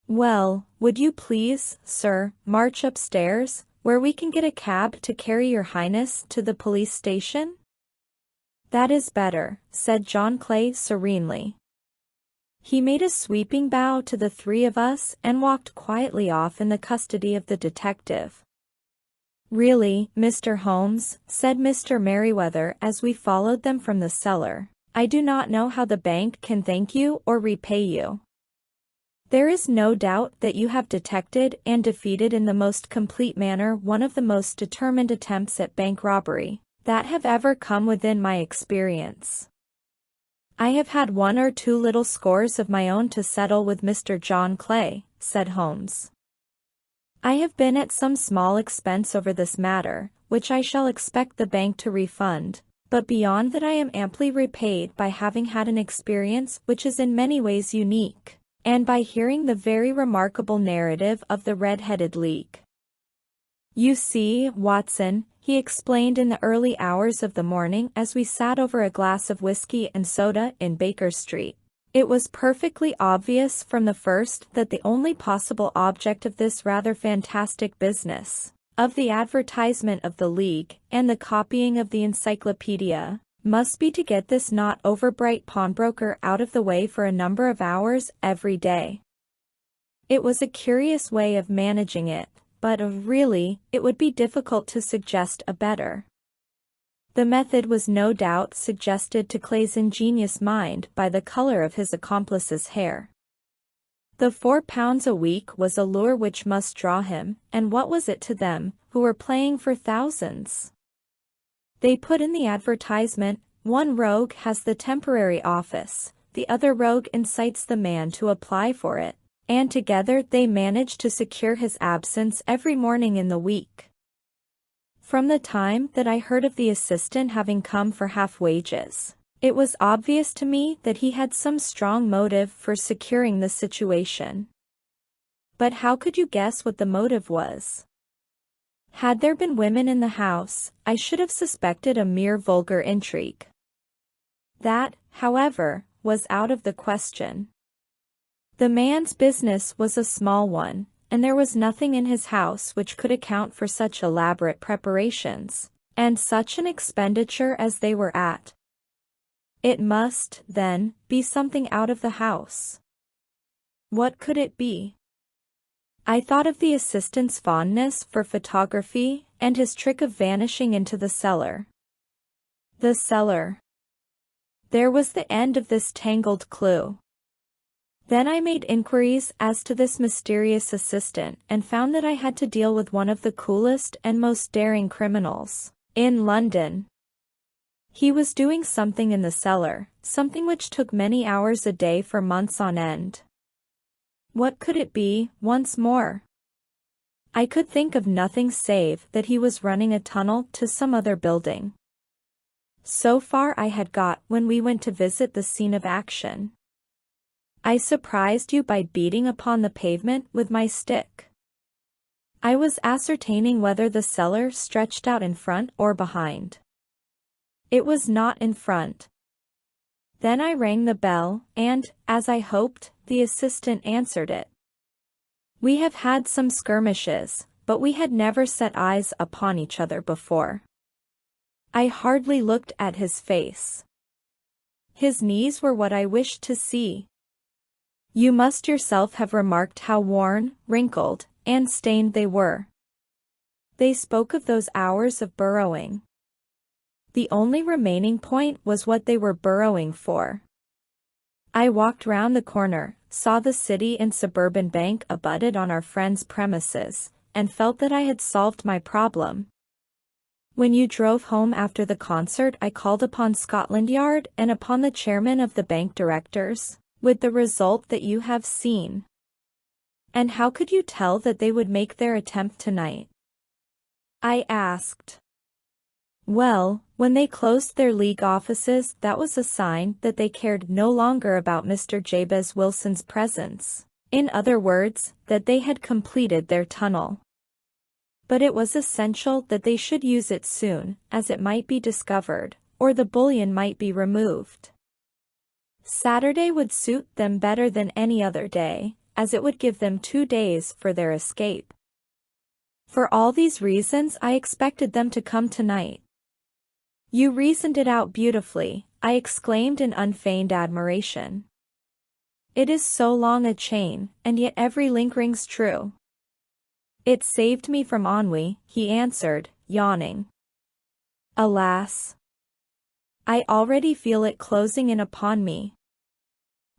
[SPEAKER 1] "Well, would you please, sir, march upstairs, where we can get a cab to carry your highness to the police station?" "That is better," said John Clay serenely. He made a sweeping bow to the 3 of us and walked quietly off in the custody of the detective. "Really, Mr. Holmes," said Mr. Merriweather as we followed them from the cellar, "I do not know how the bank can thank you or repay you. There is no doubt that you have detected and defeated in the most complete manner one of the most determined attempts at bank robbery that have ever come within my experience. I have had 1 or 2 little scores of my own to settle with Mr. John Clay," said Holmes. "I have been at some small expense over this matter, which I shall expect the bank to refund, But beyond that, I am amply repaid by having had an experience which is in many ways unique, and by hearing the very remarkable narrative of the Red-Headed League. You see, Watson, he explained in the early hours of the morning as we sat over a glass of whiskey and soda in Baker Street. It was perfectly obvious from the first that the only possible object of this rather fantastic business, of the advertisement of the League and the copying of the encyclopedia, must be to get this not overbright pawnbroker out of the way for a number of hours every day. It was a curious way of managing it, but really, it would be difficult to suggest a better. The method was no doubt suggested to Clay's ingenious mind by the color of his accomplice's hair. The £4 a week was a lure which must draw him, and what was it to them, who were playing for thousands? They put in the advertisement, one rogue has the temporary office, the other rogue incites the man to apply for it, and together they managed to secure his absence every morning in the week. From the time that I heard of the assistant having come for half wages, it was obvious to me that he had some strong motive for securing the situation. But how could you guess what the motive was? Had there been women in the house, I should have suspected a mere vulgar intrigue. That, however, was out of the question. The man's business was a small one, and there was nothing in his house which could account for such elaborate preparations, and such an expenditure as they were at. It must, then, be something out of the house. What could it be? I thought of the assistant's fondness for photography, and his trick of vanishing into the cellar. The cellar. There was the end of this tangled clue. Then I made inquiries as to this mysterious assistant and found that I had to deal with one of the coolest and most daring criminals in London. He was doing something in the cellar, something which took many hours a day for months on end. What could it be, once more? I could think of nothing save that he was running a tunnel to some other building. So far I had got when we went to visit the scene of action. I surprised you by beating upon the pavement with my stick. I was ascertaining whether the cellar stretched out in front or behind. It was not in front. Then I rang the bell, and, as I hoped, the assistant answered it. We have had some skirmishes, but we had never set eyes upon each other before. I hardly looked at his face. His knees were what I wished to see. You must yourself have remarked how worn, wrinkled, and stained they were. They spoke of those hours of burrowing. The only remaining point was what they were burrowing for. I walked round the corner, saw the City and Suburban Bank abutted on our friend's premises, and felt that I had solved my problem. When you drove home after the concert, I called upon Scotland Yard and upon the chairman of the bank directors, with the result that you have seen. And how could you tell that they would make their attempt tonight? I asked. Well, when they closed their League offices, that was a sign that they cared no longer about Mr. Jabez Wilson's presence. In other words, that they had completed their tunnel. But it was essential that they should use it soon, as it might be discovered, or the bullion might be removed. Saturday would suit them better than any other day, as it would give them 2 days for their escape. For all these reasons I expected them to come tonight. You reasoned it out beautifully, I exclaimed in unfeigned admiration. It is so long a chain, and yet every link rings true. It saved me from ennui, he answered, yawning. Alas! I already feel it closing in upon me.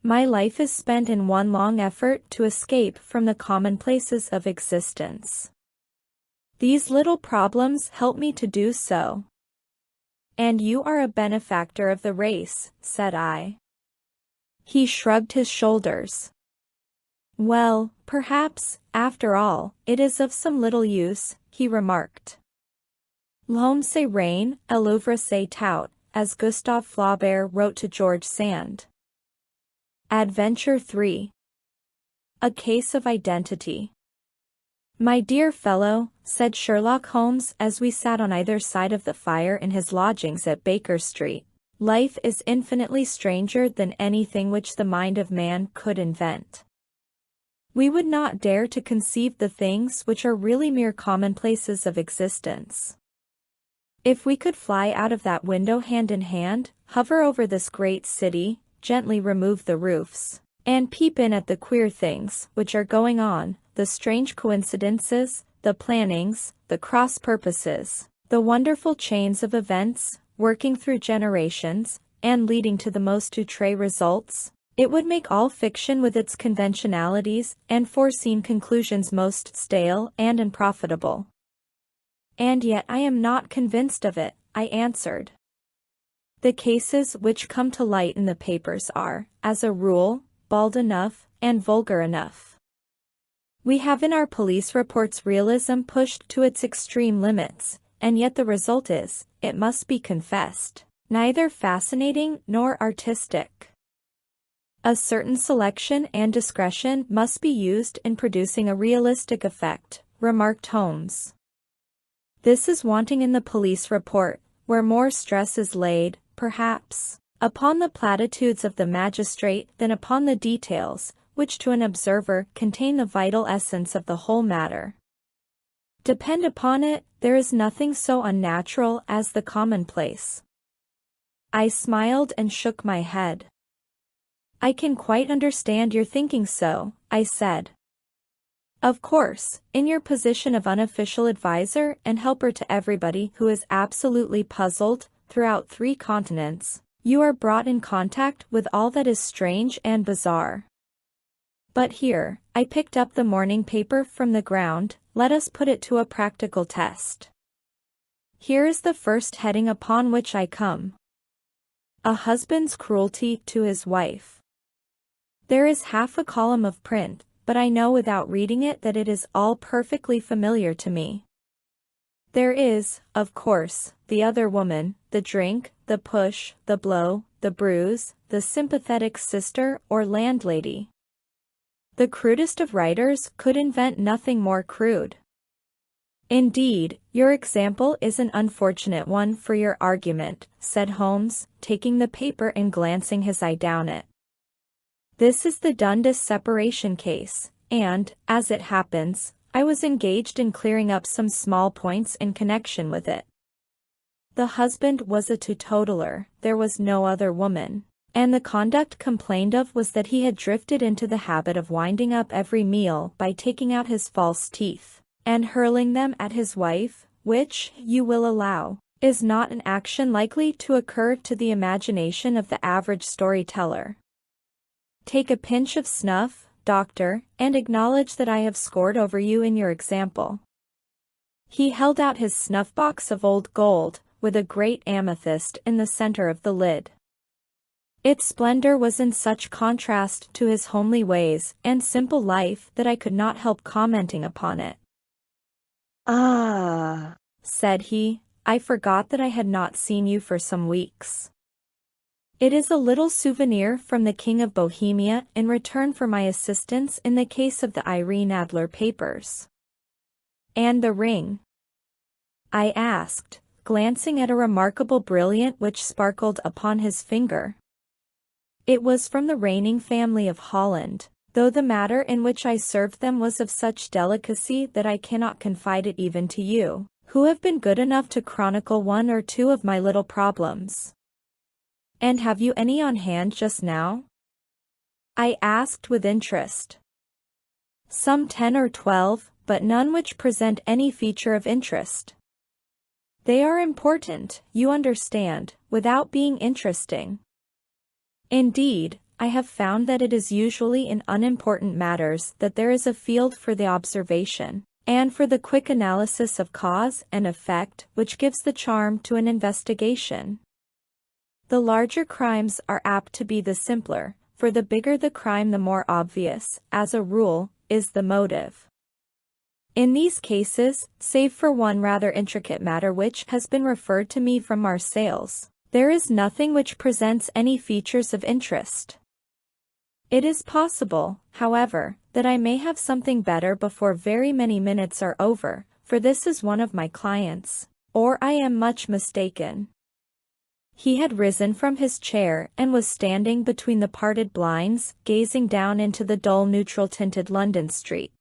[SPEAKER 1] My life is spent in one long effort to escape from the commonplaces of existence. These little problems help me to do so. And you are a benefactor of the race, said I. He shrugged his shoulders. Well, perhaps, after all, it is of some little use, he remarked. L'homme c'est rien, à l'œuvre c'est tout, as Gustave Flaubert wrote to George Sand. Adventure 3. A Case of Identity. "My dear fellow," said Sherlock Holmes as we sat on either side of the fire in his lodgings at Baker Street, "life is infinitely stranger than anything which the mind of man could invent. We would not dare to conceive the things which are really mere commonplaces of existence. If we could fly out of that window hand in hand, hover over this great city, gently remove the roofs, and peep in at the queer things which are going on, the strange coincidences, the plannings, the cross-purposes, the wonderful chains of events, working through generations, and leading to the most outré results, it would make all fiction with its conventionalities and foreseen conclusions most stale and unprofitable." "And yet I am not convinced of it," I answered. "The cases which come to light in the papers are, as a rule, bald enough and vulgar enough. We have in our police reports realism pushed to its extreme limits, and yet the result is, it must be confessed, neither fascinating nor artistic. A certain selection and discretion must be used in producing a realistic effect," remarked Holmes. "This is wanting in the police report, where more stress is laid, perhaps, upon the platitudes of the magistrate than upon the details, which to an observer contain the vital essence of the whole matter. Depend upon it, there is nothing so unnatural as the commonplace." I smiled and shook my head. "I can quite understand your thinking so," I said. "Of course, in your position of unofficial advisor and helper to everybody who is absolutely puzzled, throughout 3 continents, you are brought in contact with all that is strange and bizarre. But here, I picked up the morning paper from the ground, let us put it to a practical test. Here is the first heading upon which I come. A husband's cruelty to his wife. There is half a column of print, but I know without reading it that it is all perfectly familiar to me. There is, of course, the other woman, the drink, the push, the blow, the bruise, the sympathetic sister or landlady. The crudest of writers could invent nothing more crude. Indeed, your example is an unfortunate one for your argument," said Holmes, taking the paper and glancing his eye down it. "This is the Dundas separation case, and, as it happens, I was engaged in clearing up some small points in connection with it. The husband was a teetotaler, there was no other woman, and the conduct complained of was that he had drifted into the habit of winding up every meal by taking out his false teeth, and hurling them at his wife, which, you will allow, is not an action likely to occur to the imagination of the average storyteller. Take a pinch of snuff, doctor, and acknowledge that I have scored over you in your example." He held out his snuff-box of old gold, with a great amethyst in the center of the lid. Its splendor was in such contrast to his homely ways and simple life that I could not help commenting upon it.
[SPEAKER 2] "Ah,"
[SPEAKER 1] said he, "I forgot that I had not seen you for some weeks. It is a little souvenir from the King of Bohemia in return for my assistance in the case of the Irene Adler papers." "And the ring?" I asked, glancing at a remarkable brilliant which sparkled upon his finger. "It was from the reigning family of Holland, though the matter in which I served them was of such delicacy that I cannot confide it even to you, who have been good enough to chronicle 1 or 2 of my little problems." "And have you any on hand just now?" I asked with interest. "Some 10 or 12, but none which present any feature of interest. They are important, you understand, without being interesting. Indeed, I have found that it is usually in unimportant matters that there is a field for the observation, and for the quick analysis of cause and effect which gives the charm to an investigation. The larger crimes are apt to be the simpler, for the bigger the crime the more obvious, as a rule, is the motive. In these cases, save for one rather intricate matter which has been referred to me from Marseilles, There is nothing which presents any features of interest. It is possible, however, that I may have something better before very many minutes are over, for this is one of my clients, or I am much mistaken." He had risen from his chair and was standing between the parted blinds, gazing down into the dull neutral-tinted London street.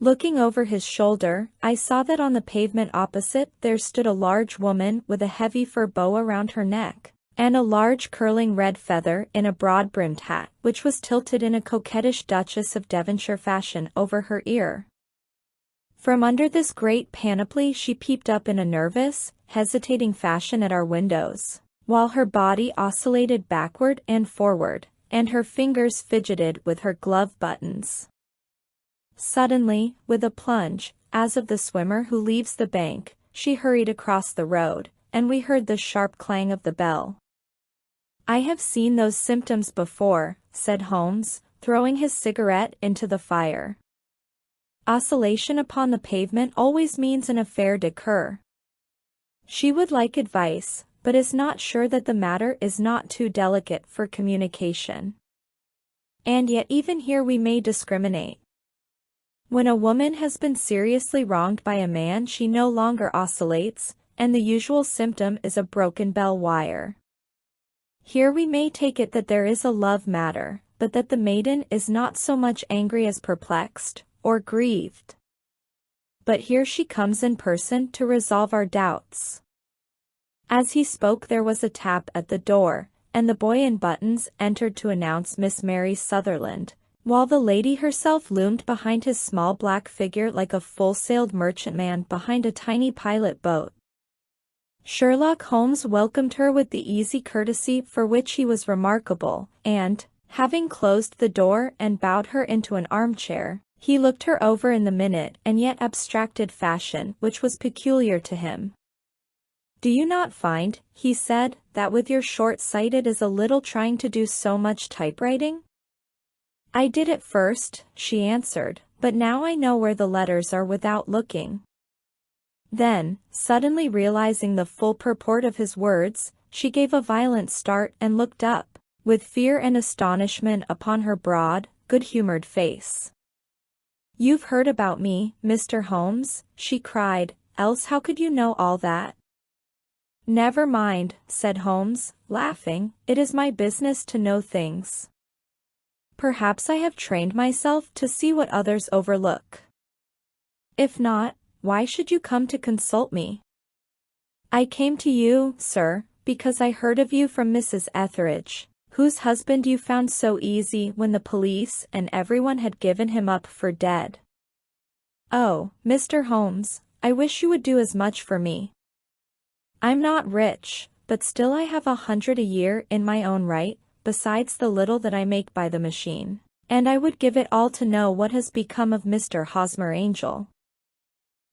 [SPEAKER 1] Looking over his shoulder, I saw that on the pavement opposite there stood a large woman with a heavy fur boa around her neck, and a large curling red feather in a broad-brimmed hat, which was tilted in a coquettish Duchess of Devonshire fashion over her ear. From under this great panoply she peeped up in a nervous, hesitating fashion at our windows, while her body oscillated backward and forward, and her fingers fidgeted with her glove buttons. Suddenly, with a plunge, as of the swimmer who leaves the bank, she hurried across the road, and we heard the sharp clang of the bell. "I have seen those symptoms before," said Holmes, throwing his cigarette into the fire. "Oscillation upon the pavement always means an affaire de cœur." She would like advice, but is not sure that the matter is not too delicate for communication. And yet even here we may discriminate. When a woman has been seriously wronged by a man, she no longer oscillates, and the usual symptom is a broken bell wire. Here we may take it that there is a love matter, but that the maiden is not so much angry as perplexed, or grieved. But here she comes in person to resolve our doubts." As he spoke there was a tap at the door, and the boy in buttons entered to announce Miss Mary Sutherland, while the lady herself loomed behind his small black figure like a full-sailed merchantman behind a tiny pilot boat. Sherlock Holmes welcomed her with the easy courtesy for which he was remarkable, and, having closed the door and bowed her into an armchair, he looked her over in the minute and yet abstracted fashion which was peculiar to him. "Do you not find," he said, "that with your short sight it is a little trying to do so much typewriting?" "I did at first," she answered, "but now I know where the letters are without looking." Then, suddenly realizing the full purport of his words, she gave a violent start and looked up, with fear and astonishment upon her broad, good-humored face. "You've heard about me, Mr. Holmes?" she cried, "else how could you know all that?" "Never mind," said Holmes, laughing, "it is my business to know things. Perhaps I have trained myself to see what others overlook. If not, why should you come to consult me?" "I came to you, sir, because I heard of you from Mrs. Etheridge, whose husband you found so easy when the police and everyone had given him up for dead. Oh, Mr. Holmes, I wish you would do as much for me. I'm not rich, but still I have 100 a year in my own right, besides the little that I make by the machine, and I would give it all to know what has become of Mr. Hosmer Angel."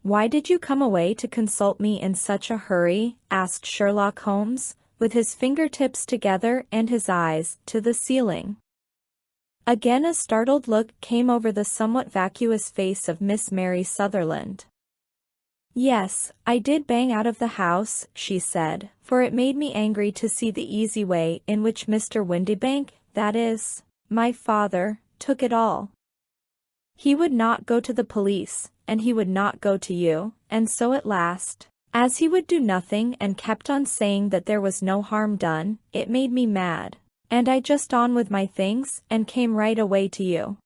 [SPEAKER 1] "Why did you come away to consult me in such a hurry?" asked Sherlock Holmes, with his fingertips together and his eyes to the ceiling. Again a startled look came over the somewhat vacuous face of Miss Mary Sutherland. "Yes, I did bang out of the house," she said, "for it made me angry to see the easy way in which Mr. Windibank, that is, my father, took it all. He would not go to the police, and he would not go to you, and so at last, as he would do nothing and kept on saying that there was no harm done, it made me mad, and I just on with my things and came right away to you."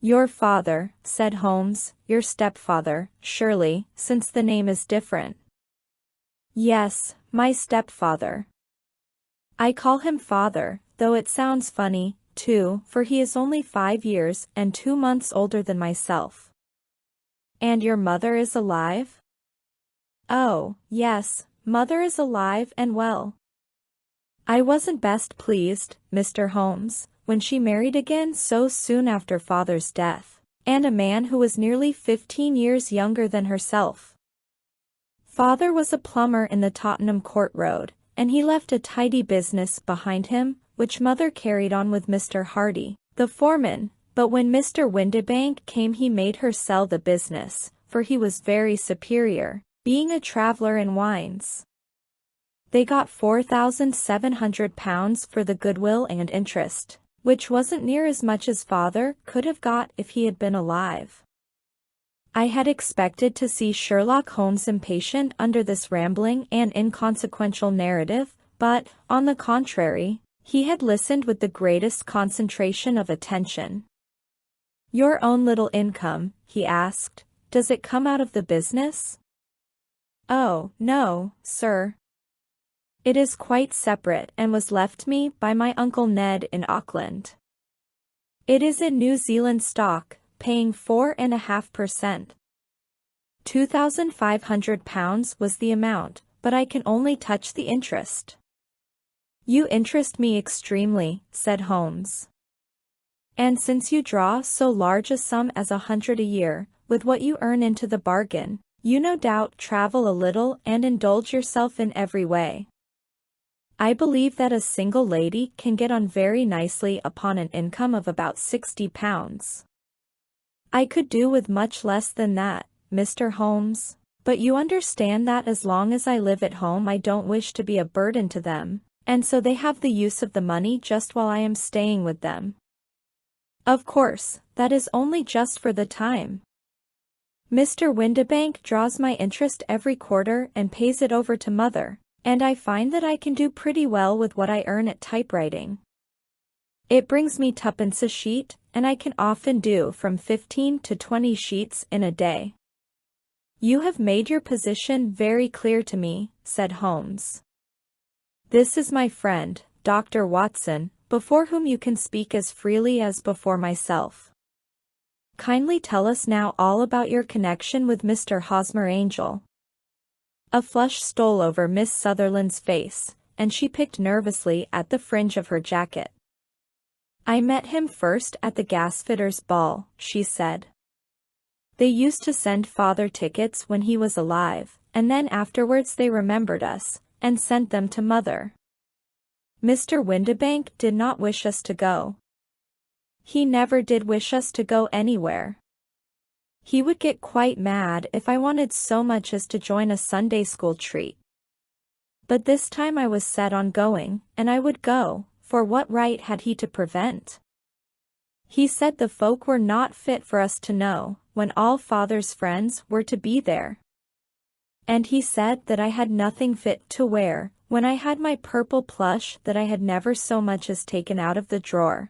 [SPEAKER 1] "Your father," said Holmes, "your stepfather, surely, since the name is different." "Yes, my stepfather. I call him father, though it sounds funny, too, for he is only 5 years and 2 months older than myself." "And your mother is alive?" "Oh, yes, mother is alive and well. I wasn't best pleased, Mr. Holmes, when she married again so soon after father's death, and a man who was nearly 15 years younger than herself. Father was a plumber in the Tottenham Court Road, and he left a tidy business behind him, which mother carried on with Mr. Hardy, the foreman, but when Mr. Windibank came he made her sell the business, for he was very superior, being a traveller in wines. They got £4,700 for the goodwill and interest, which wasn't near as much as father could have got if he had been alive. I had expected to see Sherlock Holmes impatient under this rambling and inconsequential narrative, but, on the contrary, he had listened with the greatest concentration of attention. "Your own little income," he asked, "does it come out of the business?" "Oh, no, sir. It is quite separate and was left me by my Uncle Ned in Auckland. It is in New Zealand stock, paying 4.5%. £2,500 was the amount, but I can only touch the interest." "You interest me extremely," said Holmes. "And since you draw so large a sum as 100 a year, with what you earn into the bargain, you no doubt travel a little and indulge yourself in every way. I believe that a single lady can get on very nicely upon an income of about £60. I could do with much less than that, Mr. Holmes, but you understand that as long as I live at home I don't wish to be a burden to them, and so they have the use of the money just while I am staying with them. Of course, that is only just for the time. Mr. Windibank draws my interest every quarter and pays it over to mother, and I find that I can do pretty well with what I earn at typewriting. It brings me twopence a sheet, and I can often do from 15 to 20 sheets in a day." "You have made your position very clear to me," said Holmes. "This is my friend, Dr. Watson, before whom you can speak as freely as before myself. Kindly tell us now all about your connection with Mr. Hosmer Angel." A flush stole over Miss Sutherland's face, and she picked nervously at the fringe of her jacket. "I met him first at the gasfitters' ball," she said. "They used to send father tickets when he was alive, and then afterwards they remembered us, and sent them to mother. Mr. Windibank did not wish us to go. He never did wish us to go anywhere. He would get quite mad if I wanted so much as to join a Sunday school treat. But this time I was set on going, and I would go, for what right had he to prevent? He said the folk were not fit for us to know, when all father's friends were to be there. And he said that I had nothing fit to wear, when I had my purple plush that I had never so much as taken out of the drawer.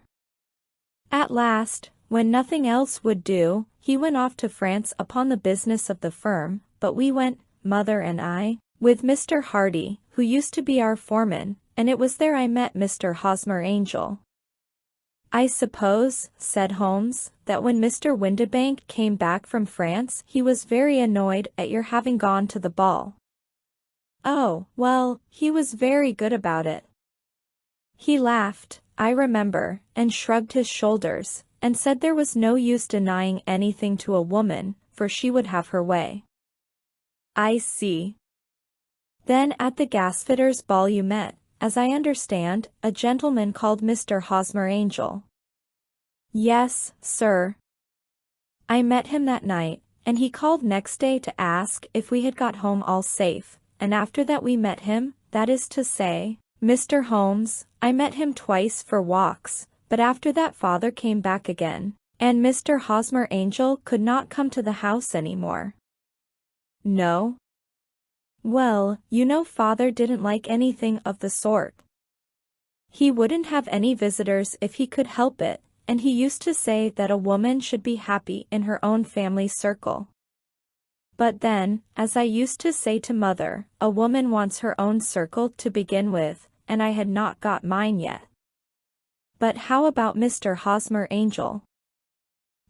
[SPEAKER 1] At last, when nothing else would do, he went off to France upon the business of the firm, but we went, mother and I, with Mr. Hardy, who used to be our foreman, and it was there I met Mr. Hosmer Angel." "I suppose," said Holmes, "that when Mr. Windibank came back from France he was very annoyed at your having gone to the ball." "Oh, well, he was very good about it. He laughed, I remember, and shrugged his shoulders, and said there was no use denying anything to a woman, for she would have her way." "I see. Then at the gasfitters' ball you met, as I understand, a gentleman called Mr. Hosmer Angel." "Yes, sir. I met him that night, and he called next day to ask if we had got home all safe, and after that we met him, that is to say, Mr. Holmes, I met him twice for walks, but after that father came back again, and Mr. Hosmer Angel could not come to the house any more." "No?" "Well, you know father didn't like anything of the sort. He wouldn't have any visitors if he could help it, and he used to say that a woman should be happy in her own family circle. But then, as I used to say to mother, a woman wants her own circle to begin with, and I had not got mine yet." "But how about Mr. Hosmer Angel?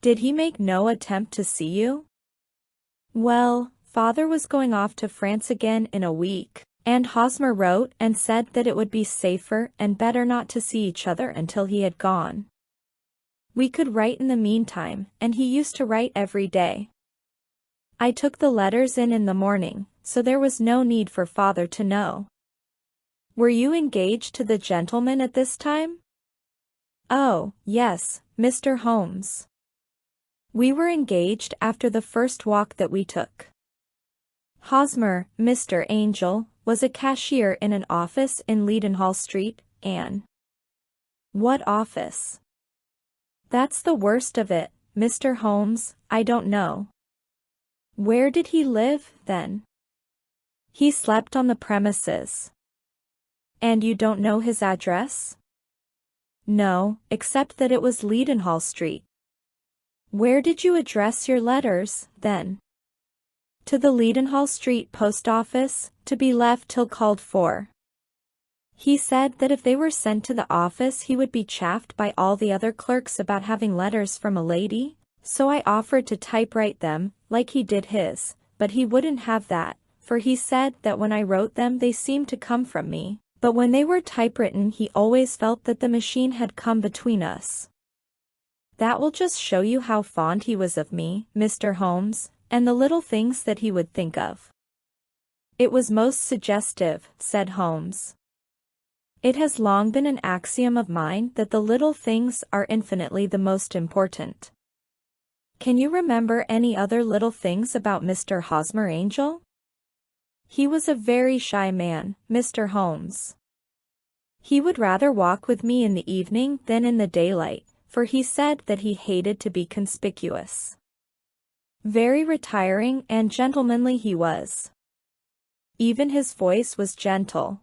[SPEAKER 1] Did he make no attempt to see you?" "Well, father was going off to France again in a week, and Hosmer wrote and said that it would be safer and better not to see each other until he had gone. We could write in the meantime, and he used to write every day. I took the letters in the morning, so there was no need for father to know." "Were you engaged to the gentleman at this time?" "Oh, yes, Mr. Holmes. We were engaged after the first walk that we took. Hosmer, Mr. Angel, was a cashier in an office in Leadenhall Street, Anne. What office? That's the worst of it, Mr. Holmes, I don't know. Where did he live, then? He slept on the premises. And you don't know his address? No, except that it was Leadenhall Street. Where did you address your letters, then? To the Leadenhall Street post office, to be left till called for. He said that if they were sent to the office he would be chaffed by all the other clerks about having letters from a lady, so I offered to typewrite them, like he did his, but he wouldn't have that, for he said that when I wrote them they seemed to come from me, but when they were typewritten he always felt that the machine had come between us. That will just show you how fond he was of me, Mr. Holmes, and the little things that he would think of. It was most suggestive, said Holmes. It has long been an axiom of mine that the little things are infinitely the most important. Can you remember any other little things about Mr. Hosmer Angel? He was a very shy man, Mr. Holmes. He would rather walk with me in the evening than in the daylight, for he said that he hated to be conspicuous. Very retiring and gentlemanly he was. Even his voice was gentle.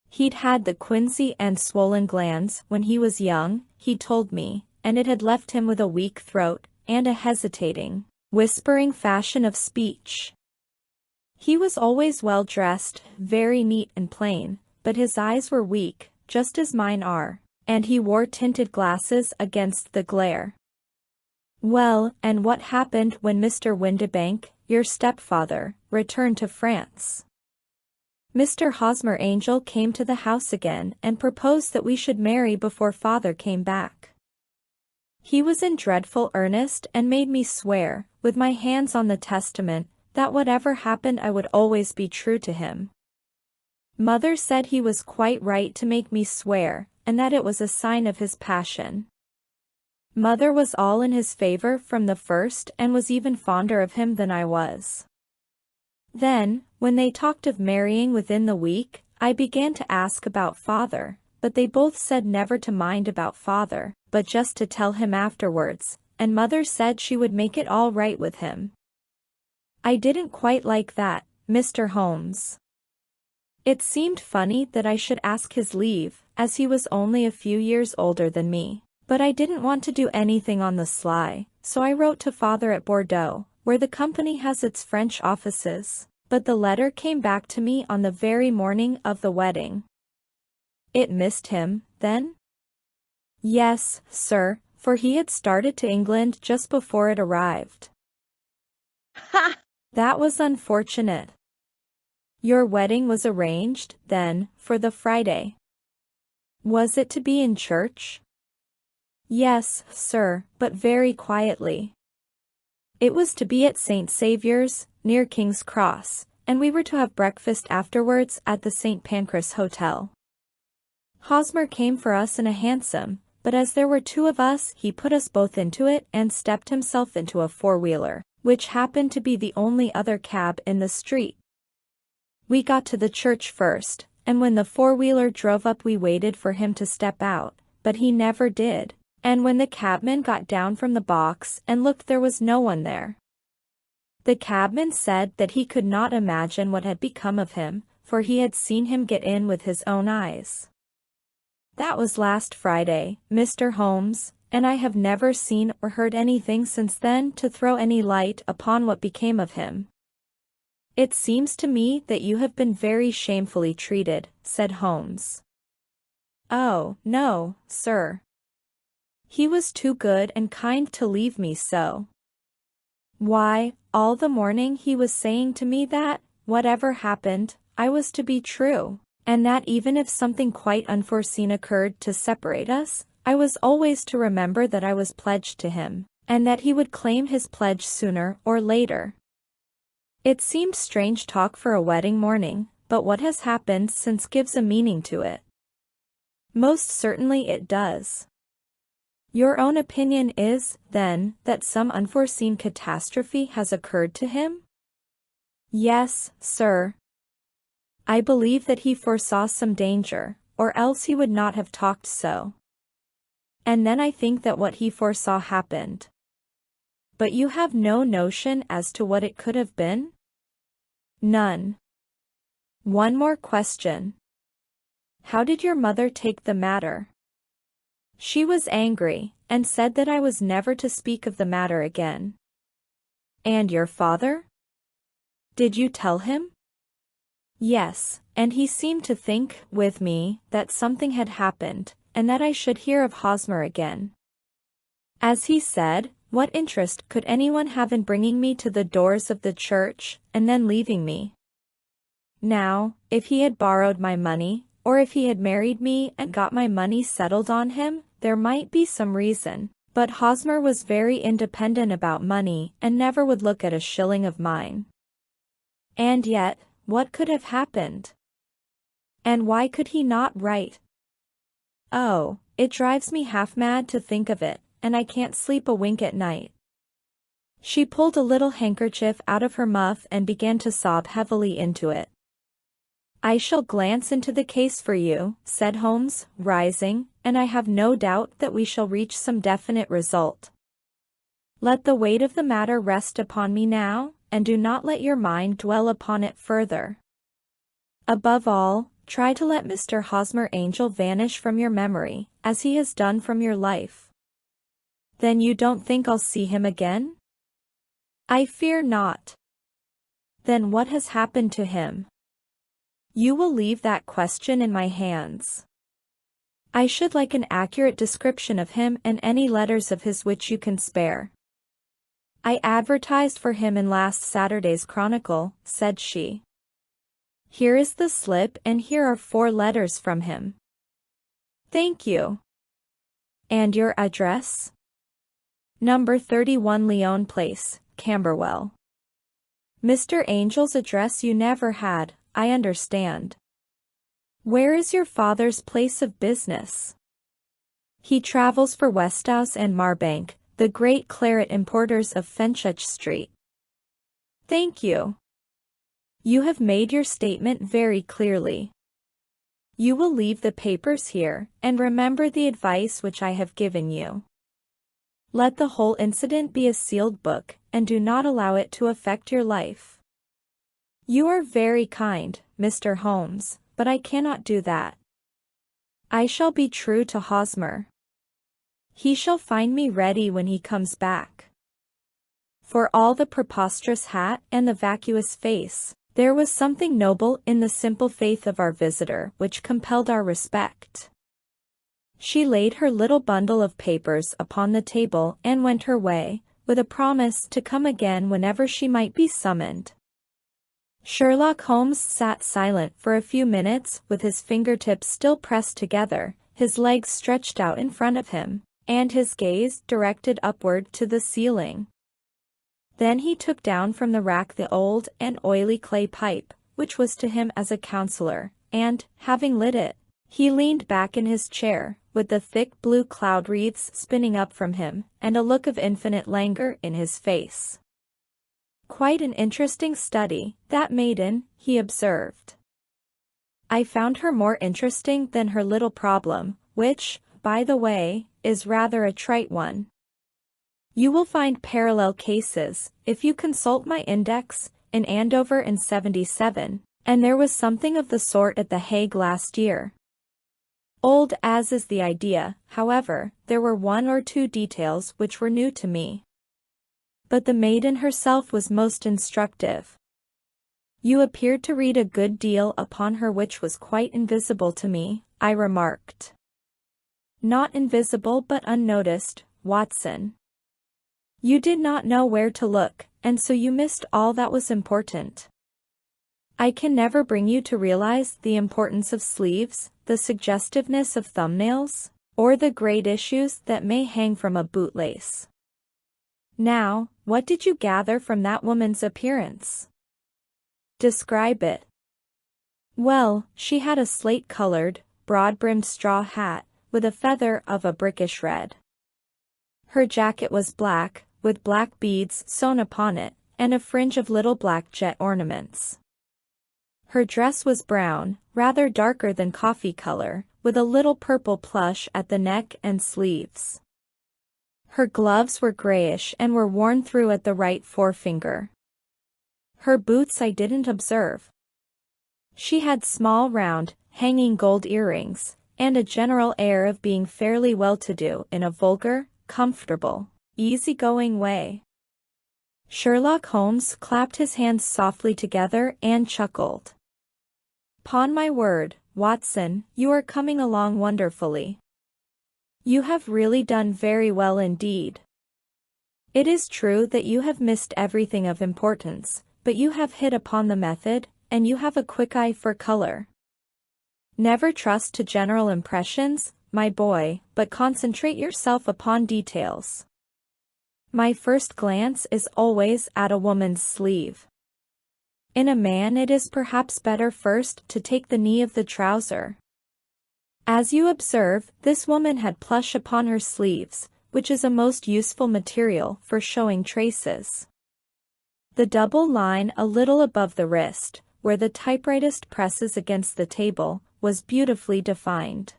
[SPEAKER 1] He'd had the quinsy and swollen glands when he was young, he told me, and it had left him with a weak throat, and a hesitating, whispering fashion of speech. He was always well dressed, very neat and plain, but his eyes were weak, just as mine are, and he wore tinted glasses against the glare. Well, and what happened when Mr. Windibank, your stepfather, returned to France? Mr. Hosmer Angel came to the house again and proposed that we should marry before father came back. He was in dreadful earnest and made me swear, with my hands on the testament, that whatever happened I would always be true to him. Mother said he was quite right to make me swear, and that it was a sign of his passion. Mother was all in his favor from the first and was even fonder of him than I was. Then, when they talked of marrying within the week, I began to ask about father, but they both said never to mind about father, but just to tell him afterwards, and mother said she would make it all right with him. I didn't quite like that, Mr. Holmes. It seemed funny that I should ask his leave, as he was only a few years older than me, but I didn't want to do anything on the sly, so I wrote to father at Bordeaux, where the company has its French offices, but the letter came back to me on the very morning of the wedding. It missed him, then? Yes, sir, for he had started to England just before it arrived.
[SPEAKER 2] Ha!
[SPEAKER 1] That was unfortunate. Your wedding was arranged, then, for the Friday. Was it to be in church? Yes, sir, but very quietly. It was to be at St. Saviour's, near King's Cross, and we were to have breakfast afterwards at the St. Pancras Hotel. Hosmer came for us in a hansom, but as there were two of us he put us both into it and stepped himself into a four-wheeler, which happened to be the only other cab in the street. We got to the church first, and when the four-wheeler drove up we waited for him to step out, but he never did. And when the cabman got down from the box and looked there was no one there. The cabman said that he could not imagine what had become of him, for he had seen him get in with his own eyes. That was last Friday, Mr. Holmes, and I have never seen or heard anything since then to throw any light upon what became of him. It seems to me that you have been very shamefully treated, said Holmes. Oh, no, sir. He was too good and kind to leave me so. Why, all the morning he was saying to me that, whatever happened, I was to be true, and that even if something quite unforeseen occurred to separate us, I was always to remember that I was pledged to him, and that he would claim his pledge sooner or later. It seemed strange talk for a wedding morning, but what has happened since gives a meaning to it. Most certainly it does. Your own opinion is, then, that some unforeseen catastrophe has occurred to him? Yes, sir. I believe that he foresaw some danger, or else he would not have talked so. And then I think that what he foresaw happened. But you have no notion as to what it could have been? None. One more question. How did your mother take the matter? She was angry, and said that I was never to speak of the matter again. And your father? Did you tell him? Yes, and he seemed to think, with me, that something had happened, and that I should hear of Hosmer again. As he said, what interest could anyone have in bringing me to the doors of the church, and then leaving me? Now, if he had borrowed my money, or if he had married me and got my money settled on him, there might be some reason, but Hosmer was very independent about money and never would look at a shilling of mine. And yet, what could have happened? And why could he not write? Oh, it drives me half mad to think of it, and I can't sleep a wink at night. She pulled a little handkerchief out of her muff and began to sob heavily into it. I shall glance into the case for you, said Holmes, rising, and I have no doubt that we shall reach some definite result. Let the weight of the matter rest upon me now, and do not let your mind dwell upon it further. Above all, try to let Mr. Hosmer Angel vanish from your memory, as he has done from your life. Then you don't think I'll see him again? I fear not. Then what has happened to him? You will leave that question in my hands. I should like an accurate description of him and any letters of his which you can spare. I advertised for him in last Saturday's Chronicle, said she. Here is the slip and here are 4 letters from him. Thank you. And your address? Number 31 Leon Place, Camberwell. Mr. Angel's address you never had, I understand. Where is your father's place of business? He travels for Westhouse and Marbank, the great claret importers of Fenchurch Street. Thank you. You have made your statement very clearly. You will leave the papers here, and remember the advice which I have given you. Let the whole incident be a sealed book, and do not allow it to affect your life. You are very kind, Mr. Holmes, but I cannot do that. I shall be true to Hosmer. He shall find me ready when he comes back. For all the preposterous hat and the vacuous face, there was something noble in the simple faith of our visitor which compelled our respect. She laid her little bundle of papers upon the table and went her way, with a promise to come again whenever she might be summoned. Sherlock Holmes sat silent for a few minutes with his fingertips still pressed together, his legs stretched out in front of him, and his gaze directed upward to the ceiling. Then he took down from the rack the old and oily clay pipe, which was to him as a counselor, and, having lit it, he leaned back in his chair, with the thick blue cloud wreaths spinning up from him, and a look of infinite languor in his face. Quite an interesting study, that maiden, he observed. I found her more interesting than her little problem, which, by the way, is rather a trite one. You will find parallel cases, if you consult my index, in Andover in '77, and there was something of the sort at The Hague last year. Old as is the idea, however, there were 1 or 2 details which were new to me. But the maiden herself was most instructive. You appeared to read a good deal upon her which was quite invisible to me, I remarked. Not invisible but unnoticed, Watson. You did not know where to look, and so you missed all that was important. I can never bring you to realize the importance of sleeves, the suggestiveness of thumbnails, or the great issues that may hang from a bootlace. Now, what did you gather from that woman's appearance? Describe it. Well, she had a slate-colored, broad-brimmed straw hat, with a feather of a brickish red. Her jacket was black, with black beads sewn upon it, and a fringe of little black jet ornaments. Her dress was brown, rather darker than coffee color, with a little purple plush at the neck and sleeves. Her gloves were grayish and were worn through at the right forefinger. Her boots I didn't observe. She had small round, hanging gold earrings, and a general air of being fairly well-to-do in a vulgar, comfortable, easy-going way. Sherlock Holmes clapped his hands softly together and chuckled. "'Pon my word, Watson, you are coming along wonderfully. You have really done very well indeed. It is true that you have missed everything of importance, but you have hit upon the method, and you have a quick eye for color. Never trust to general impressions, my boy, but concentrate yourself upon details. My first glance is always at a woman's sleeve. In a man it is perhaps better first to take the knee of the trouser. As you observe, this woman had plush upon her sleeves, which is a most useful material for showing traces. The double line a little above the wrist, where the typewritist presses against the table, was beautifully defined.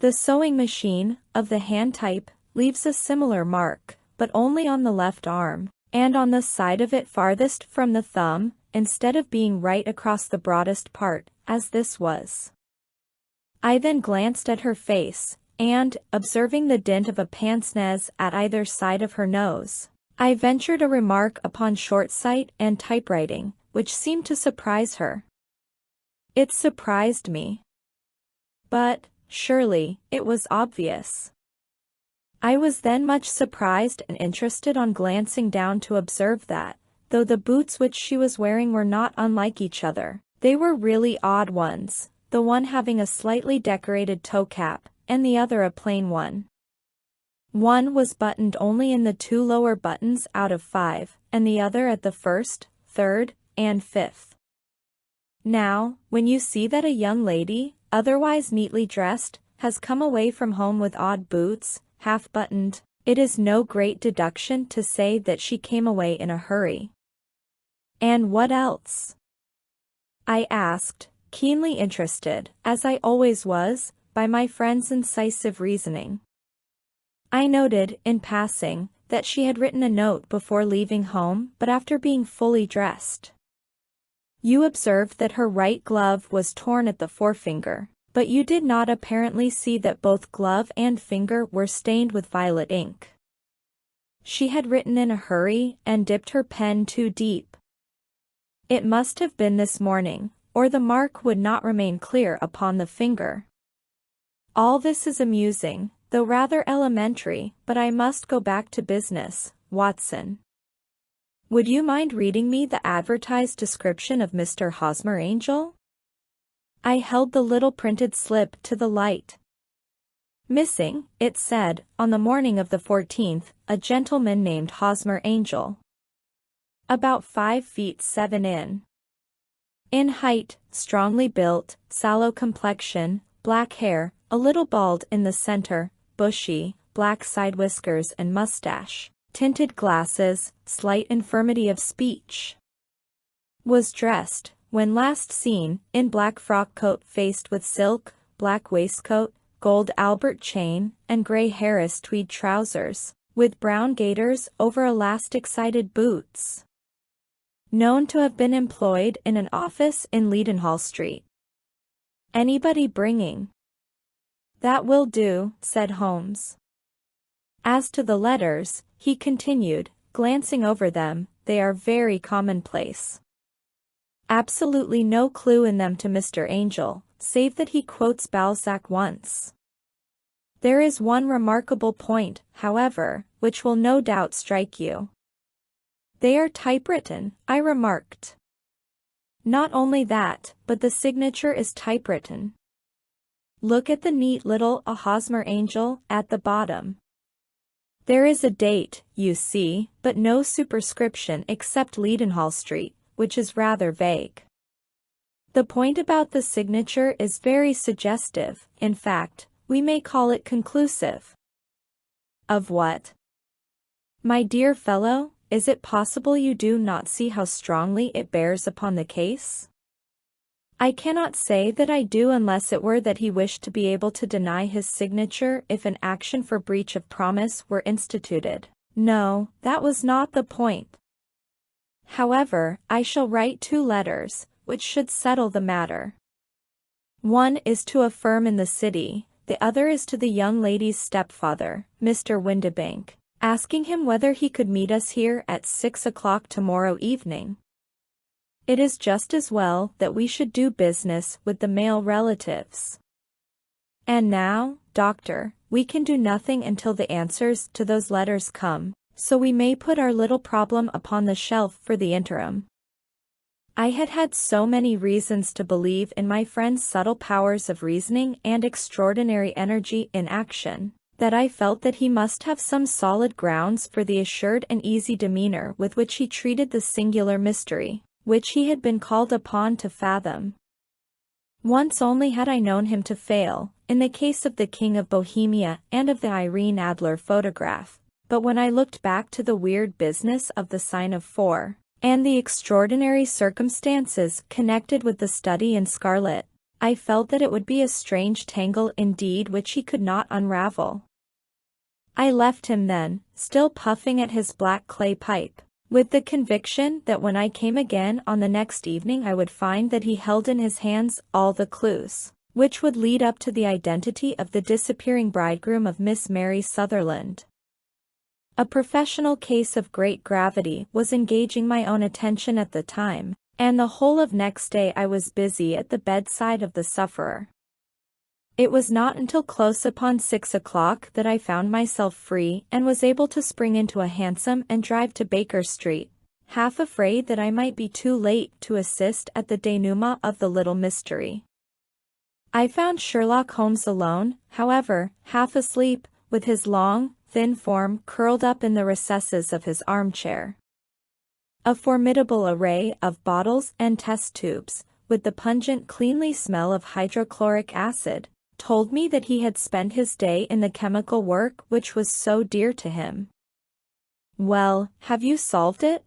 [SPEAKER 1] The sewing machine, of the hand type, leaves a similar mark, but only on the left arm, and on the side of it farthest from the thumb, instead of being right across the broadest part, as this was. I then glanced at her face, and, observing the dint of a pince-nez at either side of her nose, I ventured a remark upon short sight and typewriting, which seemed to surprise her. It surprised me. But, surely, it was obvious. I was then much surprised and interested on glancing down to observe that, though the boots which she was wearing were not unlike each other, they were really odd ones, the one having a slightly decorated toe cap, and the other a plain one. One was buttoned only in the 2 lower buttons out of 5, and the other at the 1st, 3rd, and 5th. Now, when you see that a young lady, otherwise neatly dressed, has come away from home with odd boots, half-buttoned, it is no great deduction to say that she came away in a hurry. And what else? I asked, keenly interested, as I always was, by my friend's incisive reasoning. I noted, in passing, that she had written a note before leaving home but after being fully dressed. You observed that her right glove was torn at the forefinger, but you did not apparently see that both glove and finger were stained with violet ink. She had written in a hurry and dipped her pen too deep. It must have been this morning, or the mark would not remain clear upon the finger. All this is amusing, though rather elementary, but I must go back to business, Watson. Would you mind reading me the advertised description of Mr. Hosmer Angel? I held the little printed slip to the light. Missing, it said, on the morning of the 14th, a gentleman named Hosmer Angel. About 5 feet 7 in height, strongly built, sallow complexion, black hair, a little bald in the center, bushy, black side whiskers and mustache, tinted glasses, slight infirmity of speech. Was dressed, when last seen, in black frock coat faced with silk, black waistcoat, gold Albert chain, and grey Harris tweed trousers, with brown gaiters over elastic-sided boots. Known to have been employed in an office in Leadenhall Street. Anybody bringing? That will do, said Holmes. As to the letters, he continued, glancing over them, they are very commonplace. Absolutely no clue in them to Mr. Angel, save that he quotes Balzac once. There is one remarkable point, however, which will no doubt strike you. They are typewritten, I remarked. Not only that, but the signature is typewritten. Look at the neat little A Hosmer Angel at the bottom. There is a date, you see, but no superscription except Leadenhall Street, which is rather vague. The point about the signature is very suggestive, in fact, we may call it conclusive. Of what? My dear fellow, is it possible you do not see how strongly it bears upon the case? I cannot say that I do unless it were that he wished to be able to deny his signature if an action for breach of promise were instituted. No, that was not the point. However, I shall write 2 letters, which should settle the matter. One is to a firm in the city, the other is to the young lady's stepfather, Mr. Windibank, asking him whether he could meet us here at 6 o'clock tomorrow evening. It is just as well that we should do business with the male relatives. And now, Doctor, we can do nothing until the answers to those letters come, so we may put our little problem upon the shelf for the interim. I had had so many reasons to believe in my friend's subtle powers of reasoning and extraordinary energy in action, that I felt that he must have some solid grounds for the assured and easy demeanor with which he treated the singular mystery, which he had been called upon to fathom. Once only had I known him to fail, in the case of the King of Bohemia and of the Irene Adler photograph, but when I looked back to the weird business of the sign of 4, and the extraordinary circumstances connected with the study in scarlet, I felt that it would be a strange tangle indeed which he could not unravel. I left him then, still puffing at his black clay pipe, with the conviction that when I came again on the next evening I would find that he held in his hands all the clues, which would lead up to the identity of the disappearing bridegroom of Miss Mary Sutherland. A professional case of great gravity was engaging my own attention at the time, and the whole of next day I was busy at the bedside of the sufferer. It was not until close upon 6 o'clock that I found myself free and was able to spring into a hansom and drive to Baker Street, half afraid that I might be too late to assist at the denouement of the little mystery. I found Sherlock Holmes alone, however, half asleep, with his long, thin form curled up in the recesses of his armchair. A formidable array of bottles and test tubes, with the pungent cleanly smell of hydrochloric acid, told me that he had spent his day in the chemical work which was so dear to him. "Well, have you solved it?"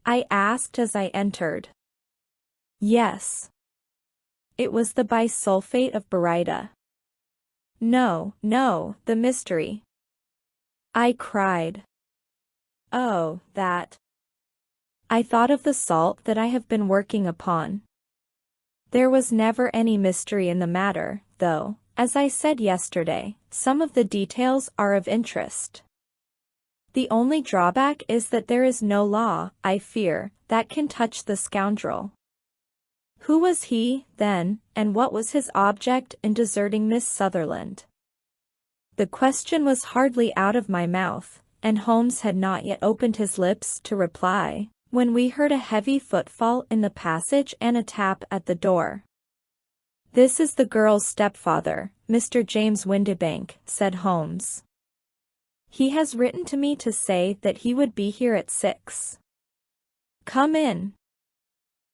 [SPEAKER 1] I asked as I entered. "Yes. It was the bisulfate of baryta." "No, no, the mystery," I cried. "Oh, that." I thought of the salt that I have been working upon. There was never any mystery in the matter, though, as I said yesterday, some of the details are of interest. The only drawback is that there is no law, I fear, that can touch the scoundrel. Who was he, then, and what was his object in deserting Miss Sutherland? The question was hardly out of my mouth, and Holmes had not yet opened his lips to reply, when we heard a heavy footfall in the passage and a tap at the door. "This is the girl's stepfather, Mr. James Windibank," said Holmes. "He has written to me to say that he would be here at 6. Come in."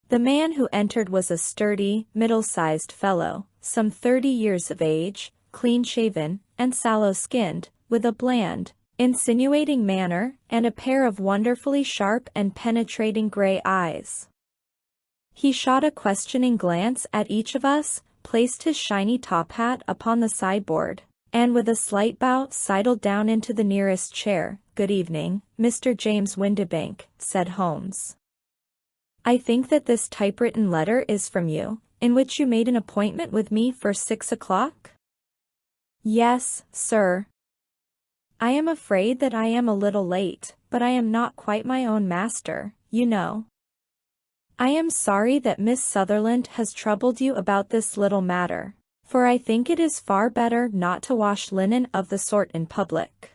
[SPEAKER 1] The man who entered was a sturdy, middle-sized fellow, some 30 years of age, clean-shaven, and sallow-skinned, with a bland, insinuating manner, and a pair of wonderfully sharp and penetrating gray eyes. He shot a questioning glance at each of us, placed his shiny top hat upon the sideboard, and with a slight bow sidled down into the nearest chair. "Good evening, Mr. James Windibank," said Holmes. "I think that this typewritten letter is from you, in which you made an appointment with me for 6 o'clock? "Yes, sir. I am afraid that I am a little late, but I am not quite my own master, you know. I am sorry that Miss Sutherland has troubled you about this little matter, for I think it is far better not to wash linen of the sort in public.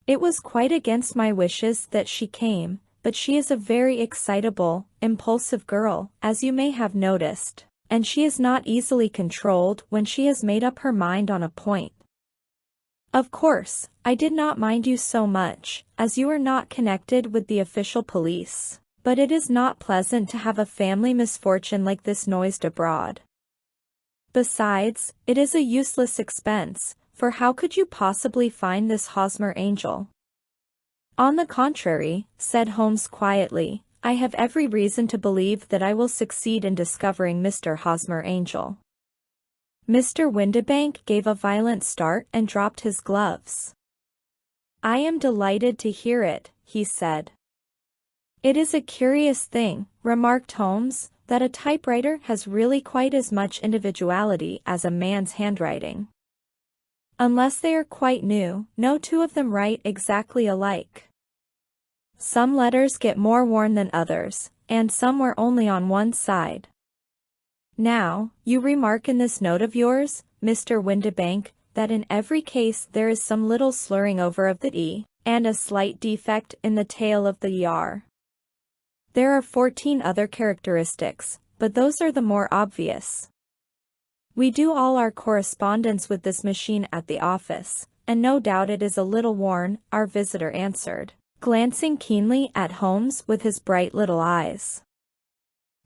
[SPEAKER 1] It was quite against my wishes that she came, but she is a very excitable, impulsive girl, as you may have noticed, and she is not easily controlled when she has made up her mind on a point. Of course, I did not mind you so much, as you are not connected with the official police, but it is not pleasant to have a family misfortune like this noised abroad. Besides, it is a useless expense, for how could you possibly find this Hosmer angel?" "On the contrary," said Holmes quietly, I have every reason to believe that I will succeed in discovering Mr. Hosmer Angel. Mr. Windibank gave a violent start and dropped his gloves. I am delighted to hear it, he said. It is a curious thing, remarked Holmes, that a typewriter has really quite as much individuality as a man's handwriting. Unless they are quite new, no two of them write exactly alike. Some letters get more worn than others, and some wear only on one side. Now, you remark in this note of yours, Mr. Windibank, that in every case there is some little slurring over of the E, and a slight defect in the tail of the ER. There are 14 other characteristics, but those are the more obvious. We do all our correspondence with this machine at the office, and no doubt it is a little worn, our visitor answered, glancing keenly at Holmes with his bright little eyes.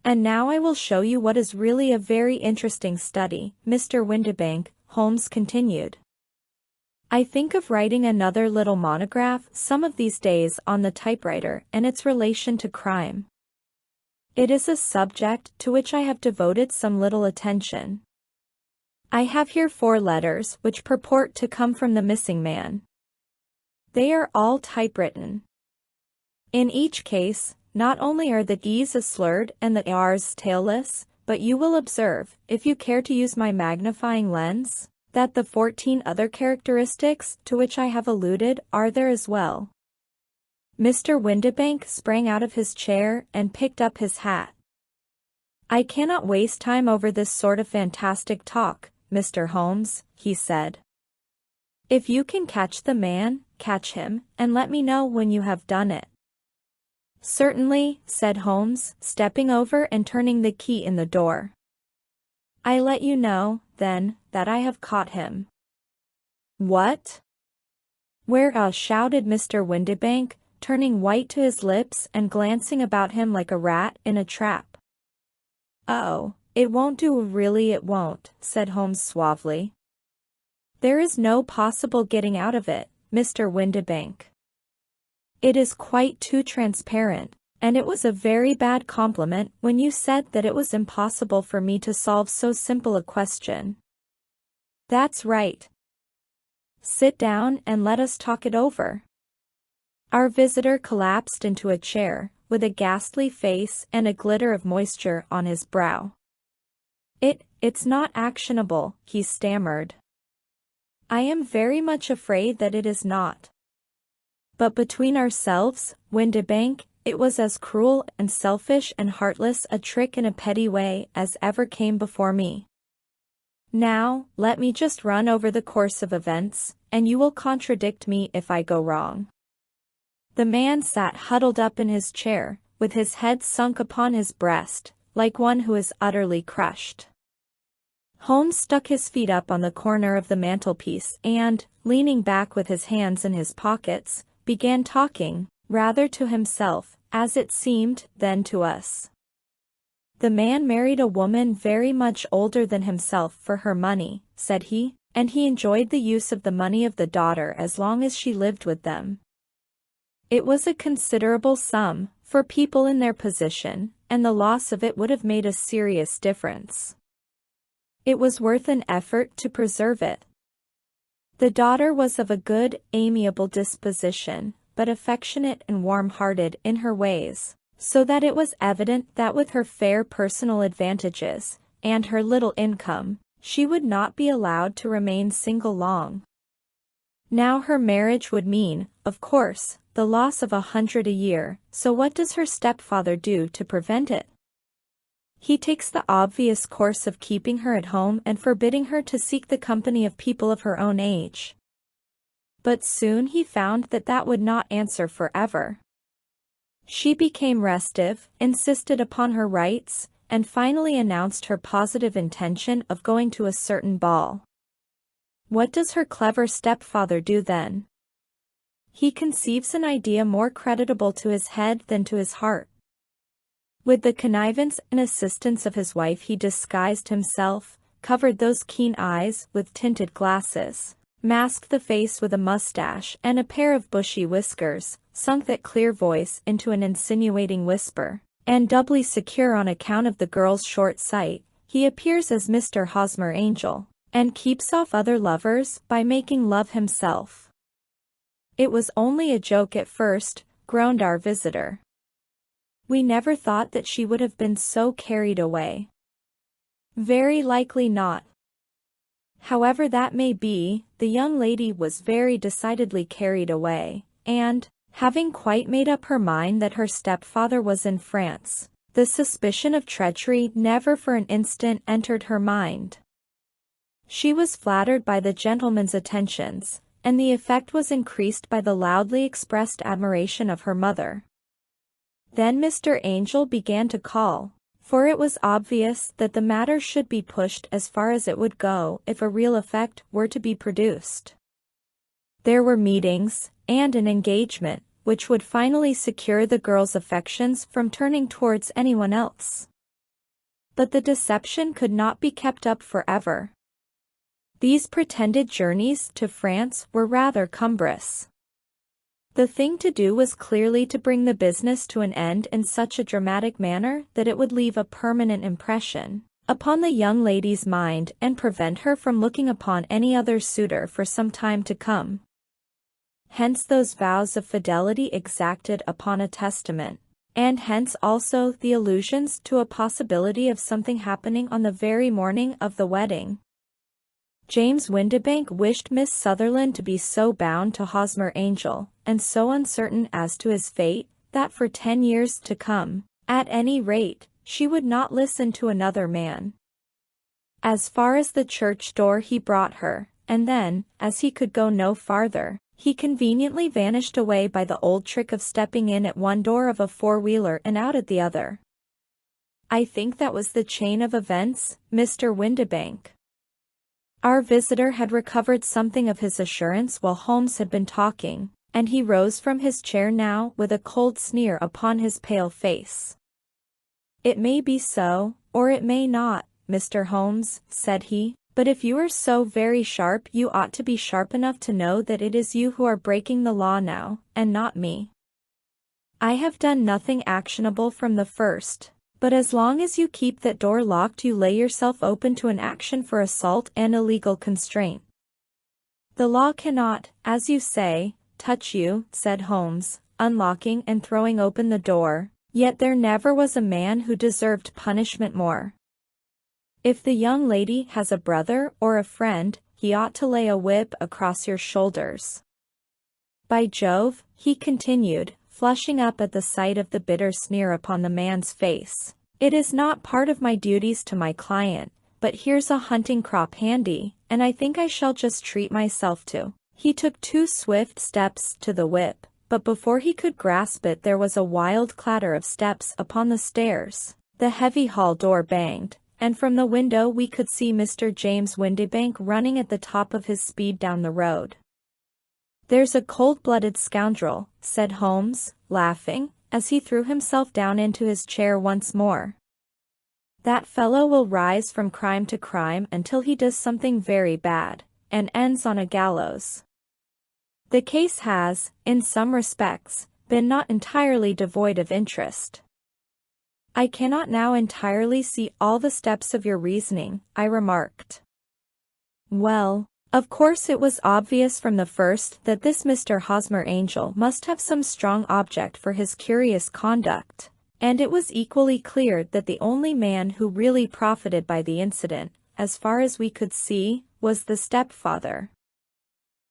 [SPEAKER 1] And now I will show you what is really a very interesting study, Mr. Windibank, Holmes continued. I think of writing another little monograph some of these days on the typewriter and its relation to crime. It is a subject to which I have devoted some little attention. I have here 4 letters which purport to come from the missing man. They are all typewritten. In each case, not only are the E's slurred and the R's tailless, but you will observe, if you care to use my magnifying lens, that the 14 other characteristics to which I have alluded are there as well. Mr. Windibank sprang out of his chair and picked up his hat. I cannot waste time over this sort of fantastic talk, Mr. Holmes, he said. If you can catch the man, catch him, and let me know when you have done it. Certainly, said Holmes, stepping over and turning the key in the door. I let you know, then, that I have caught him. What? Where? Shouted Mr. Windibank, turning white to his lips and glancing about him like a rat in a trap. Oh, it won't do, really it won't, said Holmes suavely. There is no possible getting out of it, Mr. Windibank. It is quite too transparent, and it was a very bad compliment when you said that it was impossible for me to solve so simple a question. That's right. Sit down and let us talk it over. Our visitor collapsed into a chair, with a ghastly face and a glitter of moisture on his brow. It's not actionable, he stammered. I am very much afraid that it is not. But between ourselves, Windibank, it was as cruel and selfish and heartless a trick in a petty way as ever came before me. Now, let me just run over the course of events, and you will contradict me if I go wrong. The man sat huddled up in his chair, with his head sunk upon his breast, like one who is utterly crushed. Holmes stuck his feet up on the corner of the mantelpiece and, leaning back with his hands in his pockets, began talking, rather to himself, as it seemed, than to us. The man married a woman very much older than himself for her money, said he, and he enjoyed the use of the money of the daughter as long as she lived with them. It was a considerable sum, for people in their position, and the loss of it would have made a serious difference. It was worth an effort to preserve it. The daughter was of a good, amiable disposition, but affectionate and warm-hearted in her ways, so that it was evident that with her fair personal advantages, and her little income, she would not be allowed to remain single long. Now her marriage would mean, of course, the loss of 100 a year, so what does her stepfather do to prevent it? He takes the obvious course of keeping her at home and forbidding her to seek the company of people of her own age. But soon he found that that would not answer forever. She became restive, insisted upon her rights, and finally announced her positive intention of going to a certain ball. What does her clever stepfather do then? He conceives an idea more creditable to his head than to his heart. With the connivance and assistance of his wife he disguised himself, covered those keen eyes with tinted glasses, masked the face with a mustache and a pair of bushy whiskers, sunk that clear voice into an insinuating whisper, and doubly secure on account of the girl's short sight, he appears as Mr. Hosmer Angel, and keeps off other lovers by making love himself. It was only a joke at first, groaned our visitor. We never thought that she would have been so carried away. Very likely not. However that may be, the young lady was very decidedly carried away, and, having quite made up her mind that her stepfather was in France, the suspicion of treachery never for an instant entered her mind. She was flattered by the gentleman's attentions, and the effect was increased by the loudly expressed admiration of her mother. Then Mr. Angel began to call, for it was obvious that the matter should be pushed as far as it would go if a real effect were to be produced. There were meetings, and an engagement, which would finally secure the girl's affections from turning towards anyone else. But the deception could not be kept up forever. These pretended journeys to France were rather cumbrous. The thing to do was clearly to bring the business to an end in such a dramatic manner that it would leave a permanent impression upon the young lady's mind and prevent her from looking upon any other suitor for some time to come. Hence those vows of fidelity exacted upon a testament, and hence also the allusions to a possibility of something happening on the very morning of the wedding. James Windibank wished Miss Sutherland to be so bound to Hosmer Angel, and so uncertain as to his fate, that for 10 years to come, at any rate, she would not listen to another man. As far as the church door he brought her, and then, as he could go no farther, he conveniently vanished away by the old trick of stepping in at one door of a four-wheeler and out at the other. I think that was the chain of events, Mr. Windibank. Our visitor had recovered something of his assurance while Holmes had been talking, and he rose from his chair now with a cold sneer upon his pale face. It may be so, or it may not, Mr. Holmes, said he, but if you are so very sharp you ought to be sharp enough to know that it is you who are breaking the law now, and not me. I have done nothing actionable from the first. But as long as you keep that door locked you lay yourself open to an action for assault and illegal constraint. The law cannot, as you say, touch you, said Holmes, unlocking and throwing open the door, yet there never was a man who deserved punishment more. If the young lady has a brother or a friend, he ought to lay a whip across your shoulders. By Jove, he continued, flushing up at the sight of the bitter sneer upon the man's face, it is not part of my duties to my client, but here's a hunting crop handy, and I think I shall just treat myself to. He took 2 swift steps to the whip, but before he could grasp it there was a wild clatter of steps upon the stairs, the heavy hall door banged, and from the window we could see Mr. James Windibank running at the top of his speed down the road. There's a cold-blooded scoundrel, said Holmes, laughing, as he threw himself down into his chair once more. That fellow will rise from crime to crime until he does something very bad, and ends on a gallows. The case has, in some respects, been not entirely devoid of interest. I cannot now entirely see all the steps of your reasoning, I remarked. Well, of course it was obvious from the first that this Mr. Hosmer Angel must have some strong object for his curious conduct, and it was equally clear that the only man who really profited by the incident, as far as we could see, was the stepfather.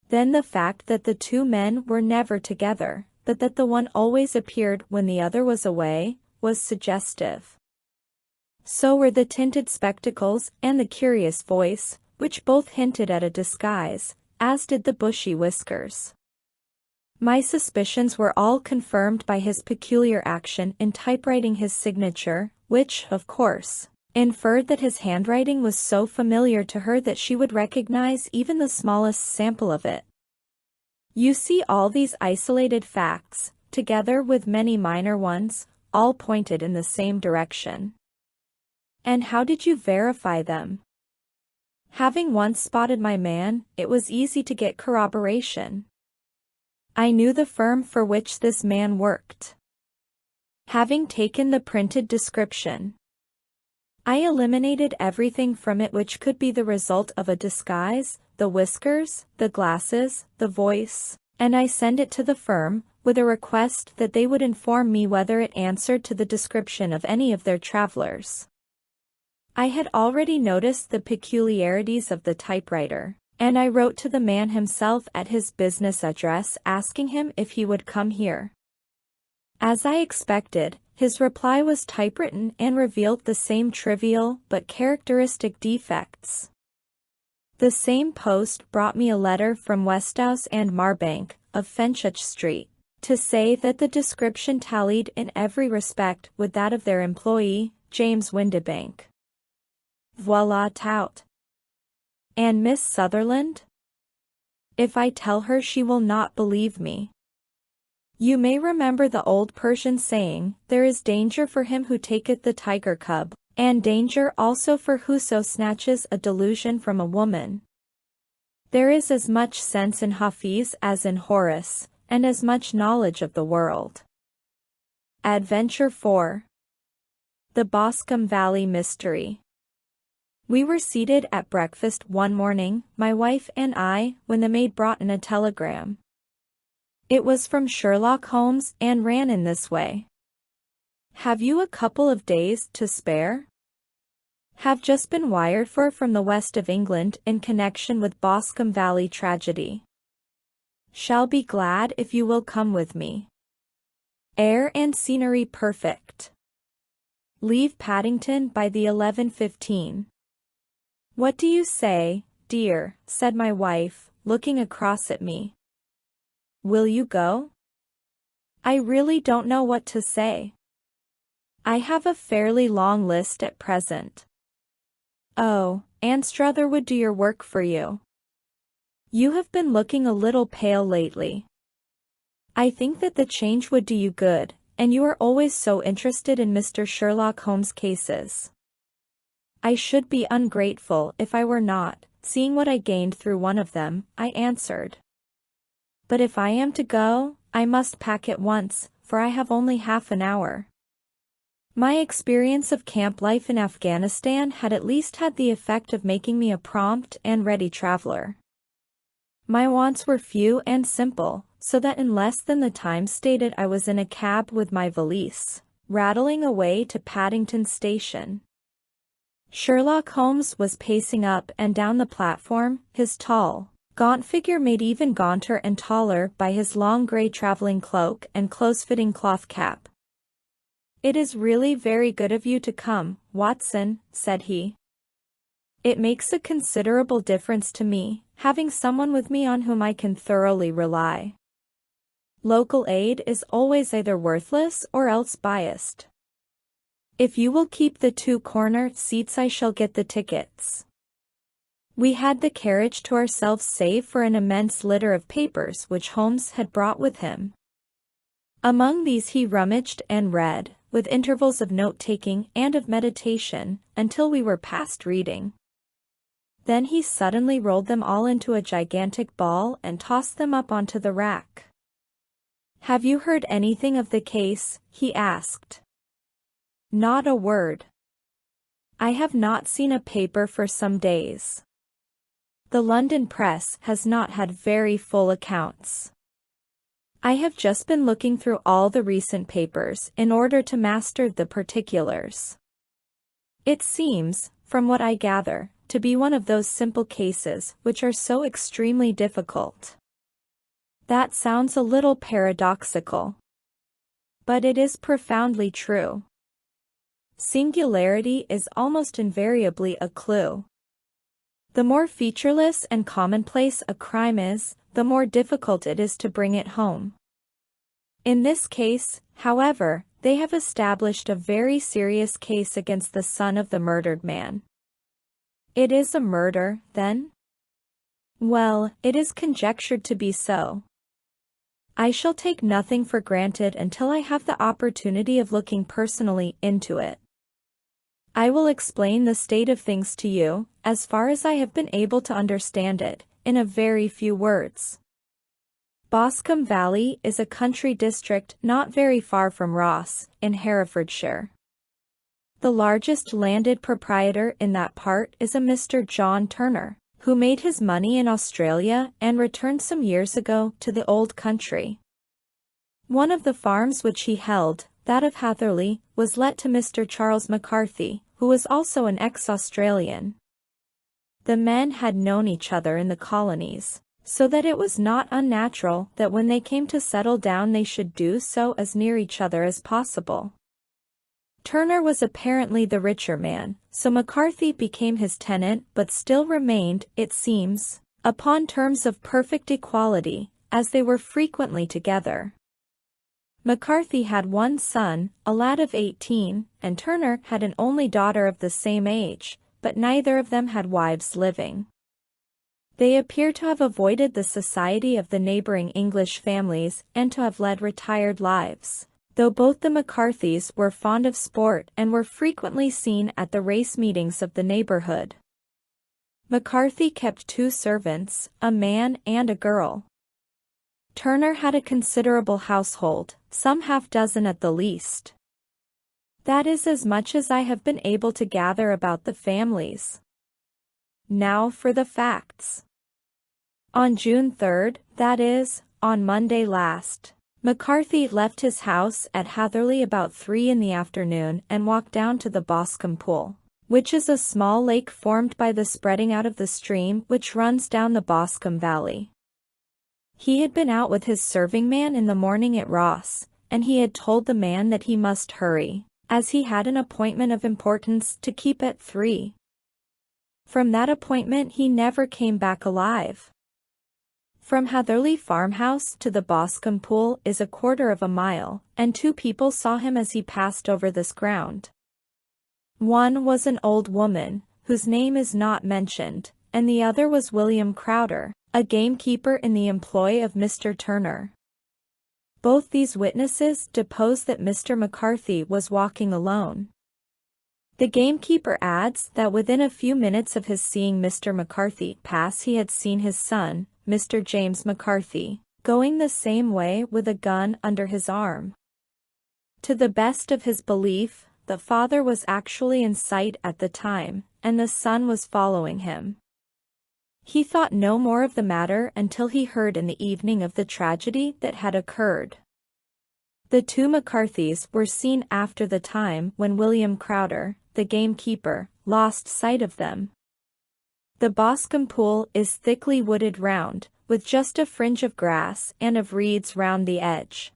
[SPEAKER 1] Then the fact that the 2 men were never together, but that the one always appeared when the other was away, was suggestive. So were the tinted spectacles and the curious voice, which both hinted at a disguise, as did the bushy whiskers. My suspicions were all confirmed by his peculiar action in typewriting his signature, which, of course, inferred that his handwriting was so familiar to her that she would recognize even the smallest sample of it. You see, all these isolated facts, together with many minor ones, all pointed in the same direction. And how did you verify them? Having once spotted my man, it was easy to get corroboration. I knew the firm for which this man worked. Having taken the printed description, I eliminated everything from it which could be the result of a disguise, the whiskers, the glasses, the voice, and I sent it to the firm, with a request that they would inform me whether it answered to the description of any of their travelers. I had already noticed the peculiarities of the typewriter, and I wrote to the man himself at his business address asking him if he would come here. As I expected, his reply was typewritten and revealed the same trivial but characteristic defects. The same post brought me a letter from Westhouse and Marbank, of Fenchurch Street, to say that the description tallied in every respect with that of their employee, James Windibank. Voila tout. And Miss Sutherland? If I tell her, she will not believe me. You may remember the old Persian saying, there is danger for him who taketh the tiger cub, and danger also for whoso snatches a delusion from a woman. There is as much sense in Hafiz as in Horace, and as much knowledge of the world. Adventure 4. The Boscombe Valley Mystery. We were seated at breakfast one morning, my wife and I, when the maid brought in a telegram. It was from Sherlock Holmes and ran in this way. Have you a couple of days to spare? Have just been wired for from the west of England in connection with Boscombe Valley tragedy. Shall be glad if you will come with me. Air and scenery perfect. Leave Paddington by the 11:15. What do you say, dear? Said my wife, looking across at me. Will you go? I really don't know what to say. I have a fairly long list at present. Oh, Anstruther would do your work for you. You have been looking a little pale lately. I think that the change would do you good, and you are always so interested in Mr. Sherlock Holmes' cases. I should be ungrateful if I were not, seeing what I gained through one of them, I answered. But if I am to go, I must pack at once, for I have only half an hour. My experience of camp life in Afghanistan had at least had the effect of making me a prompt and ready traveler. My wants were few and simple, so that in less than the time stated I was in a cab with my valise, rattling away to Paddington Station. Sherlock Holmes was pacing up and down the platform, his tall, gaunt figure made even gaunter and taller by his long grey travelling cloak and close-fitting cloth cap. It is really very good of you to come, Watson, said he. It makes a considerable difference to me, having someone with me on whom I can thoroughly rely. Local aid is always either worthless or else biased. If you will keep the 2 corner seats, I shall get the tickets. We had the carriage to ourselves save for an immense litter of papers which Holmes had brought with him. Among these he rummaged and read, with intervals of note-taking and of meditation, until we were past reading. Then he suddenly rolled them all into a gigantic ball and tossed them up onto the rack. Have you heard anything of the case? He asked. Not a word. I have not seen a paper for some days. The London press has not had very full accounts. I have just been looking through all the recent papers in order to master the particulars. It seems, from what I gather, to be one of those simple cases which are so extremely difficult. That sounds a little paradoxical. But it is profoundly true. Singularity is almost invariably a clue. The more featureless and commonplace a crime is, the more difficult it is to bring it home. In this case, however, they have established a very serious case against the son of the murdered man. It is a murder, then? Well, it is conjectured to be so. I shall take nothing for granted until I have the opportunity of looking personally into it. I will explain the state of things to you, as far as I have been able to understand it, in a very few words. Boscombe Valley is a country district not very far from Ross, in Herefordshire. The largest landed proprietor in that part is a Mr. John Turner, who made his money in Australia and returned some years ago to the old country. One of the farms which he held, that of Hatherley, was let to Mr. Charles McCarthy, who was also an ex-Australian. The men had known each other in the colonies, so that it was not unnatural that when they came to settle down they should do so as near each other as possible. Turner was apparently the richer man, so McCarthy became his tenant but still remained, it seems, upon terms of perfect equality, as they were frequently together. McCarthy had one son, a lad of 18, and Turner had an only daughter of the same age, but neither of them had wives living. They appear to have avoided the society of the neighboring English families and to have led retired lives, though both the McCarthys were fond of sport and were frequently seen at the race meetings of the neighborhood. McCarthy kept 2 servants, a man and a girl. Turner had a considerable household, some half-dozen at the least. That is as much as I have been able to gather about the families. Now for the facts. On June 3rd, that is, on Monday last, McCarthy left his house at Hatherley about 3 in the afternoon and walked down to the Boscombe Pool, which is a small lake formed by the spreading out of the stream which runs down the Boscombe Valley. He had been out with his serving man in the morning at Ross, and he had told the man that he must hurry, as he had an appointment of importance to keep at 3. From that appointment he never came back alive. From Hatherley farmhouse to the Boscombe Pool is 1/4 of a mile, and 2 people saw him as he passed over this ground. One was an old woman, whose name is not mentioned, and the other was William Crowder, a gamekeeper in the employ of Mr. Turner. Both these witnesses depose that Mr. McCarthy was walking alone. The gamekeeper adds that within a few minutes of his seeing Mr. McCarthy pass he had seen his son, Mr. James McCarthy, going the same way with a gun under his arm. To the best of his belief, the father was actually in sight at the time, and the son was following him. He thought no more of the matter until he heard in the evening of the tragedy that had occurred. The 2 McCarthys were seen after the time when William Crowder, the gamekeeper, lost sight of them. The Boscombe Pool is thickly wooded round, with just a fringe of grass and of reeds round the edge.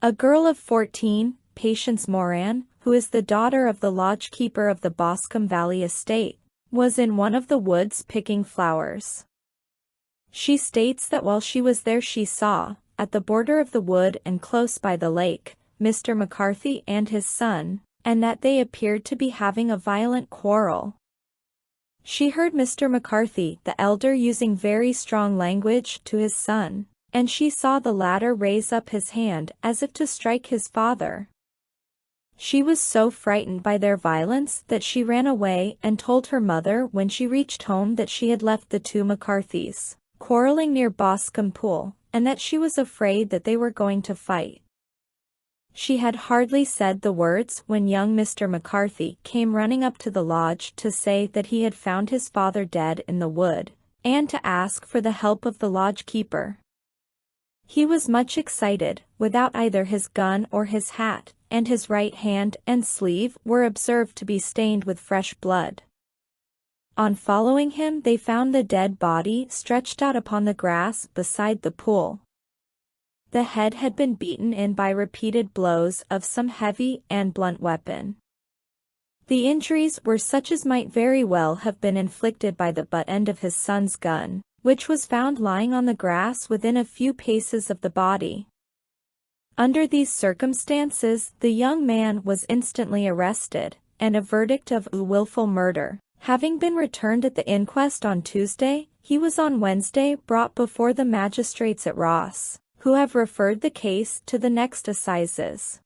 [SPEAKER 1] A girl of 14, Patience Moran, who is the daughter of the lodge-keeper of the Boscombe Valley estate, was in one of the woods picking flowers. She states that while she was there she saw, at the border of the wood and close by the lake, Mr. McCarthy and his son, and that they appeared to be having a violent quarrel. She heard Mr. McCarthy the elder using very strong language to his son, and she saw the latter raise up his hand as if to strike his father. She was so frightened by their violence that she ran away and told her mother when she reached home that she had left the 2 McCarthys quarreling near Boscombe Pool, and that she was afraid that they were going to fight. She had hardly said the words when young Mr. McCarthy came running up to the lodge to say that he had found his father dead in the wood, and to ask for the help of the lodge-keeper. He was much excited, without either his gun or his hat, and his right hand and sleeve were observed to be stained with fresh blood. On following him they found the dead body stretched out upon the grass beside the pool. The head had been beaten in by repeated blows of some heavy and blunt weapon. The injuries were such as might very well have been inflicted by the butt end of his son's gun, which was found lying on the grass within a few paces of the body. Under these circumstances the young man was instantly arrested, and a verdict of willful murder having been returned at the inquest on Tuesday, he was on Wednesday brought before the magistrates at Ross, who have referred the case to the next assizes.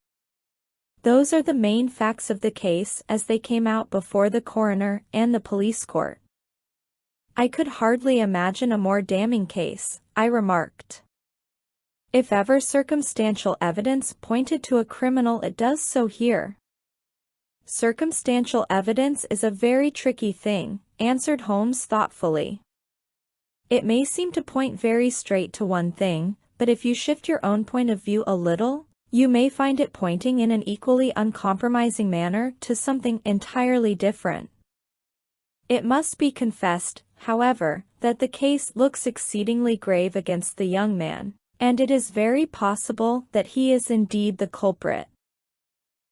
[SPEAKER 1] Those are the main facts of the case as they came out before the coroner and the police court. I could hardly imagine a more damning case, I remarked. If ever circumstantial evidence pointed to a criminal, it does so here. Circumstantial evidence is a very tricky thing, answered Holmes thoughtfully. It may seem to point very straight to one thing, but if you shift your own point of view a little, you may find it pointing in an equally uncompromising manner to something entirely different. It must be confessed, however, that the case looks exceedingly grave against the young man, and it is very possible that he is indeed the culprit.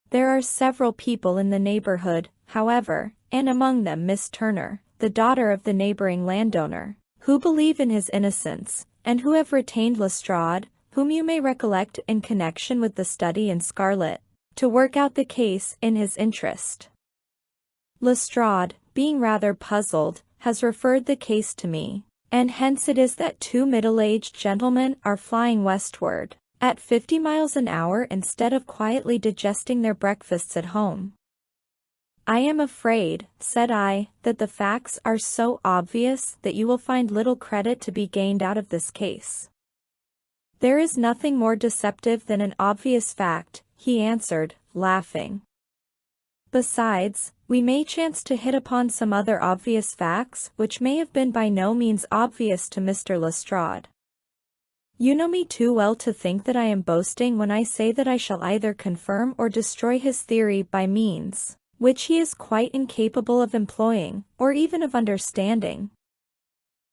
[SPEAKER 1] There are several people in the neighborhood, however, and among them Miss Turner, the daughter of the neighboring landowner, who believe in his innocence, and who have retained Lestrade, whom you may recollect in connection with the study in scarlet, to work out the case in his interest. Lestrade, being rather puzzled, has referred the case to me, and hence it is that two middle-aged gentlemen are flying westward, at 50 miles an hour instead of quietly digesting their breakfasts at home. I am afraid, said I, that the facts are so obvious that you will find little credit to be gained out of this case. There is nothing more deceptive than an obvious fact, he answered, laughing. Besides, we may chance to hit upon some other obvious facts which may have been by no means obvious to Mr. Lestrade. You know me too well to think that I am boasting when I say that I shall either confirm or destroy his theory by means which he is quite incapable of employing, or even of understanding.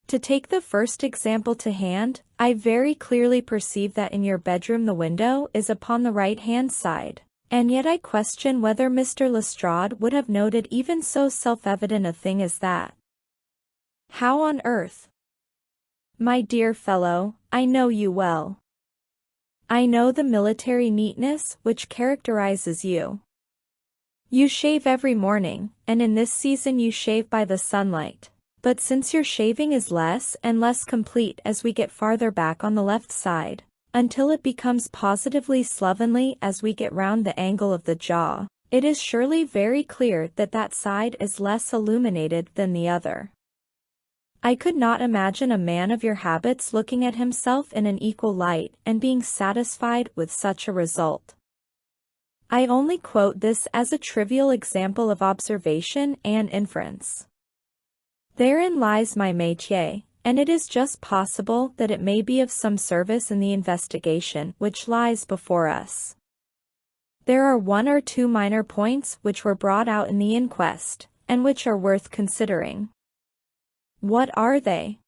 [SPEAKER 1] To take the first example to hand, I very clearly perceive that in your bedroom the window is upon the right-hand side, and yet I question whether Mr. Lestrade would have noted even so self-evident a thing as that. How on earth? My dear fellow, I know you well. I know the military neatness which characterizes you. You shave every morning, and in this season you shave by the sunlight. But since your shaving is less and less complete as we get farther back on the left side, until it becomes positively slovenly as we get round the angle of the jaw, it is surely very clear that that side is less illuminated than the other. I could not imagine a man of your habits looking at himself in an equal light and being satisfied with such a result. I only quote this as a trivial example of observation and inference. Therein lies my métier, and it is just possible that it may be of some service in the investigation which lies before us. There are one or two minor points which were brought out in the inquest, and which are worth considering. What are they?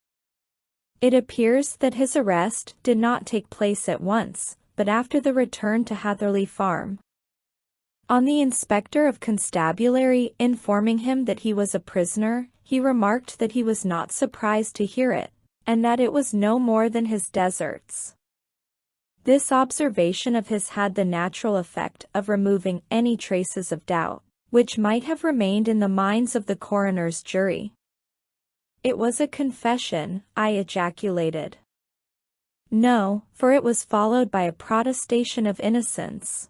[SPEAKER 1] It appears that his arrest did not take place at once, but after the return to Hatherley Farm. On the inspector of constabulary informing him that he was a prisoner, he remarked that he was not surprised to hear it, and that it was no more than his deserts. This observation of his had the natural effect of removing any traces of doubt, which might have remained in the minds of the coroner's jury. It was a confession, I ejaculated. No, for it was followed by a protestation of innocence.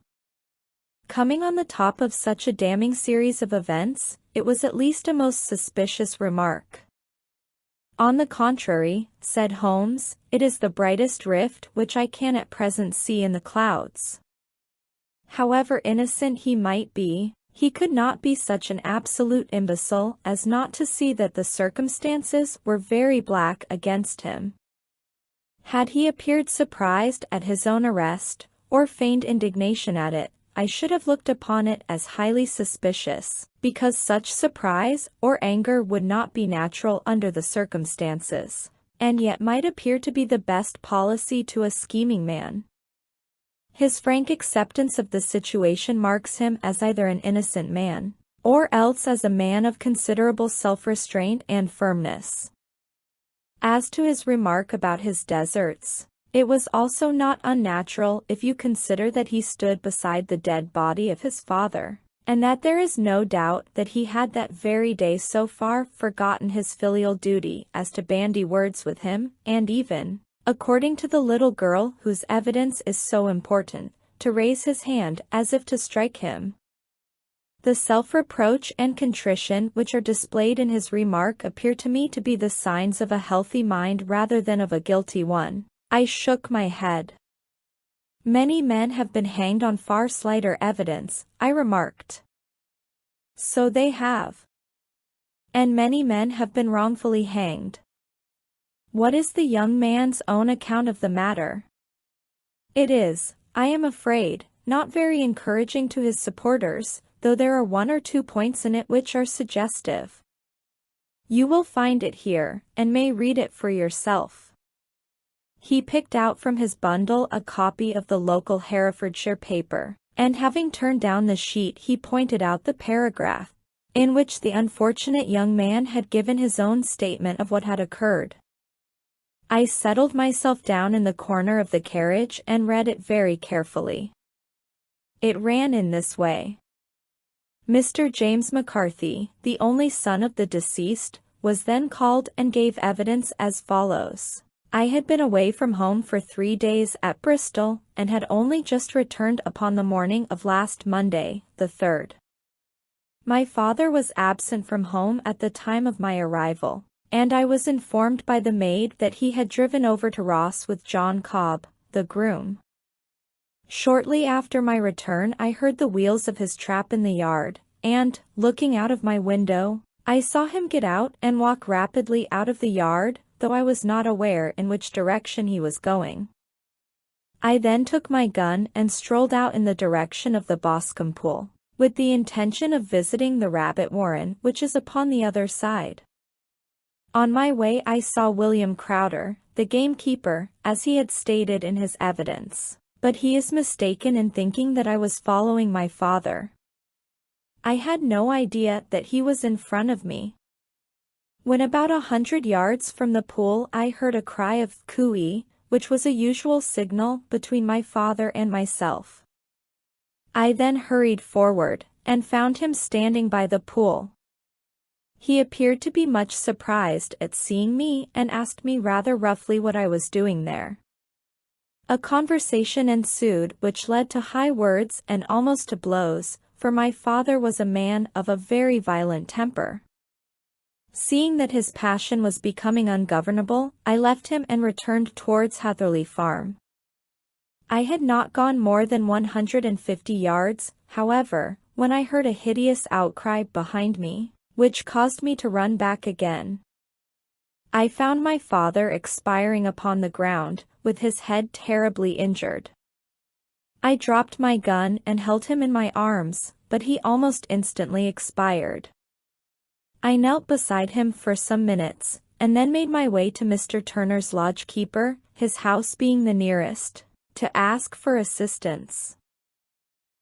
[SPEAKER 1] Coming on the top of such a damning series of events, it was at least a most suspicious remark. On the contrary, said Holmes, it is the brightest rift which I can at present see in the clouds. However innocent he might be, he could not be such an absolute imbecile as not to see that the circumstances were very black against him. Had he appeared surprised at his own arrest, or feigned indignation at it, I should have looked upon it as highly suspicious, because such surprise or anger would not be natural under the circumstances, and yet might appear to be the best policy to a scheming man. His frank acceptance of the situation marks him as either an innocent man, or else as a man of considerable self-restraint and firmness. As to his remark about his deserts, it was also not unnatural if you consider that he stood beside the dead body of his father, and that there is no doubt that he had that very day so far forgotten his filial duty as to bandy words with him, and even, according to the little girl whose evidence is so important, to raise his hand as if to strike him. The self-reproach and contrition which are displayed in his remark appear to me to be the signs of a healthy mind rather than of a guilty one. I shook my head. Many men have been hanged on far slighter evidence, I remarked. So they have. And many men have been wrongfully hanged. What is the young man's own account of the matter? It is, I am afraid, not very encouraging to his supporters, though there are 1 or 2 points in it which are suggestive. You will find it here, and may read it for yourself. He picked out from his bundle a copy of the local Herefordshire paper, and having turned down the sheet he pointed out the paragraph, in which the unfortunate young man had given his own statement of what had occurred. I settled myself down in the corner of the carriage and read it very carefully. It ran in this way. Mr. James McCarthy, the only son of the deceased, was then called and gave evidence as follows. I had been away from home for 3 days at Bristol, and had only just returned upon the morning of last Monday, the 3rd. My father was absent from home at the time of my arrival, and I was informed by the maid that he had driven over to Ross with John Cobb, the groom. Shortly after my return I heard the wheels of his trap in the yard, and, looking out of my window, I saw him get out and walk rapidly out of the yard, though I was not aware in which direction he was going. I then took my gun and strolled out in the direction of the Boscombe pool, with the intention of visiting the rabbit warren which is upon the other side. On my way I saw William Crowder, the gamekeeper, as he had stated in his evidence, but he is mistaken in thinking that I was following my father. I had no idea that he was in front of me. When about 100 yards from the pool I heard a cry of cooey, which was a usual signal between my father and myself. I then hurried forward, and found him standing by the pool. He appeared to be much surprised at seeing me and asked me rather roughly what I was doing there. A conversation ensued which led to high words and almost to blows, for my father was a man of a very violent temper. Seeing that his passion was becoming ungovernable, I left him and returned towards Hatherley Farm. I had not gone more than 150 yards, however, when I heard a hideous outcry behind me, which caused me to run back again. I found my father expiring upon the ground, with his head terribly injured. I dropped my gun and held him in my arms, but he almost instantly expired. I knelt beside him for some minutes, and then made my way to Mr. Turner's lodge-keeper, his house being the nearest, to ask for assistance.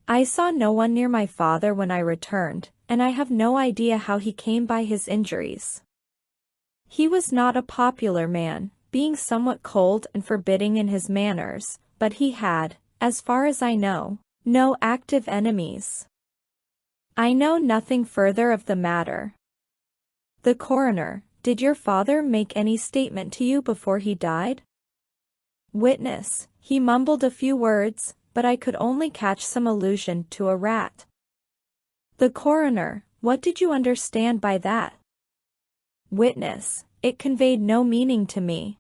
[SPEAKER 1] I saw no one near my father when I returned, and I have no idea how he came by his injuries. He was not a popular man, being somewhat cold and forbidding in his manners, but he had, as far as I know, no active enemies. I know nothing further of the matter. The coroner, did your father make any statement to you before he died? Witness, he mumbled a few words, but I could only catch some allusion to a rat. The coroner, what did you understand by that? Witness, it conveyed no meaning to me.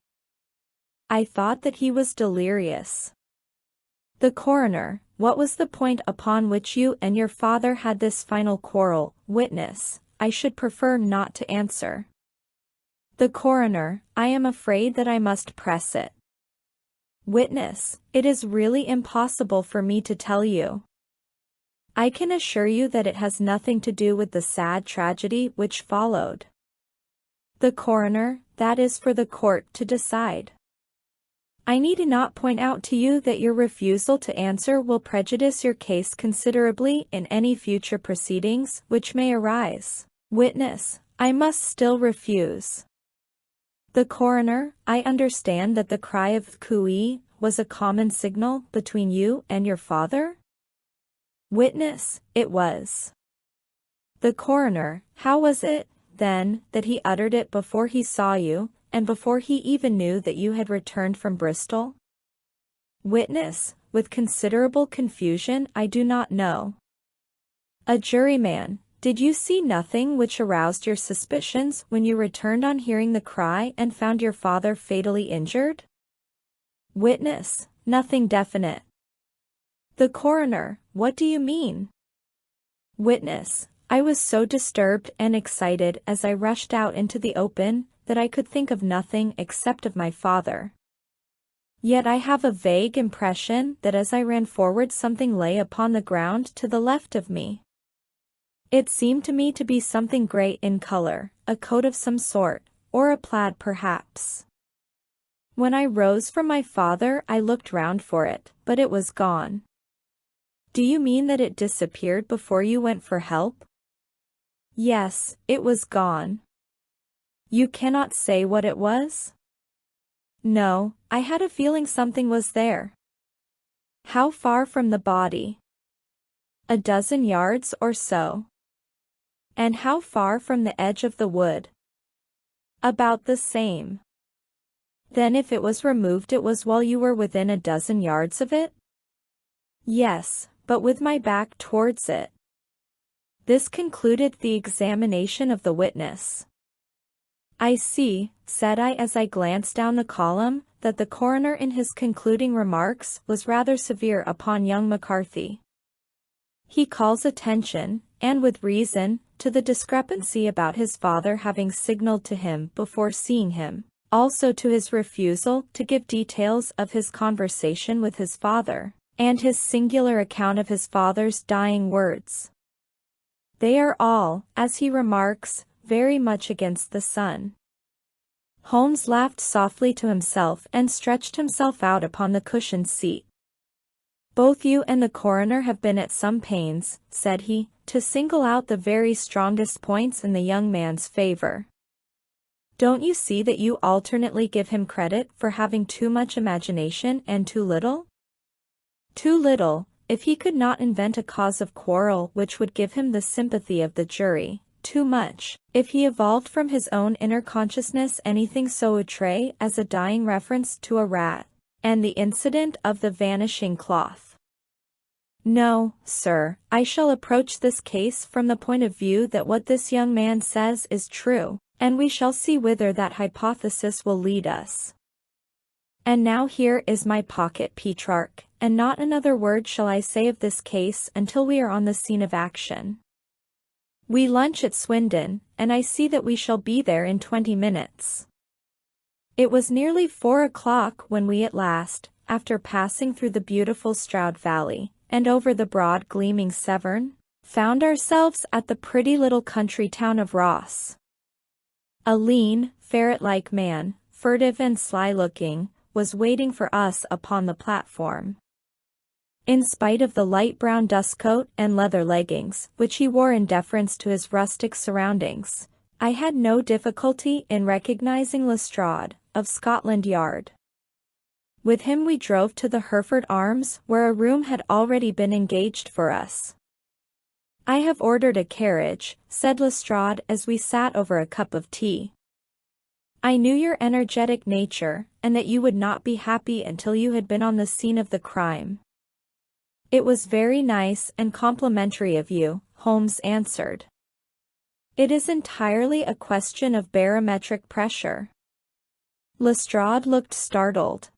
[SPEAKER 1] I thought that he was delirious. The coroner, what was the point upon which you and your father had this final quarrel? Witness, I should prefer not to answer. The coroner, I am afraid that I must press it. Witness, it is really impossible for me to tell you. I can assure you that it has nothing to do with the sad tragedy which followed. The coroner, that is for the court to decide. I need not point out to you that your refusal to answer will prejudice your case considerably in any future proceedings which may arise. Witness, I must still refuse. The coroner, I understand that the cry of cooey was a common signal between you and your father? Witness, it was. The coroner, how was it, then, that he uttered it before he saw you, and before he even knew that you had returned from Bristol? Witness, with considerable confusion, I do not know. A juryman, did you see nothing which aroused your suspicions when you returned on hearing the cry and found your father fatally injured? Witness, nothing definite. The coroner, what do you mean? Witness, I was so disturbed and excited as I rushed out into the open that I could think of nothing except of my father. Yet I have a vague impression that as I ran forward something lay upon the ground to the left of me. It seemed to me to be something gray in color, a coat of some sort, or a plaid perhaps. When I rose from my father I looked round for it, but it was gone. Do you mean that it disappeared before you went for help? Yes, it was gone. You cannot say what it was? No, I had a feeling something was there. How far from the body? A dozen yards or so. And how far from the edge of the wood? About the same. Then if it was removed it was while you were within a dozen yards of it? Yes, but with my back towards it. This concluded the examination of the witness. I see, said I as I glanced down the column, that the coroner in his concluding remarks was rather severe upon young McCarthy. He calls attention, and with reason, to the discrepancy about his father having signaled to him before seeing him, also to his refusal to give details of his conversation with his father, and his singular account of his father's dying words. They are all, as he remarks, very much against the sun. Holmes laughed softly to himself and stretched himself out upon the cushioned seat. Both you and the coroner have been at some pains, said he, to single out the very strongest points in the young man's favor. Don't you see that you alternately give him credit for having too much imagination and too little? Too little, if he could not invent a cause of quarrel which would give him the sympathy of the jury. Too much, if he evolved from his own inner consciousness anything so outre as a dying reference to a rat, and the incident of the vanishing cloth. No, sir, I shall approach this case from the point of view that what this young man says is true, and we shall see whither that hypothesis will lead us. And now here is my pocket Petrarch, and not another word shall I say of this case until we are on the scene of action. We lunch at Swindon, and I see that we shall be there in 20 minutes. It was nearly 4 o'clock when we at last, after passing through the beautiful Stroud Valley, and over the broad gleaming Severn, found ourselves at the pretty little country town of Ross. A lean, ferret-like man, furtive and sly-looking, was waiting for us upon the platform. In spite of the light brown dustcoat and leather leggings, which he wore in deference to his rustic surroundings, I had no difficulty in recognizing Lestrade, of Scotland Yard. With him we drove to the Hereford Arms, where a room had already been engaged for us. I have ordered a carriage, said Lestrade as we sat over a cup of tea. I knew your energetic nature, and that you would not be happy until you had been on the scene of the crime. It was very nice and complimentary of you, Holmes answered. It is entirely a question of barometric pressure. Lestrade looked startled.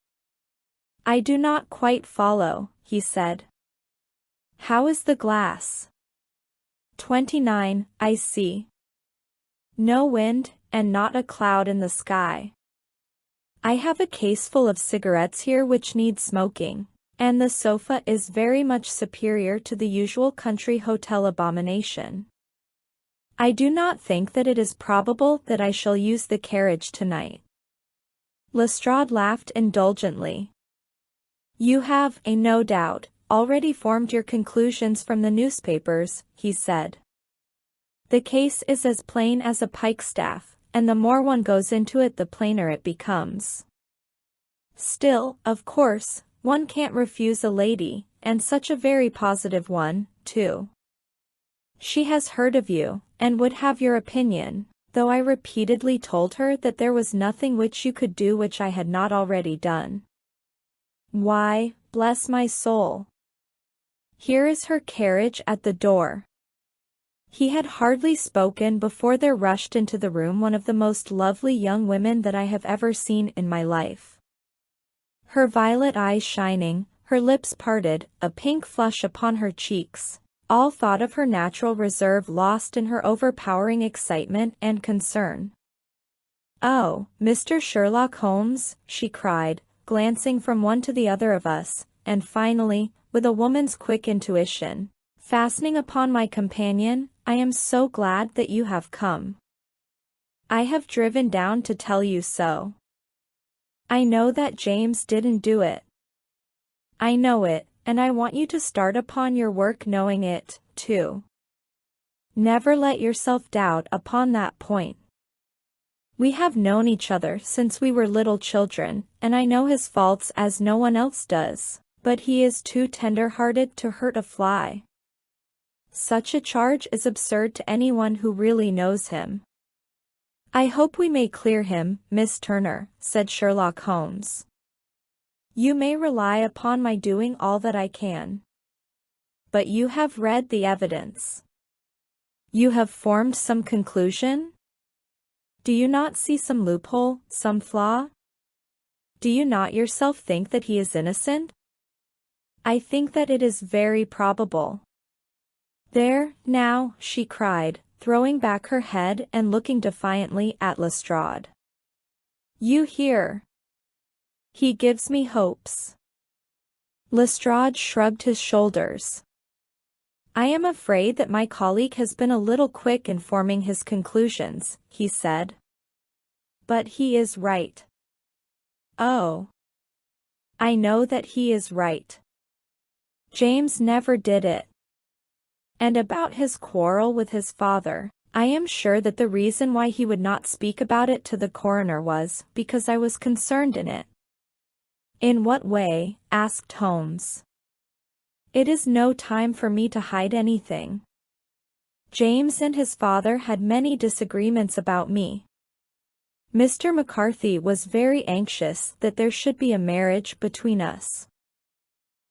[SPEAKER 1] I do not quite follow, he said. How is the glass? 29, I see. No wind, and not a cloud in the sky. I have a case full of cigarettes here which need smoking, and the sofa is very much superior to the usual country hotel abomination. I do not think that it is probable that I shall use the carriage tonight. Lestrade laughed indulgently. You have, no doubt, already formed your conclusions from the newspapers, he said. The case is as plain as a pikestaff, and the more one goes into it the plainer it becomes. Still, of course, one can't refuse a lady, and such a very positive one, too. She has heard of you, and would have your opinion, though I repeatedly told her that there was nothing which you could do which I had not already done. Why, Bless my soul. Here is her carriage at the door." He had hardly spoken before there rushed into the room one of the most lovely young women that I have ever seen in my life. Her violet eyes shining, her lips parted, a pink flush upon her cheeks, all thought of her natural reserve lost in her overpowering excitement and concern. "Oh, Mr. Sherlock Holmes," she cried, glancing from one to the other of us, and finally, with a woman's quick intuition, fastening upon my companion, "I am so glad that you have come. I have driven down to tell you so. I know that James didn't do it. I know it, and I want you to start upon your work knowing it, too. Never let yourself doubt upon that point. We have known each other since we were little children, and I know his faults as no one else does, but he is too tender-hearted to hurt a fly. Such a charge is absurd to anyone who really knows him." "I hope we may clear him, Miss Turner," said Sherlock Holmes. "You may rely upon my doing all that I can. But you have read the evidence. You have formed some conclusion? Do you not see some loophole, some flaw? Do you not yourself think that he is innocent?" "I think that it is very probable." "There, now," she cried, throwing back her head and looking defiantly at Lestrade. "You hear? He gives me hopes." Lestrade shrugged his shoulders. "I am afraid that my colleague has been a little quick in forming his conclusions," he said. "But he is right." "Oh. I know that he is right. James never did it. And about his quarrel with his father, I am sure that the reason why he would not speak about it to the coroner was because I was concerned in it." "In what way?" asked Holmes. "It is no time for me to hide anything. James and his father had many disagreements about me. Mr. McCarthy was very anxious that there should be a marriage between us.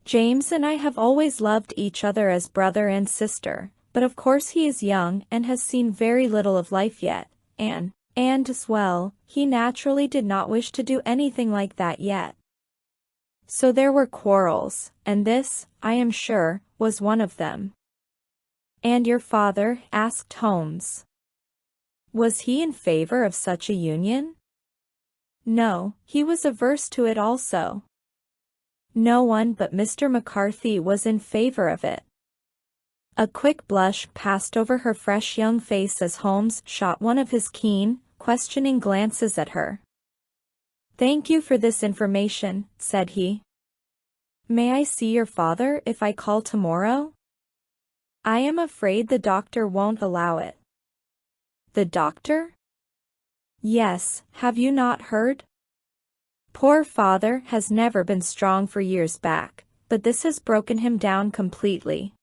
[SPEAKER 1] James and I have always loved each other as brother and sister, but of course he is young and has seen very little of life yet, and as well, he naturally did not wish to do anything like that yet. So there were quarrels, and this, I am sure, was one of them." "And your father?" asked Holmes. "Was he in favor of such a union?" "No, he was averse to it also. No one but Mr. McCarthy was in favor of it." A quick blush passed over her fresh young face as Holmes shot one of his keen, questioning glances at her. "Thank you for this information," said he. "May I see your father if I call tomorrow?" "I am afraid the doctor won't allow it." "The doctor?" "Yes, have you not heard? Poor father has never been strong for years back, but this has broken him down completely.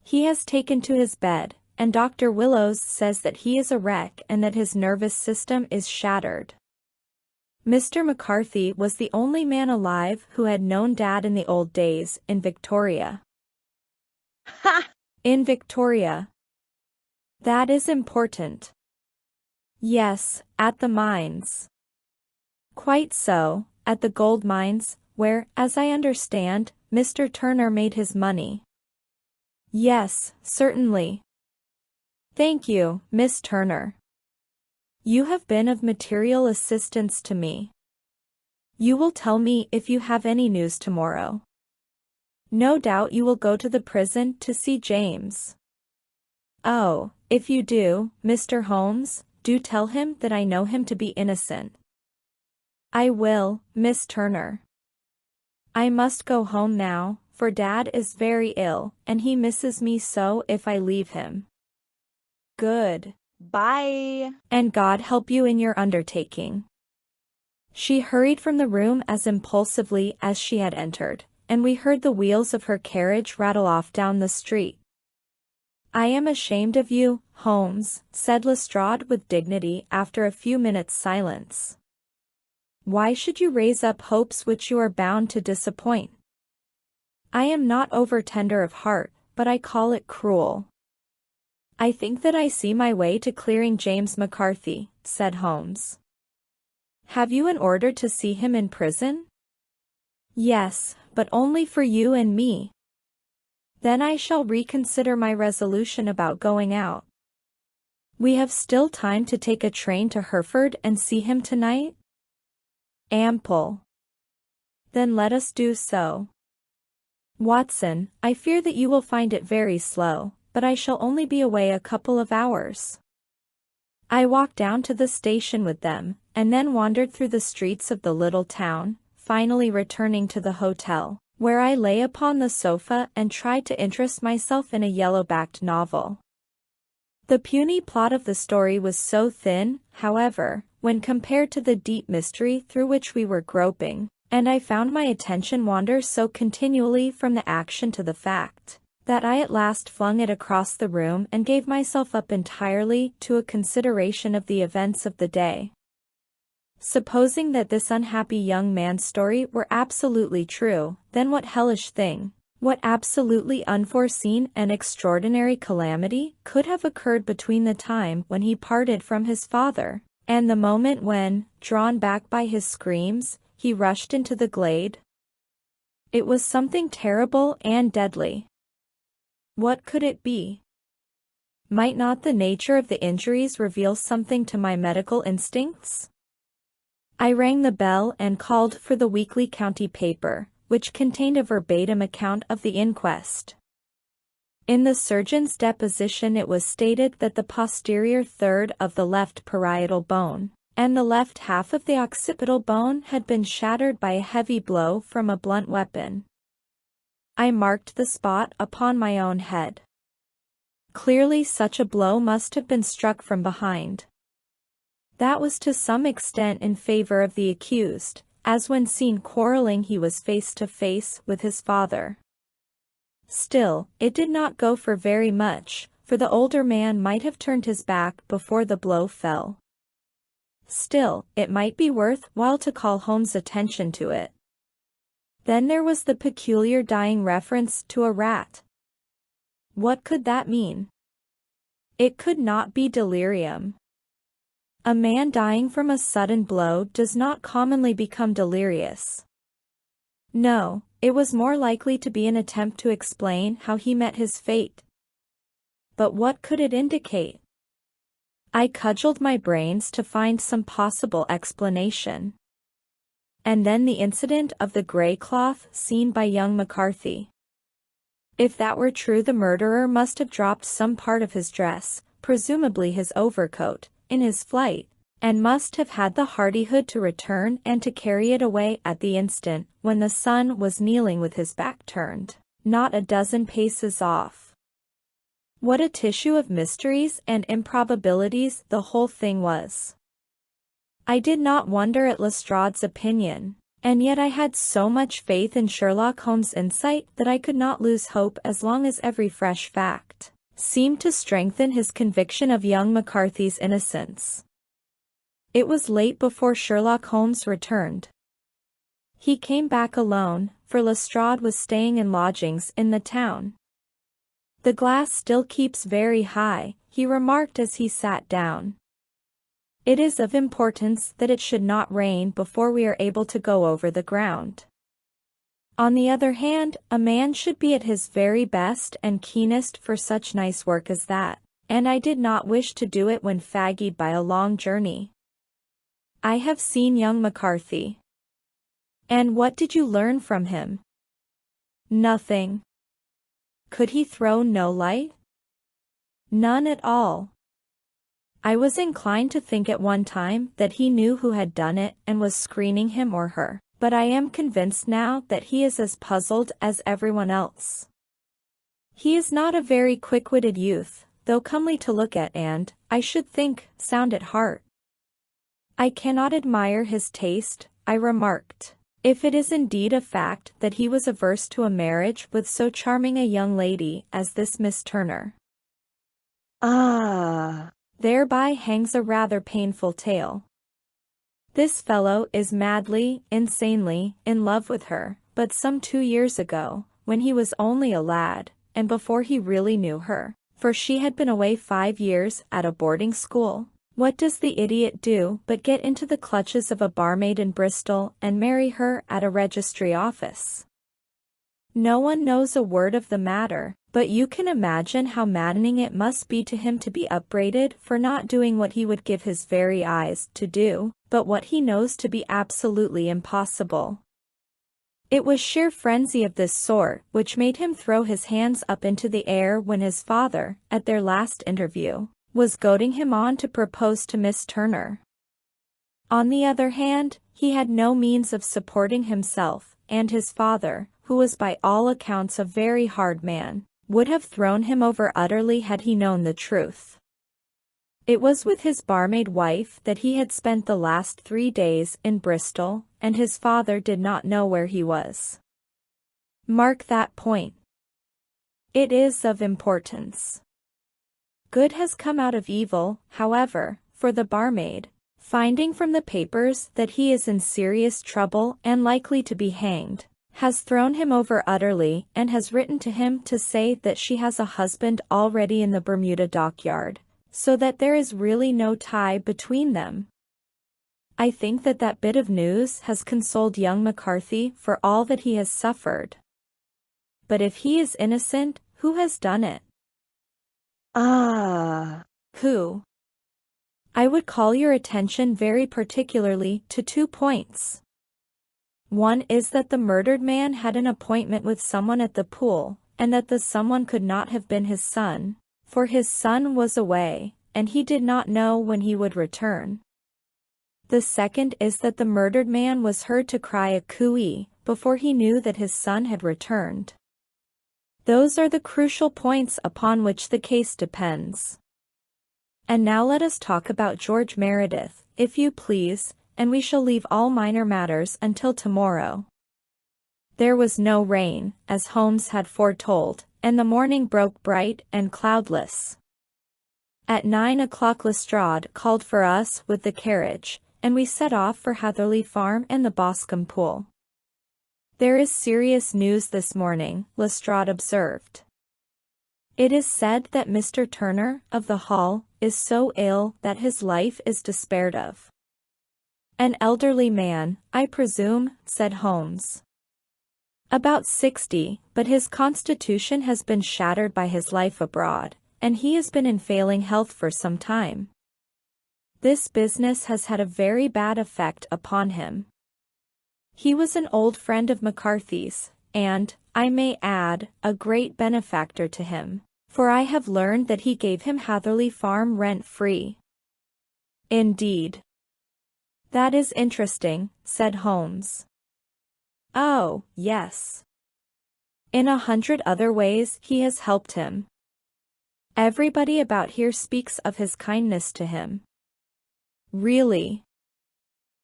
[SPEAKER 1] He has taken to his bed, and Dr. Willows says that he is a wreck and that his nervous system is shattered. Mr. McCarthy was the only man alive who had known Dad in the old days, in Victoria."
[SPEAKER 2] Ha!
[SPEAKER 1] "In Victoria. That is important." "Yes, at the mines." "Quite so, at the gold mines, where, as I understand, Mr. Turner made his money." "Yes, certainly." "Thank you, Miss Turner. You have been of material assistance to me. You will tell me if you have any news tomorrow. No doubt you will go to the prison to see James. Oh, if you do, Mr. Holmes, do tell him that I know him to be innocent." "I will, Miss Turner. I must go home now, for Dad is very ill, and he misses me so if I leave him." "Good.
[SPEAKER 2] Bye."
[SPEAKER 1] And God help you in your undertaking." She hurried from the room as impulsively as she had entered, and we heard the wheels of her carriage rattle off down the street. "I am ashamed of you, Holmes," said Lestrade with dignity after a few minutes' silence. "Why should you raise up hopes which you are bound to disappoint? I am not over-tender of heart, but I call it cruel. I think that I see my way to clearing James McCarthy, said Holmes. Have you an order to see him in prison? Yes, but only for you and me. Then I shall reconsider my resolution about going out. We have still time to take a train to Hereford and see him tonight? Ample. Then let us do so. Watson, I fear that you will find it very slow, but I shall only be away a couple of hours. I walked down to the station with them, and then wandered through the streets of the little town, finally returning to the hotel, where I lay upon the sofa and tried to interest myself in a yellow-backed novel. The puny plot of the story was so thin, however, when compared to the deep mystery through which we were groping, and I found my attention wander so continually from the action to the fact, that I at last flung it across the room and gave myself up entirely to a consideration of the events of the day. Supposing that this unhappy young man's story were absolutely true, then what hellish thing, what absolutely unforeseen and extraordinary calamity could have occurred between the time when he parted from his father, and the moment when, drawn back by his screams, he rushed into the glade? It was something terrible and deadly. What could it be? Might not the nature of the injuries reveal something to my medical instincts? I rang the bell and called for the weekly county paper, which contained a verbatim account of the inquest. In the surgeon's deposition it was stated that the posterior third of the left parietal bone, and the left half of the occipital bone had been shattered by a heavy blow from a blunt weapon. I marked the spot upon my own head. Clearly such a blow must have been struck from behind. That was to some extent in favor of the accused, as when seen quarreling he was face to face with his father. Still, it did not go for very much, for the older man might have turned his back before the blow fell. Still, it might be worth while to call Holmes' attention to it. Then there was the peculiar dying reference to a rat. What could that mean? It could not be delirium. A man dying from a sudden blow does not commonly become delirious. No, it was more likely to be an attempt to explain how he met his fate. But what could it indicate? I cudgelled my brains to find some possible explanation. And then the incident of the grey cloth seen by young McCarthy. If that were true, the murderer must have dropped some part of his dress, presumably his overcoat, in his flight, and must have had the hardihood to return and to carry it away at the instant when the sun was kneeling with his back turned, not a dozen paces off. What a tissue of mysteries and improbabilities the whole thing was! I did not wonder at Lestrade's opinion, and yet I had so much faith in Sherlock Holmes' insight that I could not lose hope as long as every fresh fact seemed to strengthen his conviction of young McCarthy's innocence. It was late before Sherlock Holmes returned. He came back alone, for Lestrade was staying in lodgings in the town. "The glass still keeps very high," he remarked as he sat down. "It is of importance that it should not rain before we are able to go over the ground. On the other hand, a man should be at his very best and keenest for such nice work as that, and I did not wish to do it when fagged by a long journey. I have seen young McCarthy." "And what did you learn from him?" "Nothing." "Could he throw no light?" "None at all. I was inclined to think at one time that he knew who had done it and was screening him or her, but I am convinced now that he is as puzzled as everyone else. He is not a very quick-witted youth, though comely to look at and, I should think, sound at heart. I cannot admire his taste," I remarked, "if it is indeed a fact that he was averse to a marriage with so charming a young lady as this Miss Turner. Thereby hangs a rather painful tale. This fellow is madly, insanely, in love with her, but some 2 years ago, when he was only a lad, and before he really knew her, for she had been away 5 years at a boarding school. What does the idiot do but get into the clutches of a barmaid in Bristol and marry her at a registry office? No one knows a word of the matter, but you can imagine how maddening it must be to him to be upbraided for not doing what he would give his very eyes to do, but what he knows to be absolutely impossible. It was sheer frenzy of this sort which made him throw his hands up into the air when his father, at their last interview, was goading him on to propose to Miss Turner. On the other hand, he had no means of supporting himself, and his father, who was by all accounts a very hard man, would have thrown him over utterly had he known the truth. It was with his barmaid wife that he had spent the last 3 days in Bristol, and his father did not know where he was. Mark that point. It is of importance. Good has come out of evil, however, for the barmaid, finding from the papers that he is in serious trouble and likely to be hanged, has thrown him over utterly and has written to him to say that she has a husband already in the Bermuda dockyard, so that there is really no tie between them. I think that that bit of news has consoled young McCarthy for all that he has suffered. But if he is innocent, who has done it? Who? I would call your attention very particularly to 2 points. One is that the murdered man had an appointment with someone at the pool, and that the someone could not have been his son, for his son was away, and he did not know when he would return. The second is that the murdered man was heard to cry a cooey before he knew that his son had returned. Those are the crucial points upon which the case depends. And now let us talk about George Meredith, if you please, and we shall leave all minor matters until tomorrow. There was no rain, as Holmes had foretold, and the morning broke bright and cloudless. At 9 o'clock Lestrade called for us with the carriage, and we set off for Hatherley Farm and the BOSCOMBE pool. There is serious news this morning, Lestrade observed. It is said that Mr. Turner, of the Hall, is so ill that his life is despaired of. An elderly man, I presume, said Holmes. About 60, but his constitution has been shattered by his life abroad, and he has been in failing health for some time. This business has had a very bad effect upon him. He was an old friend of McCarthy's, and, I may add, a great benefactor to him, for I have learned that he gave him Hatherley Farm rent-free. Indeed. That is interesting, said Holmes. Oh, yes. In 100 other ways he has helped him. Everybody about here speaks of his kindness to him. Really?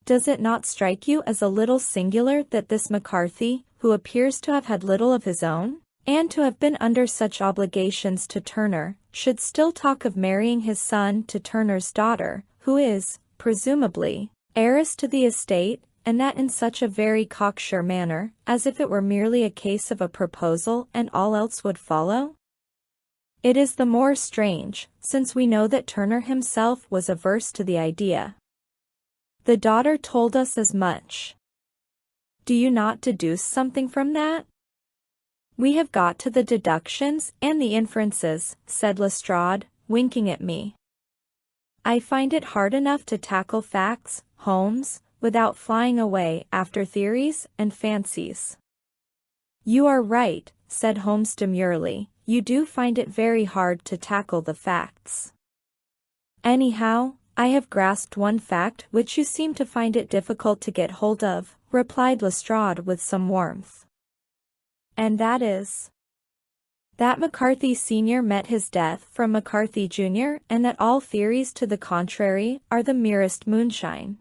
[SPEAKER 1] Does it not strike you as a little singular that this McCarthy, who appears to have had little of his own, and to have been under such obligations to Turner, should still talk of marrying his son to Turner's daughter, who is, presumably, heiress to the estate, and that in such a very cocksure manner, as if it were merely a case of a proposal and all else would follow? It is the more strange, since we know that Turner himself was averse to the idea. The daughter told us as much. Do you not deduce something from that? We have got to the deductions and the inferences, said Lestrade, winking at me. I find it hard enough to tackle facts, Holmes, without flying away after theories and fancies. You are right, said Holmes demurely, you do find it very hard to tackle the facts. Anyhow, I have grasped one fact which you seem to find it difficult to get hold of, replied Lestrade with some warmth. And that is that McCarthy Sr. met his death from McCarthy Jr. and that all theories to the contrary are the merest moonshine.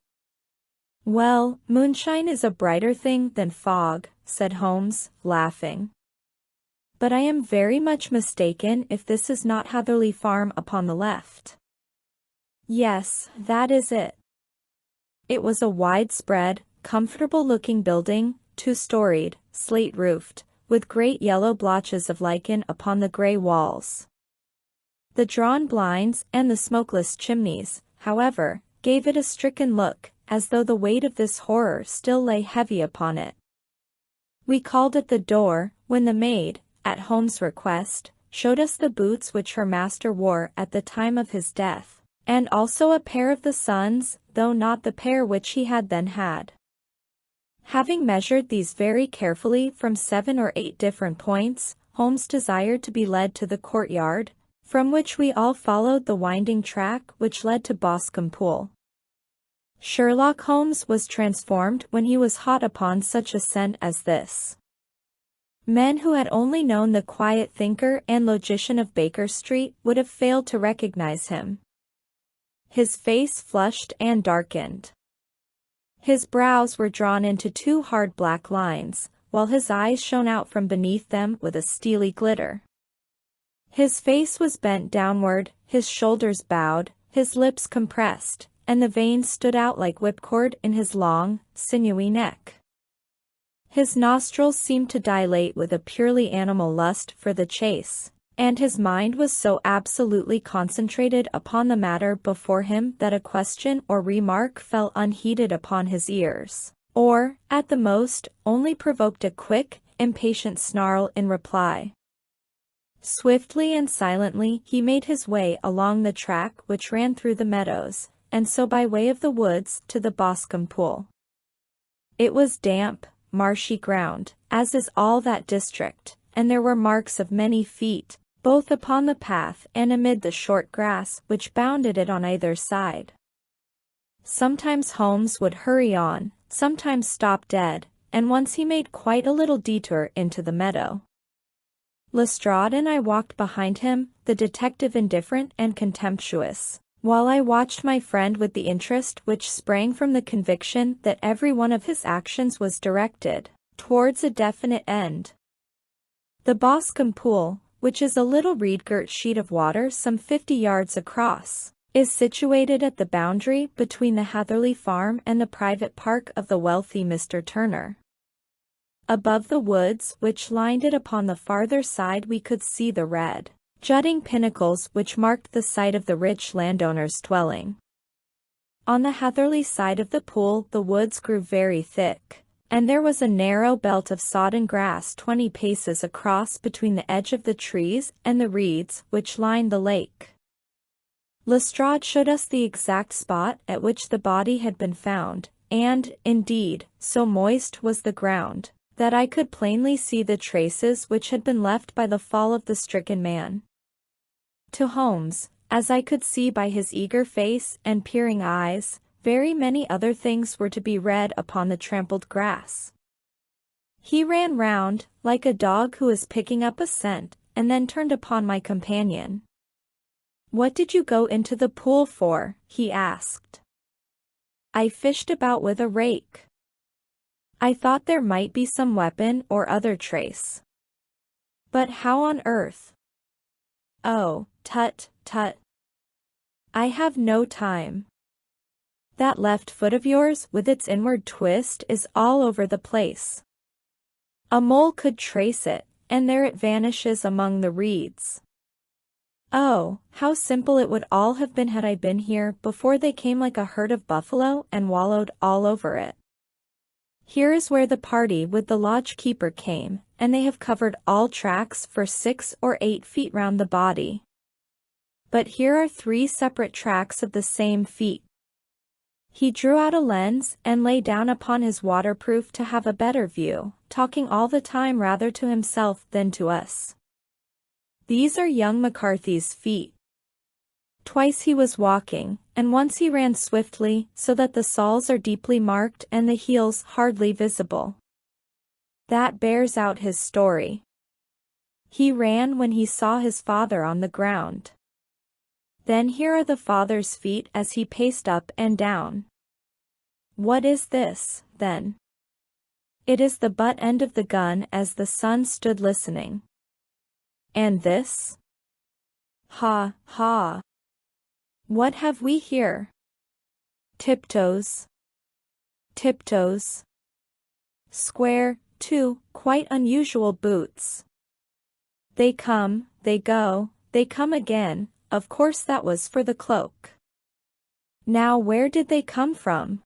[SPEAKER 1] Well, moonshine is a brighter thing than fog, said Holmes, laughing. But I am very much mistaken if this is not Hatherley Farm upon the left. Yes, that is it. It was a widespread, comfortable-looking building, 2-storied, slate-roofed, with great yellow blotches of lichen upon the grey walls. The drawn blinds and the smokeless chimneys, however, gave it a stricken look, as though the weight of this horror still lay heavy upon it. We called at the door, when the maid, at Holmes' request, showed us the boots which her master wore at the time of his death, and also a pair of the son's, though not the pair which he had then had. Having measured these very carefully from 7 or 8 different points, Holmes desired to be led to the courtyard, from which we all followed the winding track which led to BOSCOMBE Pool. Sherlock Holmes was transformed when he was hot upon such a scent as this. Men who had only known the quiet thinker and logician of Baker Street would have failed to recognize him. His face flushed and darkened. His brows were drawn into 2 hard black lines, while his eyes shone out from beneath them with a steely glitter. His face was bent downward, his shoulders bowed, his lips compressed, and the veins stood out like whipcord in his long, sinewy neck. His nostrils seemed to dilate with a purely animal lust for the chase, and his mind was so absolutely concentrated upon the matter before him that a question or remark fell unheeded upon his ears, or, at the most, only provoked a quick, impatient snarl in reply. Swiftly and silently he made his way along the track which ran through the meadows, and so by way of the woods to the BOSCOMBE Pool. It was damp, marshy ground, as is all that district, and there were marks of many feet, both upon the path and amid the short grass which bounded it on either side. Sometimes Holmes would hurry on, sometimes stop dead, and once he made quite a little detour into the meadow. Lestrade and I walked behind him, the detective indifferent and contemptuous, while I watched my friend with the interest which sprang from the conviction that every one of his actions was directed towards a definite end. The BOSCOMBE Pool, which is a little reed-girt sheet of water some 50 yards across, is situated at the boundary between the Hatherley farm and the private park of the wealthy Mr. Turner. Above the woods which lined it upon the farther side we could see the red, jutting pinnacles which marked the site of the rich landowner's dwelling. On the Hatherley side of the pool the woods grew very thick, and there was a narrow belt of sodden grass 20 paces across between the edge of the trees and the reeds which lined the lake. Lestrade showed us the exact spot at which the body had been found, and, indeed, so moist was the ground, that I could plainly see the traces which had been left by the fall of the stricken man. To Holmes, as I could see by his eager face and peering eyes, very many other things were to be read upon the trampled grass. He ran round, like a dog who is picking up a scent, and then turned upon my companion. "What did you go into the pool for?" he asked. "I fished about with a rake. I thought there might be some weapon or other trace." "But how on earth?" "Oh, tut, tut. I have no time. That left foot of yours with its inward twist is all over the place. A mole could trace it, and there it vanishes among the reeds. Oh, how simple it would all have been had I been here before they came like a herd of buffalo and wallowed all over it. Here is where the party with the lodge-keeper came, and they have covered all tracks for 6 or 8 feet round the body. But here are 3 separate tracks of the same feet." He drew out a lens and lay down upon his waterproof to have a better view, talking all the time rather to himself than to us. "These are young McCarthy's feet. Twice he was walking, and once he ran swiftly, so that the soles are deeply marked and the heels hardly visible. That bears out his story. He ran when he saw his father on the ground. Then here are the father's feet as he paced up and down. What is this, then? It is the butt end of the gun as the son stood listening. And this? Ha, ha. What have we here? Tiptoes. Tiptoes. Square, 2 quite unusual boots. They come, they go, they come again, of course that was for the cloak. Now where did they come from?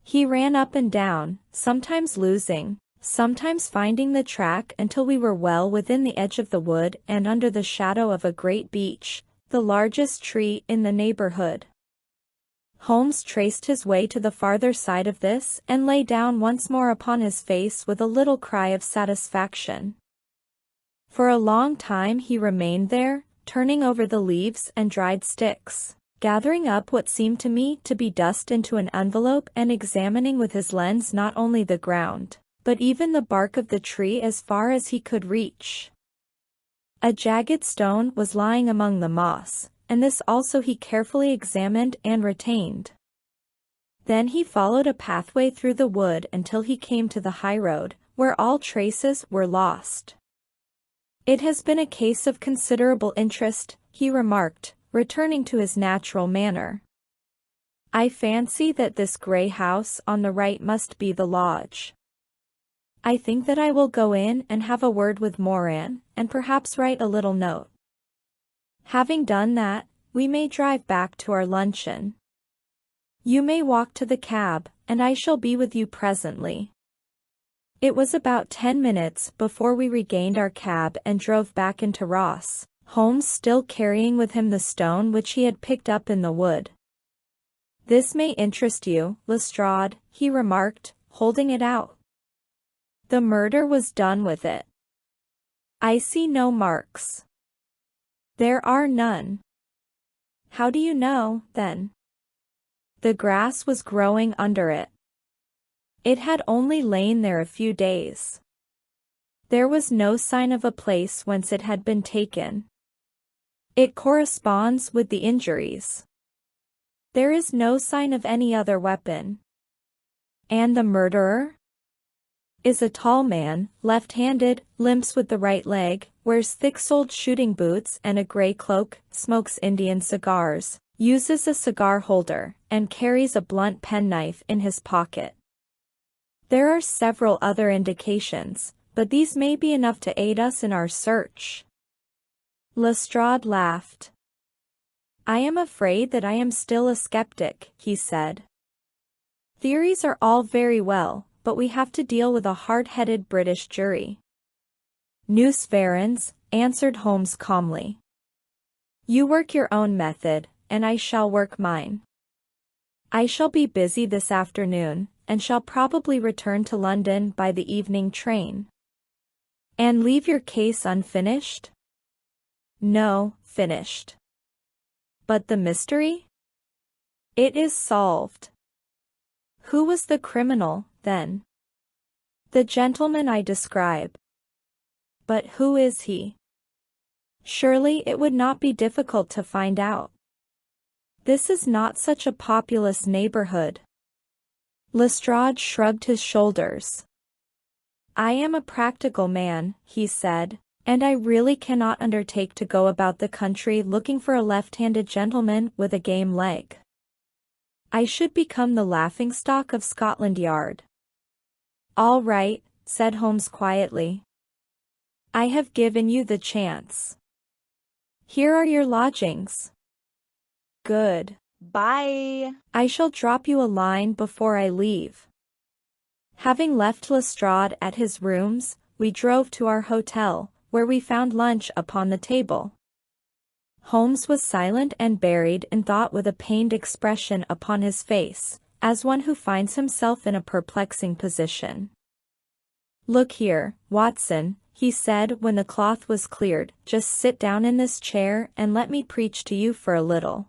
[SPEAKER 1] He ran up and down, sometimes losing, sometimes finding the track until we were well within the edge of the wood and under the shadow of a great beech, the largest tree in the neighborhood. Holmes traced his way to the farther side of this and lay down once more upon his face with a little cry of satisfaction. For a long time he remained there, turning over the leaves and dried sticks, gathering up what seemed to me to be dust into an envelope and examining with his lens not only the ground, but even the bark of the tree as far as he could reach. A jagged stone was lying among the moss, and this also he carefully examined and retained. Then he followed a pathway through the wood until he came to the highroad, where all traces were lost. "It has been a case of considerable interest," he remarked, returning to his natural manner. "I fancy that this grey house on the right must be the lodge. I think that I will go in and have a word with Moran, and perhaps write a little note. Having done that, we may drive back to our luncheon. You may walk to the cab, and I shall be with you presently." It was about 10 minutes before we regained our cab and drove back into Ross, Holmes still carrying with him the stone which he had picked up in the wood. "This may interest you, Lestrade," he remarked, holding it out. "The murder was done with it. I see no marks." "There are none." "How do you know, then?" "The grass was growing under it. It had only lain there a few days. There was no sign of a place whence it had been taken. It corresponds with the injuries. There is no sign of any other weapon." "And the murderer?" "Is a tall man, left-handed, limps with the right leg, wears thick-soled shooting boots and a grey cloak, smokes Indian cigars, uses a cigar holder, and carries a blunt penknife in his pocket. There are several other indications, but these may be enough to aid us in our search." Lestrade laughed. "I am afraid that I am still a skeptic," he said. "Theories are all very well, but we have to deal with a hard-headed British jury." "Nous verrons," answered Holmes calmly. "You work your own method, and I shall work mine. I shall be busy this afternoon, and shall probably return to London by the evening train." "And leave your case unfinished?" "No, finished." "But the mystery?" "It is solved." "Who was the criminal, then?" "The gentleman I describe." "But who is he?" "Surely it would not be difficult to find out. This is not such a populous neighborhood." Lestrade shrugged his shoulders. "I am a practical man," he said, "and I really cannot undertake to go about the country looking for a left-handed gentleman with a game leg. I should become the laughing-stock of Scotland Yard." "All right," said Holmes quietly. "I have given you the chance. Here are your lodgings." "Good.
[SPEAKER 2] Bye.
[SPEAKER 1] I shall drop you a line before I leave." Having left Lestrade at his rooms, we drove to our hotel, where we found lunch upon the table. Holmes was silent and buried in thought with a pained expression upon his face, as one who finds himself in a perplexing position. "Look here, Watson," he said when the cloth was cleared, "just sit down in this chair and let me preach to you for a little.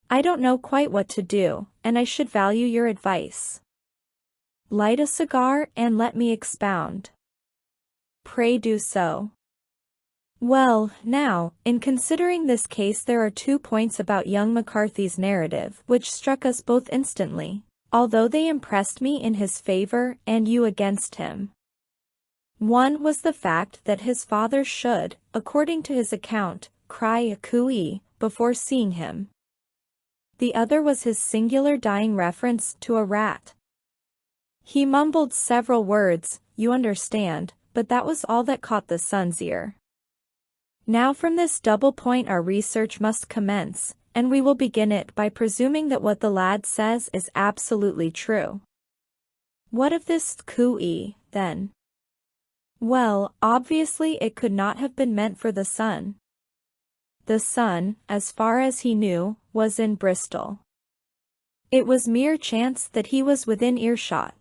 [SPEAKER 1] I don't know quite what to do, and I should value your advice. Light a cigar and let me expound." "Pray do so." "Well, now, in considering this case there are 2 points about young McCarthy's narrative which struck us both instantly, although they impressed me in his favor and you against him. One was the fact that his father should, according to his account, cry a cooee before seeing him. The other was his singular dying reference to a rat. He mumbled several words, you understand, but that was all that caught the son's ear. Now from this double point our research must commence, and we will begin it by presuming that what the lad says is absolutely true. What of this cooee, then? Well, obviously it could not have been meant for the son. The son, as far as he knew, was in Bristol. It was mere chance that he was within earshot.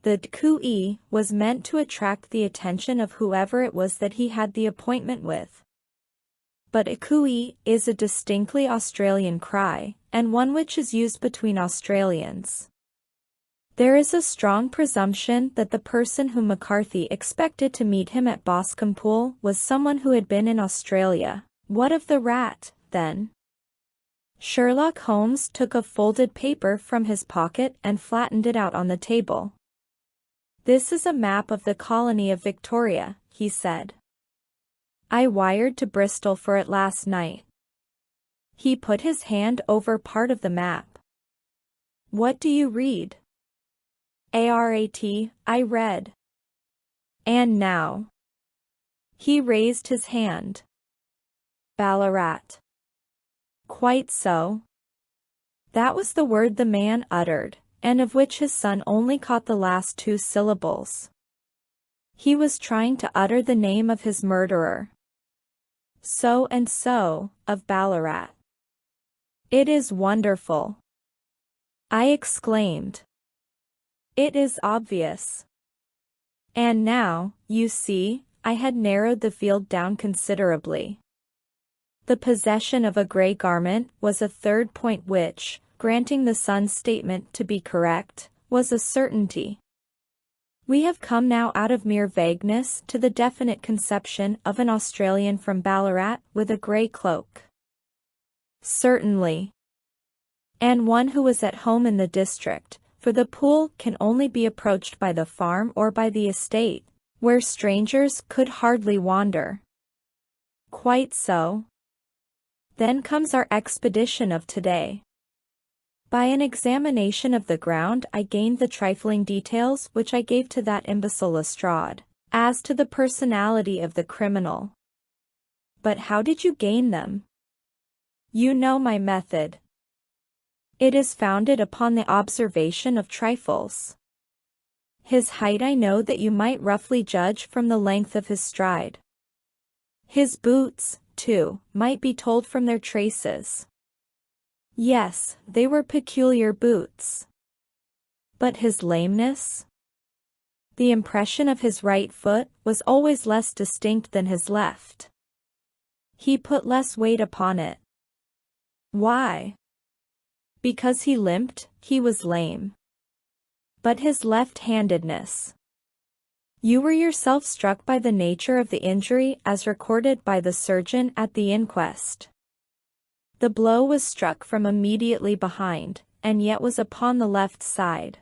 [SPEAKER 1] The cooee was meant to attract the attention of whoever it was that he had the appointment with. But a cooee is a distinctly Australian cry, and one which is used between Australians. There is a strong presumption that the person whom McCarthy expected to meet him at BOSCOMBE was someone who had been in Australia. What of the rat, then? Sherlock Holmes took a folded paper from his pocket and flattened it out on the table. This is a map of the colony of Victoria, he said. I wired to Bristol for it last night. He put his hand over part of the map. What do you read? ARAT, I read. And now? He raised his hand. Ballarat. Quite so. That was the word the man uttered, and of which his son only caught the last two syllables. He was trying to utter the name of his murderer. So and so, of Ballarat. It is wonderful, I exclaimed. It is obvious. And now, you see, I had narrowed the field down considerably. The possession of a grey garment was a third point which, granting the son's statement to be correct, was a certainty. We have come now out of mere vagueness to the definite conception of an Australian from Ballarat with a grey cloak. Certainly. And one who was at home in the district, for the pool can only be approached by the farm or by the estate, where strangers could hardly wander. Quite so. Then comes our expedition of today. By an examination of the ground I gained the trifling details which I gave to that imbecile Lestrade, as to the personality of the criminal. But how did you gain them? You know my method. It is founded upon the observation of trifles. His height I know that you might roughly judge from the length of his stride. His boots, too, might be told from their traces. Yes, they were peculiar boots. But his lameness? The impression of his right foot was always less distinct than his left. He put less weight upon it. Why? Because he limped, he was lame. But his left-handedness. You were yourself struck by the nature of the injury as recorded by the surgeon at the inquest. The blow was struck from immediately behind, and yet was upon the left side.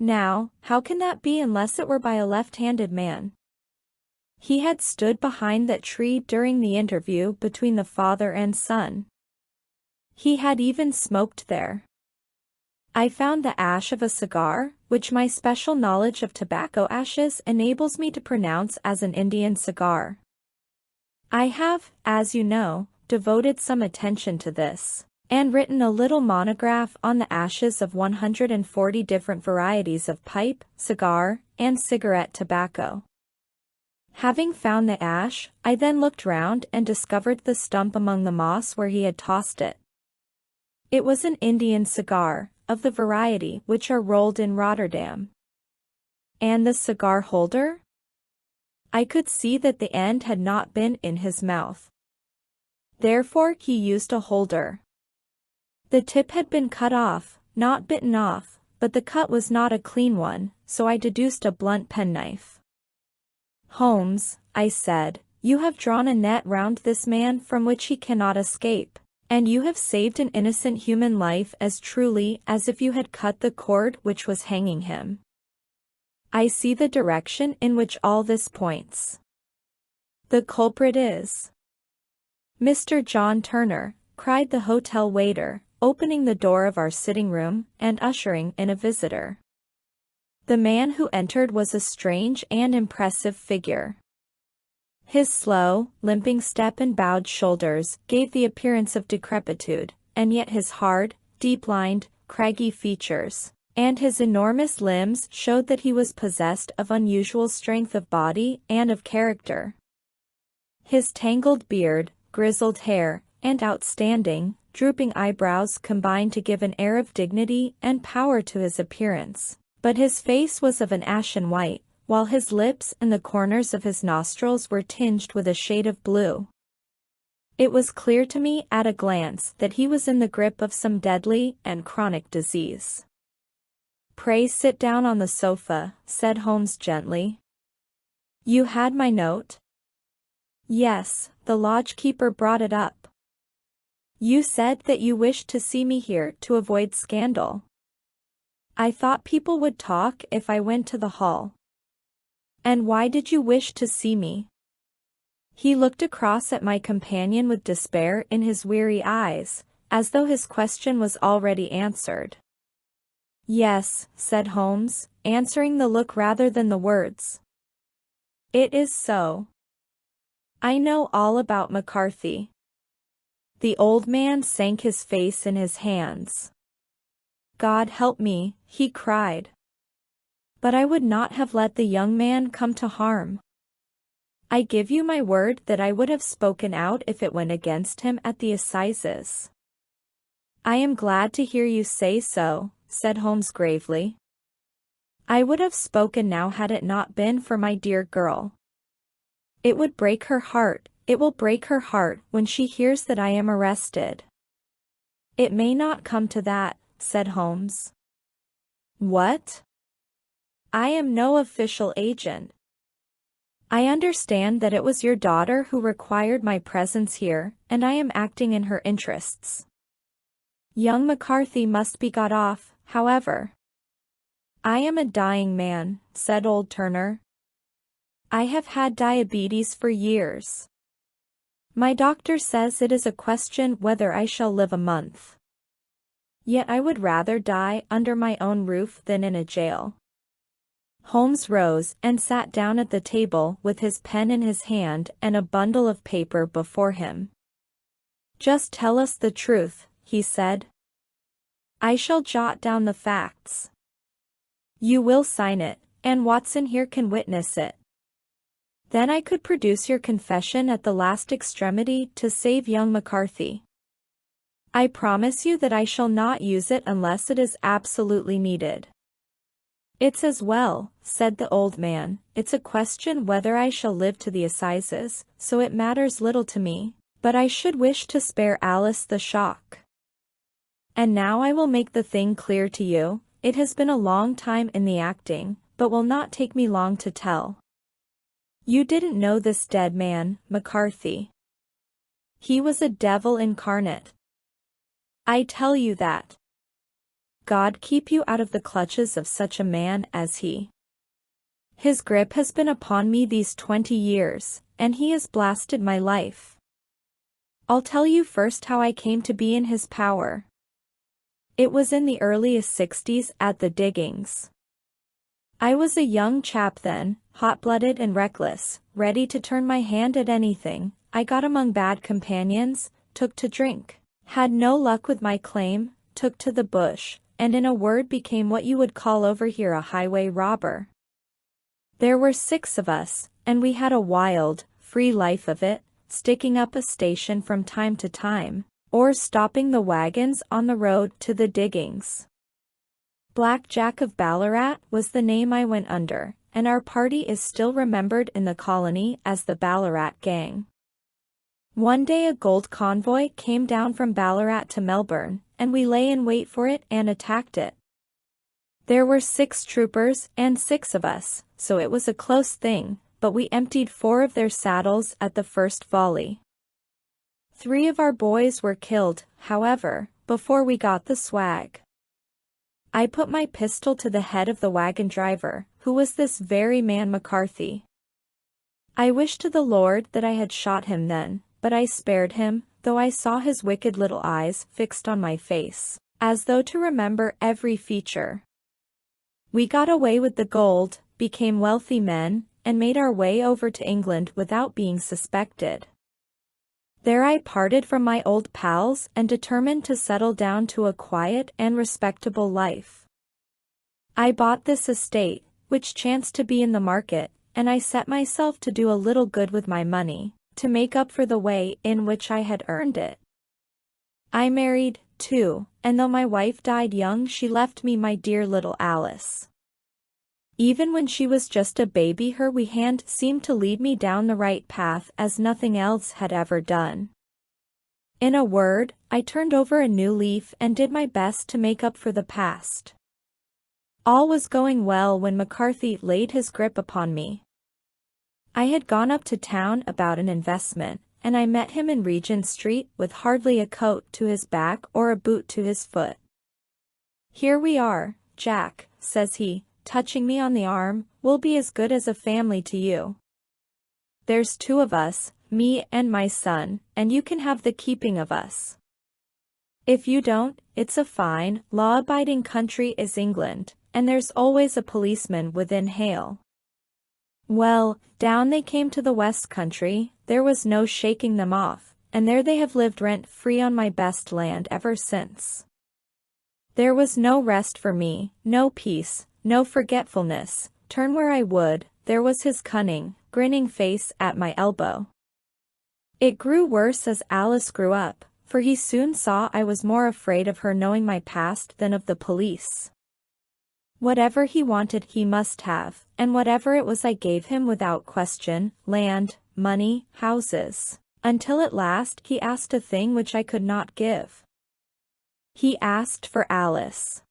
[SPEAKER 1] Now, how can that be unless it were by a left-handed man? He had stood behind that tree during the interview between the father and son. He had even smoked there. I found the ash of a cigar, which my special knowledge of tobacco ashes enables me to pronounce as an Indian cigar. I have, as you know, devoted some attention to this, and written a little monograph on the ashes of 140 different varieties of pipe, cigar, and cigarette tobacco. Having found the ash, I then looked round and discovered the stump among the moss where he had tossed it. It was an Indian cigar, of the variety which are rolled in Rotterdam. And the cigar holder? I could see that the end had not been in his mouth. Therefore he used a holder. The tip had been cut off, not bitten off, but the cut was not a clean one, so I deduced a blunt penknife. Holmes, I said, you have drawn a net round this man from which he cannot escape, and you have saved an innocent human life as truly as if you had cut the cord which was hanging him. I see the direction in which all this points. The culprit is Mr. John Turner, cried the hotel waiter, opening the door of our sitting room and ushering in a visitor. The man who entered was a strange and impressive figure. His slow, limping step and bowed shoulders gave the appearance of decrepitude, and yet his hard, deep-lined, craggy features, and his enormous limbs showed that he was possessed of unusual strength of body and of character. His tangled beard, grizzled hair, and outstanding, drooping eyebrows combined to give an air of dignity and power to his appearance, but his face was of an ashen white, while his lips and the corners of his nostrils were tinged with a shade of blue. It was clear to me at a glance that he was in the grip of some deadly and chronic disease. "Pray sit down on the sofa," said Holmes gently. "You had my note?" "Yes, the lodge-keeper brought it up. You said that you wished to see me here to avoid scandal. I thought people would talk if I went to the hall." "And why did you wish to see me?" He looked across at my companion with despair in his weary eyes, as though his question was already answered. "Yes," said Holmes, answering the look rather than the words. "It is so. I know all about McCarthy." The old man sank his face in his hands. "God help me," he cried. "But I would not have let the young man come to harm. I give you my word that I would have spoken out if it went against him at the assizes." "I am glad to hear you say so," said Holmes gravely. "I would have spoken now had it not been for my dear girl. It would break her heart, it will break her heart when she hears that I am arrested." "It may not come to that," said Holmes. "What?" "I am no official agent. I understand that it was your daughter who required my presence here, and I am acting in her interests. Young McCarthy must be got off, however." "I am a dying man," said old Turner. "I have had diabetes for years. My doctor says it is a question whether I shall live a month. Yet I would rather die under my own roof than in a jail." Holmes rose and sat down at the table with his pen in his hand and a bundle of paper before him. "Just tell us the truth," he said. "I shall jot down the facts. You will sign it, and Watson here can witness it. Then I could produce your confession at the last extremity to save young McCarthy. I promise you that I shall not use it unless it is absolutely needed." "It's as well," said the old man. "It's a question whether I shall live to the assizes, so it matters little to me, but I should wish to spare Alice the shock. And now I will make the thing clear to you. It has been a long time in the acting, but will not take me long to tell. You didn't know this dead man, McCarthy. He was a devil incarnate. I tell you that. God keep you out of the clutches of such a man as he. His grip has been upon me these 20 years, and he has blasted my life. I'll tell you first how I came to be in his power. It was in the earliest 60s at the diggings. I was a young chap then, hot-blooded and reckless, ready to turn my hand at anything. I got among bad companions, took to drink, had no luck with my claim, took to the bush, and in a word became what you would call over here a highway robber. There were 6 of us, and we had a wild, free life of it, sticking up a station from time to time, or stopping the wagons on the road to the diggings. Black Jack of Ballarat was the name I went under, and our party is still remembered in the colony as the Ballarat Gang. One day a gold convoy came down from Ballarat to Melbourne, and we lay in wait for it and attacked it. There were 6 troopers and 6 of us, so it was a close thing, but we emptied 4 of their saddles at the first volley. 3 of our boys were killed, however, before we got the swag. I put my pistol to the head of the wagon driver, who was this very man McCarthy. I wish to the Lord that I had shot him then, but I spared him, though I saw his wicked little eyes fixed on my face, as though to remember every feature. We got away with the gold, became wealthy men, and made our way over to England without being suspected. There I parted from my old pals and determined to settle down to a quiet and respectable life. I bought this estate, which chanced to be in the market, and I set myself to do a little good with my money, to make up for the way in which I had earned it. I married, too, and though my wife died young, she left me my dear little Alice. Even when she was just a baby, her wee hand seemed to lead me down the right path as nothing else had ever done. In a word, I turned over a new leaf and did my best to make up for the past. All was going well when McCarthy laid his grip upon me. I had gone up to town about an investment, and I met him in Regent Street with hardly a coat to his back or a boot to his foot. "Here we are, Jack," says he, touching me on the arm, "we'll be as good as a family to you. There's two of us, me and my son, and you can have the keeping of us. If you don't, it's a fine, law-abiding country is England, and there's always a policeman within hail." Well, down they came to the West Country, there was no shaking them off, and there they have lived rent-free on my best land ever since. There was no rest for me, no peace, no forgetfulness, turn where I would, there was his cunning, grinning face at my elbow. It grew worse as Alice grew up, for he soon saw I was more afraid of her knowing my past than of the police. Whatever he wanted he must have, and whatever it was I gave him without question, land, money, houses, until at last he asked a thing which I could not give. He asked for Alice.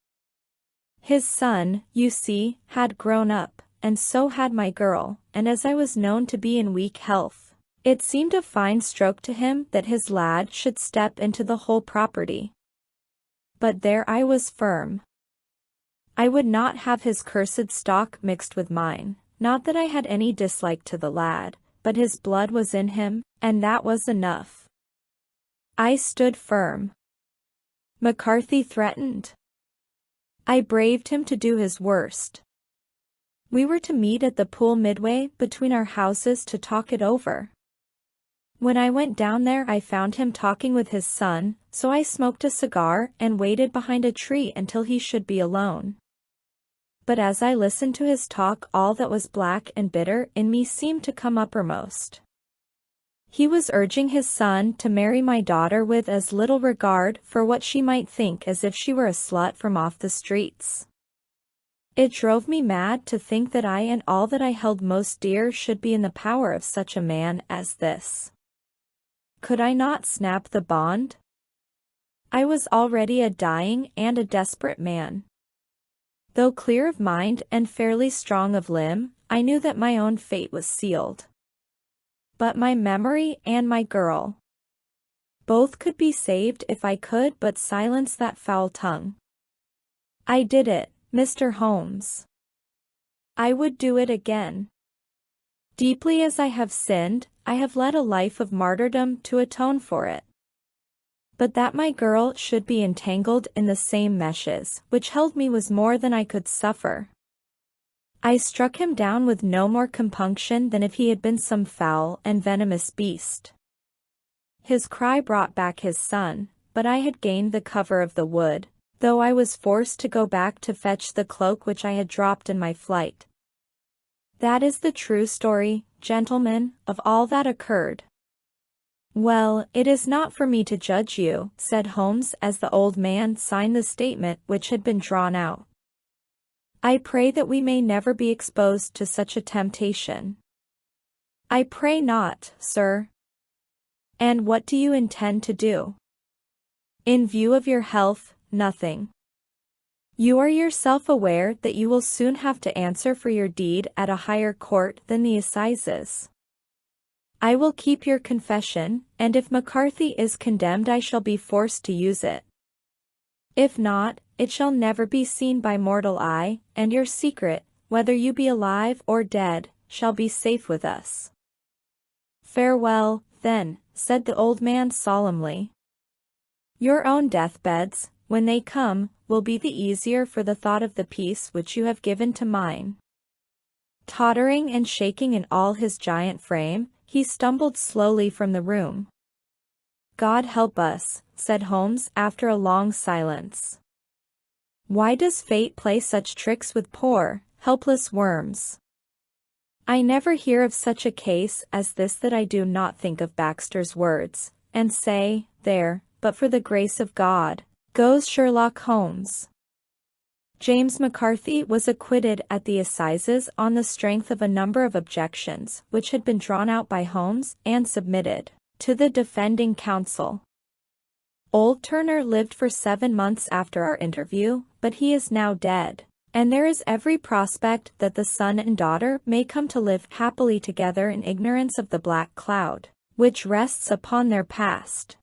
[SPEAKER 1] His son, you see, had grown up, and so had my girl, and as I was known to be in weak health, it seemed a fine stroke to him that his lad should step into the whole property. But there I was firm. I would not have his cursed stock mixed with mine, not that I had any dislike to the lad, but his blood was in him, and that was enough. I stood firm. McCarthy threatened. I braved him to do his worst. We were to meet at the pool midway between our houses to talk it over. When I went down there I found him talking with his son, so I smoked a cigar and waited behind a tree until he should be alone. But as I listened to his talk, all that was black and bitter in me seemed to come uppermost. He was urging his son to marry my daughter with as little regard for what she might think as if she were a slut from off the streets. It drove me mad to think that I and all that I held most dear should be in the power of such a man as this. Could I not snap the bond? I was already a dying and a desperate man. Though clear of mind and fairly strong of limb, I knew that my own fate was sealed. But my memory and my girl, both could be saved if I could but silence that foul tongue. I did it, Mr. Holmes. I would do it again. Deeply as I have sinned, I have led a life of martyrdom to atone for it. But that my girl should be entangled in the same meshes which held me was more than I could suffer. I struck him down with no more compunction than if he had been some foul and venomous beast. His cry brought back his son, but I had gained the cover of the wood, though I was forced to go back to fetch the cloak which I had dropped in my flight. That is the true story, gentlemen, of all that occurred. "Well, it is not for me to judge you," said Holmes as the old man signed the statement which had been drawn out. "I pray that we may never be exposed to such a temptation." "I pray not, sir." "And what do you intend to do?" "In view of your health, nothing. You are yourself aware that you will soon have to answer for your deed at a higher court than the assizes. I will keep your confession, and if McCarthy is condemned I shall be forced to use it. If not, it shall never be seen by mortal eye, and your secret, whether you be alive or dead, shall be safe with us." "Farewell, then," said the old man solemnly. "Your own deathbeds, when they come, will be the easier for the thought of the peace which you have given to mine. Tottering and shaking in all his giant frame, he stumbled slowly from the room. God help us, said Holmes after a long silence. Why does fate play such tricks with poor, helpless worms? I never hear of such a case as this that I do not think of Baxter's words, and say, there, but for the grace of God, goes Sherlock Holmes. James McCarthy was acquitted at the assizes on the strength of a number of objections which had been drawn out by Holmes and submitted to the defending counsel. Old Turner lived for 7 months after our interview, but he is now dead, and there is every prospect that the son and daughter may come to live happily together in ignorance of the black cloud which rests upon their past.